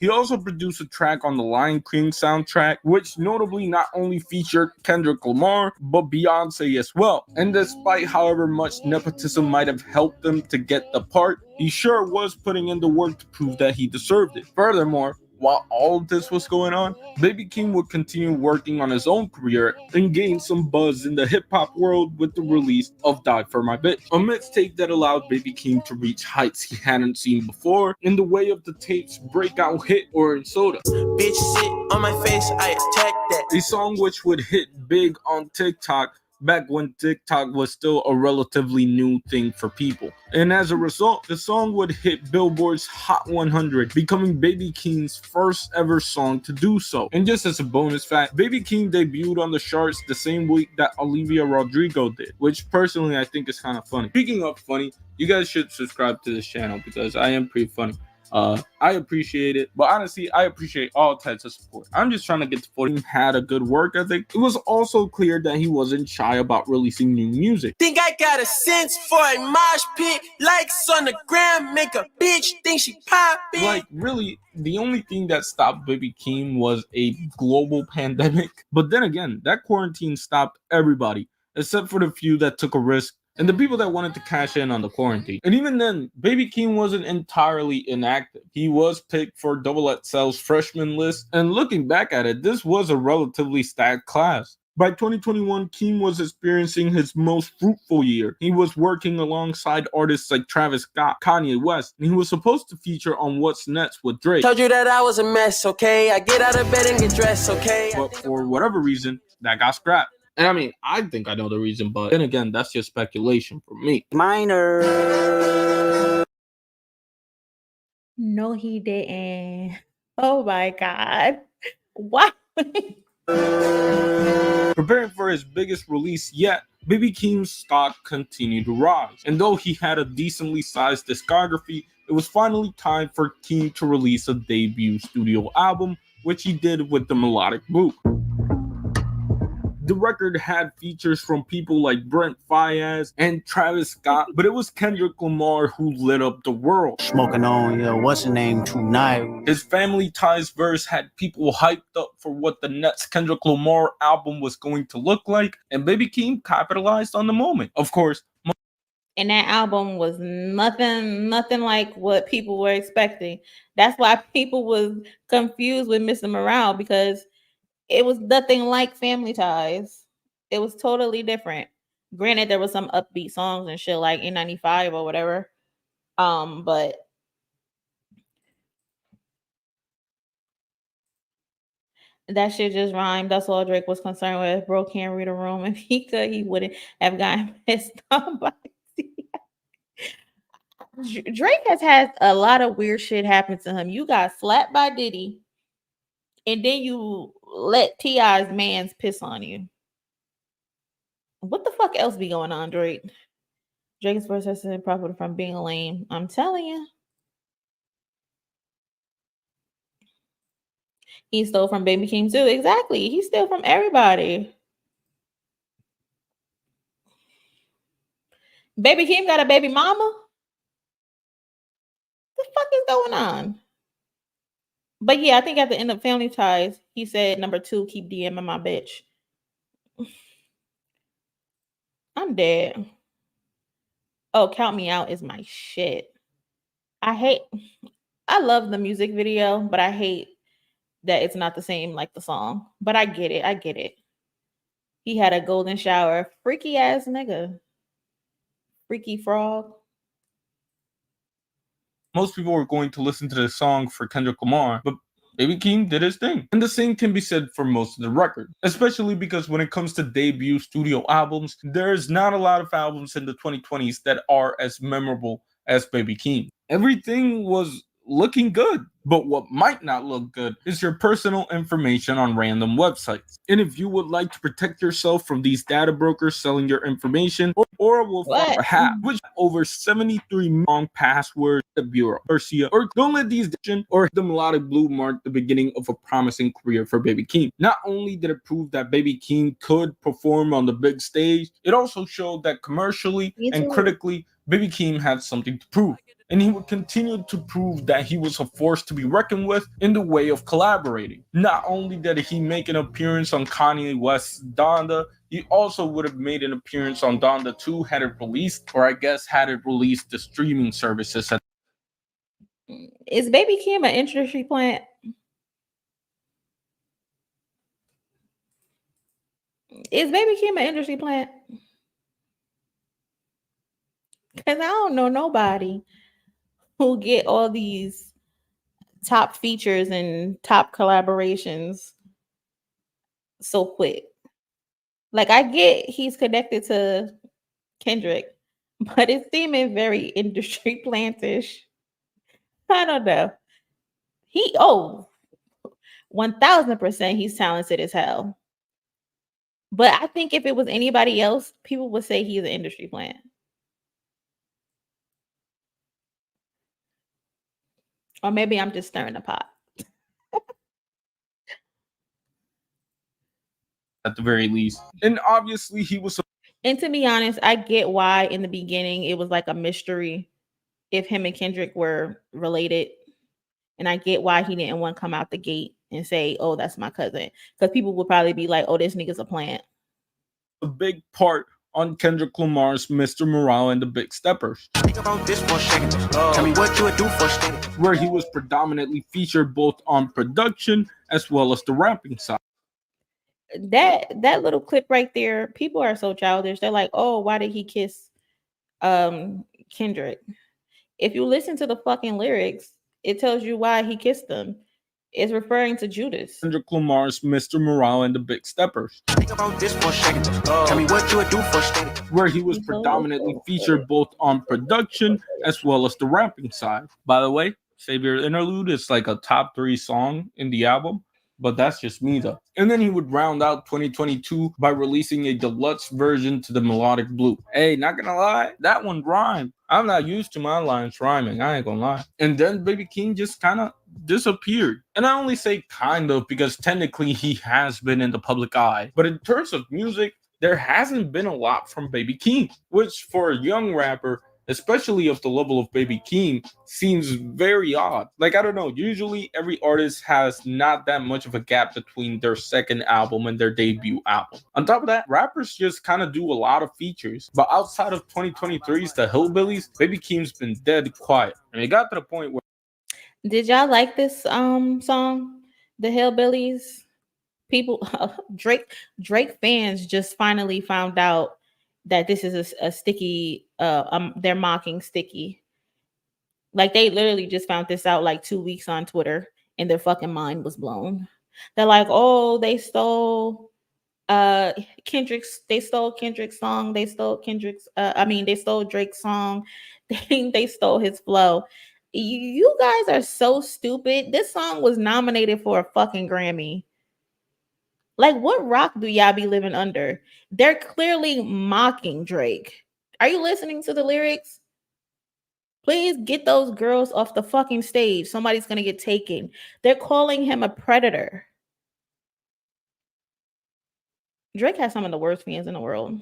He also produced a track on the Lion King soundtrack, which notably not only featured Kendrick Lamar, but Beyonce as well. And despite however much nepotism might have helped him to get the part, he sure was putting in the work to prove that he deserved it. Furthermore, while all of this was going on, Baby Keem would continue working on his own career and gain some buzz in the hip-hop world with the release of Die For My Bitch, a mixtape that allowed Baby Keem to reach heights he hadn't seen before in the way of the tape's breakout hit Orange Soda. Bitch sit on my face, I attack that. A song which would hit big on TikTok back when TikTok was still a relatively new thing for people. And as a result, the song would hit Billboard's Hot 100, becoming Baby Keem's first ever song to do so. And just as a bonus fact, Baby Keem debuted on the charts the same week that Olivia Rodrigo did, which personally I think is kind of funny. Speaking of funny, you guys should subscribe to this channel because I am pretty funny. I appreciate it, but honestly, I appreciate all types of support. I'm just trying to get to 40. Had a good work ethic. It was also clear that he wasn't shy about releasing new music. Think I got a sense for a mosh pit, likes on the gram, make a bitch think she poppin'. Like, really, the only thing that stopped Baby Keem was a global pandemic. But then again, that quarantine stopped everybody, except for the few that took a risk and the people that wanted to cash in on the quarantine. And even then, Baby Keem wasn't entirely inactive. He was picked for Double XL's freshman list, and looking back at it, this was a relatively stacked class. By 2021, Keem was experiencing his most fruitful year. He was working alongside artists like Travis Scott, Kanye West, and he was supposed to feature on What's Next with Drake. Told you that I was a mess, okay? I get out of bed and get dressed, okay? But for whatever reason, that got scrapped. And I mean, I think I know the reason, but then again, that's just speculation for me. Minor. No, he didn't. Oh my God. What? Preparing for his biggest release yet, Baby Keem's stock continued to rise. And though he had a decently sized discography, it was finally time for Keem to release a debut studio album, which he did with the Melodic Book. The record had features from people like Brent Faiyaz and Travis Scott, but it was Kendrick Lamar who lit up the world. Smoking on, what's the name tonight? His Family Ties verse had people hyped up for what the next Kendrick Lamar album was going to look like, and Baby Keem capitalized on the moment. Of course, and that album was nothing like what people were expecting. That's why people was confused with Mr. Morale, because it was nothing like Family Ties. It was totally different. Granted, there was some upbeat songs and shit like N95 or whatever. But that shit just rhymed. That's all Drake was concerned with. Bro can't read a room. If he could, he wouldn't have gotten pissed off by Drake has had a lot of weird shit happen to him. You got slapped by Diddy, and then you let T.I.'s mans piss on you. What the fuck else be going on, Drake? Drake's verse has to profit from being lame. I'm telling you. He stole from Baby Keem too. Exactly. He stole from everybody. Baby Keem got a baby mama? What the fuck is going on? But yeah, I think at the end of Family Ties, he said, number 2, keep DMing my bitch. I'm dead. Oh, Count Me Out is my shit. I love the music video, but I hate that it's not the same like the song. But I get it. He had a golden shower. Freaky ass nigga. Freaky frog. Most people were going to listen to the song for Kendrick Lamar, but Baby Keem did his thing. And the same can be said for most of the record, especially because when it comes to debut studio albums, there's not a lot of albums in the 2020s that are as memorable as Baby Keem. Everything was looking good, but what might not look good is your personal information on random websites. And if you would like to protect yourself from these data brokers selling your information, or will file a hack, which over 73 long passwords at the Bureau Garcia, or don't let these or the Melodic Blue mark the beginning of a promising career for Baby Keem. Not only did it prove that Baby Keem could perform on the big stage, it also showed that commercially and critically, Baby Keem had something to prove. And he would continue to prove that he was a force to be reckoned with in the way of collaborating. Not only did he make an appearance on Kanye West's Donda, he also would have made an appearance on Donda 2 had it released, or I guess had it released the streaming services. Is Baby Keem an industry plant? Is Baby Keem an industry plant? Because I don't know nobody who get all these top features and top collaborations so quick. Like, I get he's connected to Kendrick, but it's seeming very industry plantish. I don't know. 1000% he's talented as hell. But I think if it was anybody else, people would say he's an industry plant. Or maybe I'm just stirring the pot. At the very least. And obviously he was... And to be honest, I get why in the beginning it was like a mystery if him and Kendrick were related. And I get why he didn't want to come out the gate and say, oh, that's my cousin. Because people would probably be like, oh, this nigga's a plant. A big part on Kendrick Lamar's Mr. Morale and the Big Steppers, Tell me what you would do for a where he was predominantly featured both on production as well as the rapping side. That little clip right there, people are so childish. They're like, oh, why did he kiss Kendrick? If you listen to the fucking lyrics, it tells you why he kissed them. It's referring to Judas. Kendrick Lamar's Mr. Morale and the Big Steppers, Tell me what you would do for a where he was predominantly featured both on production as well as the rapping side. By the way, Savior Interlude is like a top 3 song in the album, but that's just me though. And then he would round out 2022 by releasing a deluxe version to the Melodic Blue. Hey, not gonna lie, that one rhymed. I'm not used to my lines rhyming, I ain't gonna lie. And then Baby Keem just kind of disappeared. And I only say kind of because technically he has been in the public eye. But in terms of music, there hasn't been a lot from Baby Keem, which for a young rapper, especially of the level of Baby Keem, seems very odd. Like, I don't know, usually every artist has not that much of a gap between their second album and their debut album. On top of that, rappers just kind of do a lot of features. But outside of 2023's The Hillbillies, Baby Keem's been dead quiet. And it got to the point where... Did y'all like this song, The Hillbillies? People, Drake fans just finally found out that this is a sticky, they're mocking Sticky. Like, they literally just found this out like 2 weeks on Twitter and their fucking mind was blown. They're like, oh, they stole Kendrick's song, they stole Drake's song, they stole his flow. You guys are so stupid. This song was nominated for a fucking Grammy. Like, what rock do y'all be living under? They're clearly mocking Drake. Are you listening to the lyrics? Please get those girls off the fucking stage. Somebody's going to get taken. They're calling him a predator. Drake has some of the worst fans in the world.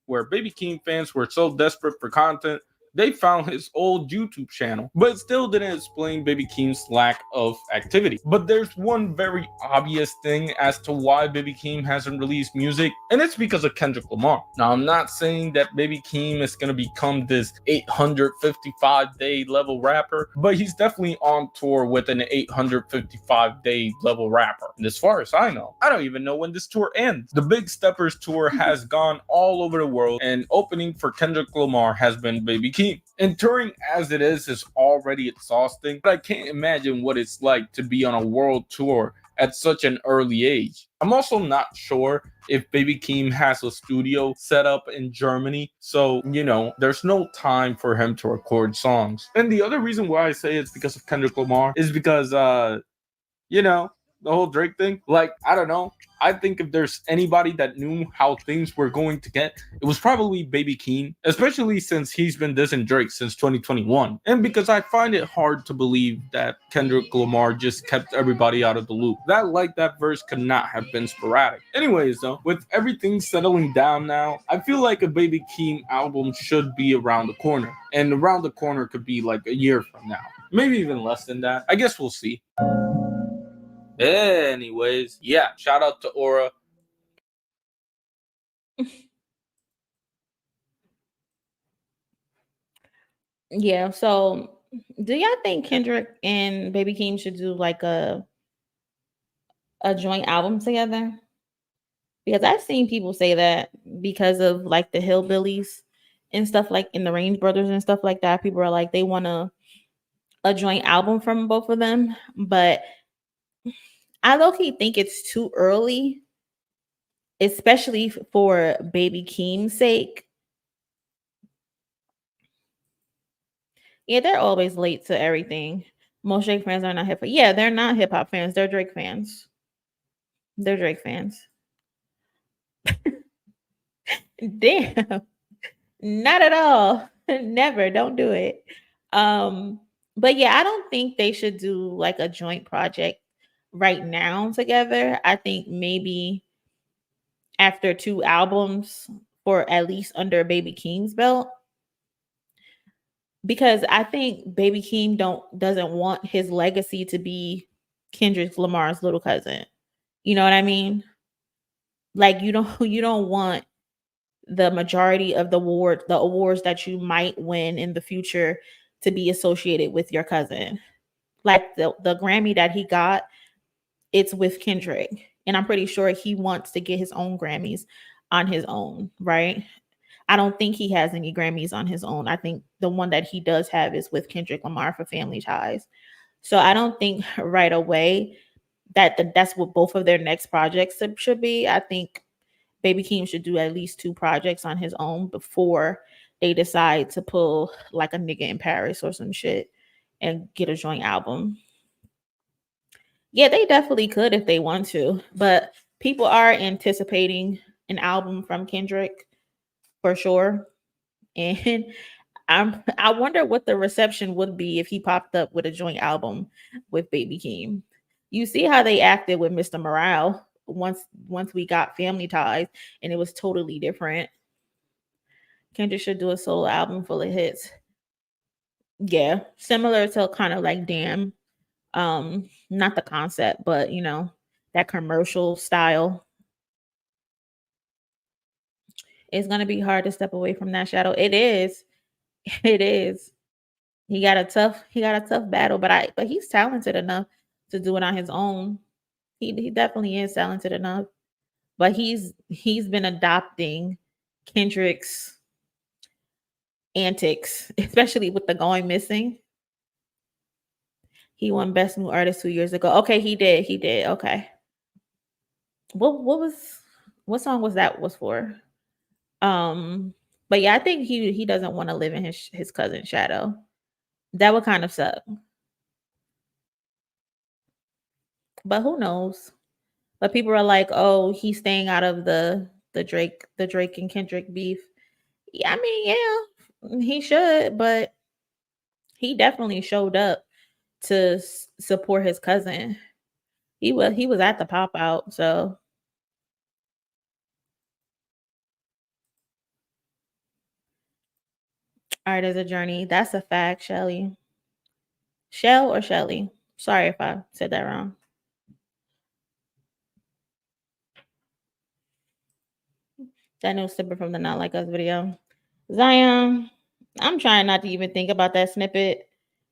Where Baby Keem fans were so desperate for content, they found his old YouTube channel, but it still didn't explain Baby Keem's lack of activity. But there's one very obvious thing as to why Baby Keem hasn't released music, and it's because of Kendrick Lamar. Now, I'm not saying that Baby Keem is going to become this 855-day level rapper, but he's definitely on tour with an 855-day level rapper. And as far as I know, I don't even know when this tour ends. The Big Steppers tour has gone all over the world, and opening for Kendrick Lamar has been Baby Keem. And touring as it is already exhausting, but I can't imagine what it's like to be on a world tour at such an early age. I'm also not sure if Baby Keem has a studio set up in Germany, so, you know, there's no time for him to record songs. And the other reason why I say it's because of Kendrick Lamar is because, you know, the whole Drake thing, like, I don't know. I think if there's anybody that knew how things were going to get, it was probably Baby Keem, especially since he's been dissing Drake since 2021. And because I find it hard to believe that Kendrick Lamar just kept everybody out of the loop. That verse could not have been sporadic. Anyways, though, with everything settling down now, I feel like a Baby Keem album should be around the corner. And around the corner could be like a year from now. Maybe even less than that. I guess we'll see. Anyways, yeah, shout out to Aura. Yeah, so do y'all think Kendrick and Baby Keem should do like a joint album together? Because I've seen people say that because of like the Hillbillies and stuff, like in the Range Brothers and stuff like that. People are like, they want a joint album from both of them, but I low-key think it's too early, especially for Baby Keem's sake. Yeah, they're always late to everything. Most Drake fans are not hip-hop. Yeah, they're not hip-hop fans. They're Drake fans. They're Drake fans. Damn. Not at all. Never. Don't do it. But yeah, I don't think they should do like a joint project right now together. I think maybe after 2 albums, or at least under Baby Keem's belt, because I think Baby Keem doesn't want his legacy to be Kendrick Lamar's little cousin. You know what I mean? Like, you don't want the majority of the awards that you might win in the future to be associated with your cousin. Like the Grammy that he got, it's with Kendrick. And I'm pretty sure he wants to get his own Grammys on his own, right? I don't think he has any Grammys on his own. I think the one that he does have is with Kendrick Lamar for Family Ties. So I don't think right away that's what both of their next projects should be. I think Baby Keem should do at least 2 projects on his own before they decide to pull like a Nigga in Paris or some shit and get a joint album. Yeah, they definitely could if they want to, but people are anticipating an album from Kendrick for sure. And I wonder what the reception would be if he popped up with a joint album with Baby Keem. You see how they acted with Mr. Morale once we got Family Ties, and it was totally different. Kendrick should do a solo album full of hits. Yeah, similar to kind of like Damn. Not the concept, but you know, that commercial style. It's gonna be hard to step away from that shadow. It is. It is. He got a tough battle, but he's talented enough to do it on his own. He definitely is talented enough. But he's been adopting Kendrick's antics, especially with the Going Missing. He won Best New Artist 2 years ago. Okay, he did. Okay. What song was that was for? But yeah, I think he doesn't want to live in his cousin's shadow. That would kind of suck. But who knows? But people are like, oh, he's staying out of the Drake and Kendrick beef. Yeah, I mean, yeah, he should, but he definitely showed up to support his cousin. He was at the pop out, so art is a journey. That's a fact, Shelly. Shell or Shelly? Sorry if I said that wrong. That new snippet from the Not Like Us video. Zion, I'm trying not to even think about that snippet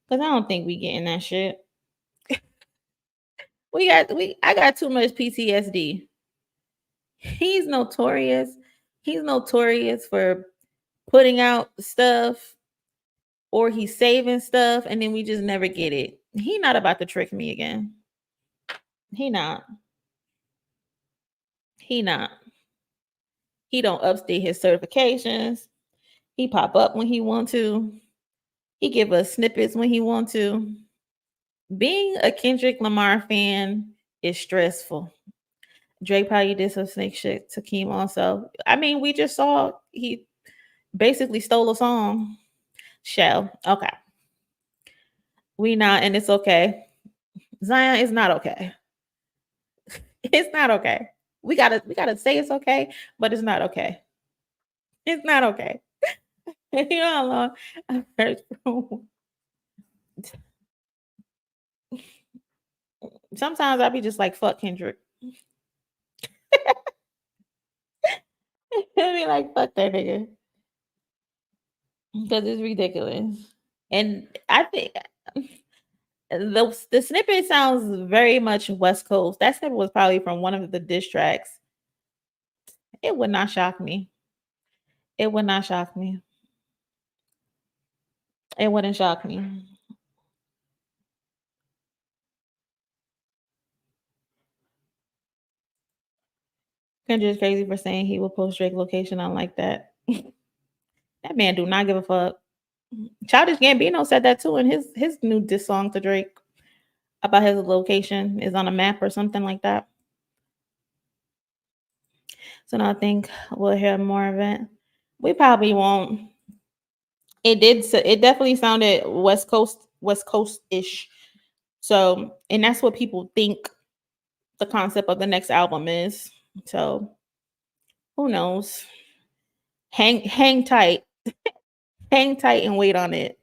because I don't think we getting that shit. I got too much PTSD. He's notorious. He's notorious for putting out stuff or he's saving stuff and then we just never get it. He not about to trick me again. He not. He don't upstate his certifications. He pop up when he want to. He give us snippets when he want to. Being a Kendrick Lamar fan is stressful. Drake probably did some snake shit to Keem also. I mean, we just saw he basically stole a song. Shell. Okay. We not, and it's okay. Zion is not okay. It's not okay. We gotta say it's okay, but it's not okay. It's not okay. You know how long I've heard from. Sometimes I'll be just like, fuck Kendrick. I'll be like, fuck that nigga. Because it's ridiculous. And I think the snippet sounds very much West Coast. That snippet was probably from one of the diss tracks. It would not shock me. It would not shock me. It wouldn't shock me. Kendrick's crazy for saying he will post Drake location on like that. That man do not give a fuck. Childish Gambino said that too in his new diss song to Drake about his location is on a map or something like that. So now I think we'll hear more of it. We probably won't. It definitely sounded West Coast-ish. So, and that's what people think the concept of the next album is. So, who knows? Hang tight. Hang tight and wait on it.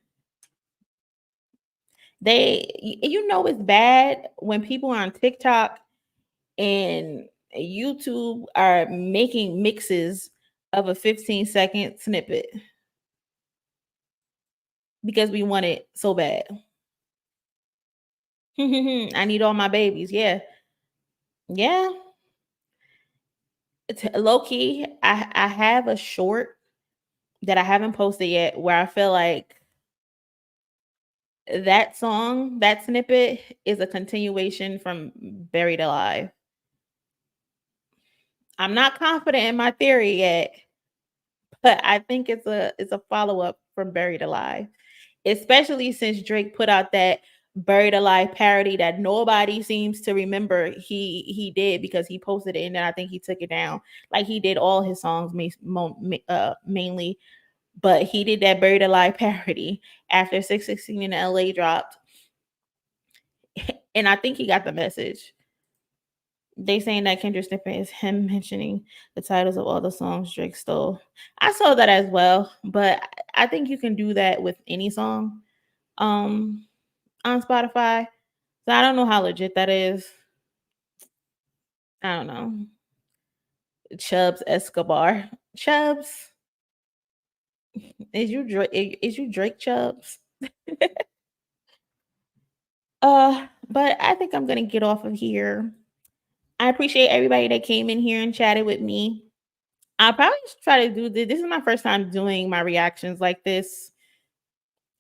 It's bad when people on TikTok and YouTube are making mixes of a 15-second snippet because we want it so bad. I need all my babies. Yeah. Yeah. Low key, I have a short that I haven't posted yet where I feel like that song, that snippet is a continuation from Buried Alive. I'm not confident in my theory yet, but I think it's a follow-up from Buried Alive. Especially since Drake put out that Buried Alive parody that nobody seems to remember he did because he posted it and then I think he took it down. Like he did all his songs mainly, but he did that Buried Alive parody after 616 in LA dropped. And I think he got the message. They saying that Kendrick snippet is him mentioning the titles of all the songs Drake stole. I saw that as well, but I think you can do that with any song on Spotify. So I don't know how legit that is. I don't know. Chubbs Escobar. Chubbs. Is you Drake Chubbs? But I think I'm gonna get off of here. I appreciate everybody that came in here and chatted with me. I'll probably try to do this. This is my first time doing my reactions like this.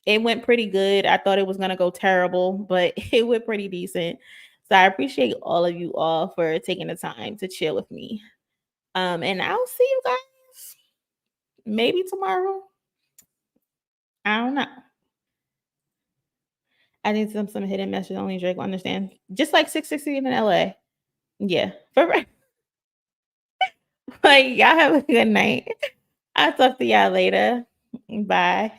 It went pretty good. I thought it was gonna go terrible, but it went pretty decent. So I appreciate all of you all for taking the time to chill with me. And I'll see you guys maybe tomorrow. I don't know. I need some hidden message only Drake will understand. Just like 616 in LA. Yeah. Like y'all have a good night. I'll talk to y'all later. Bye.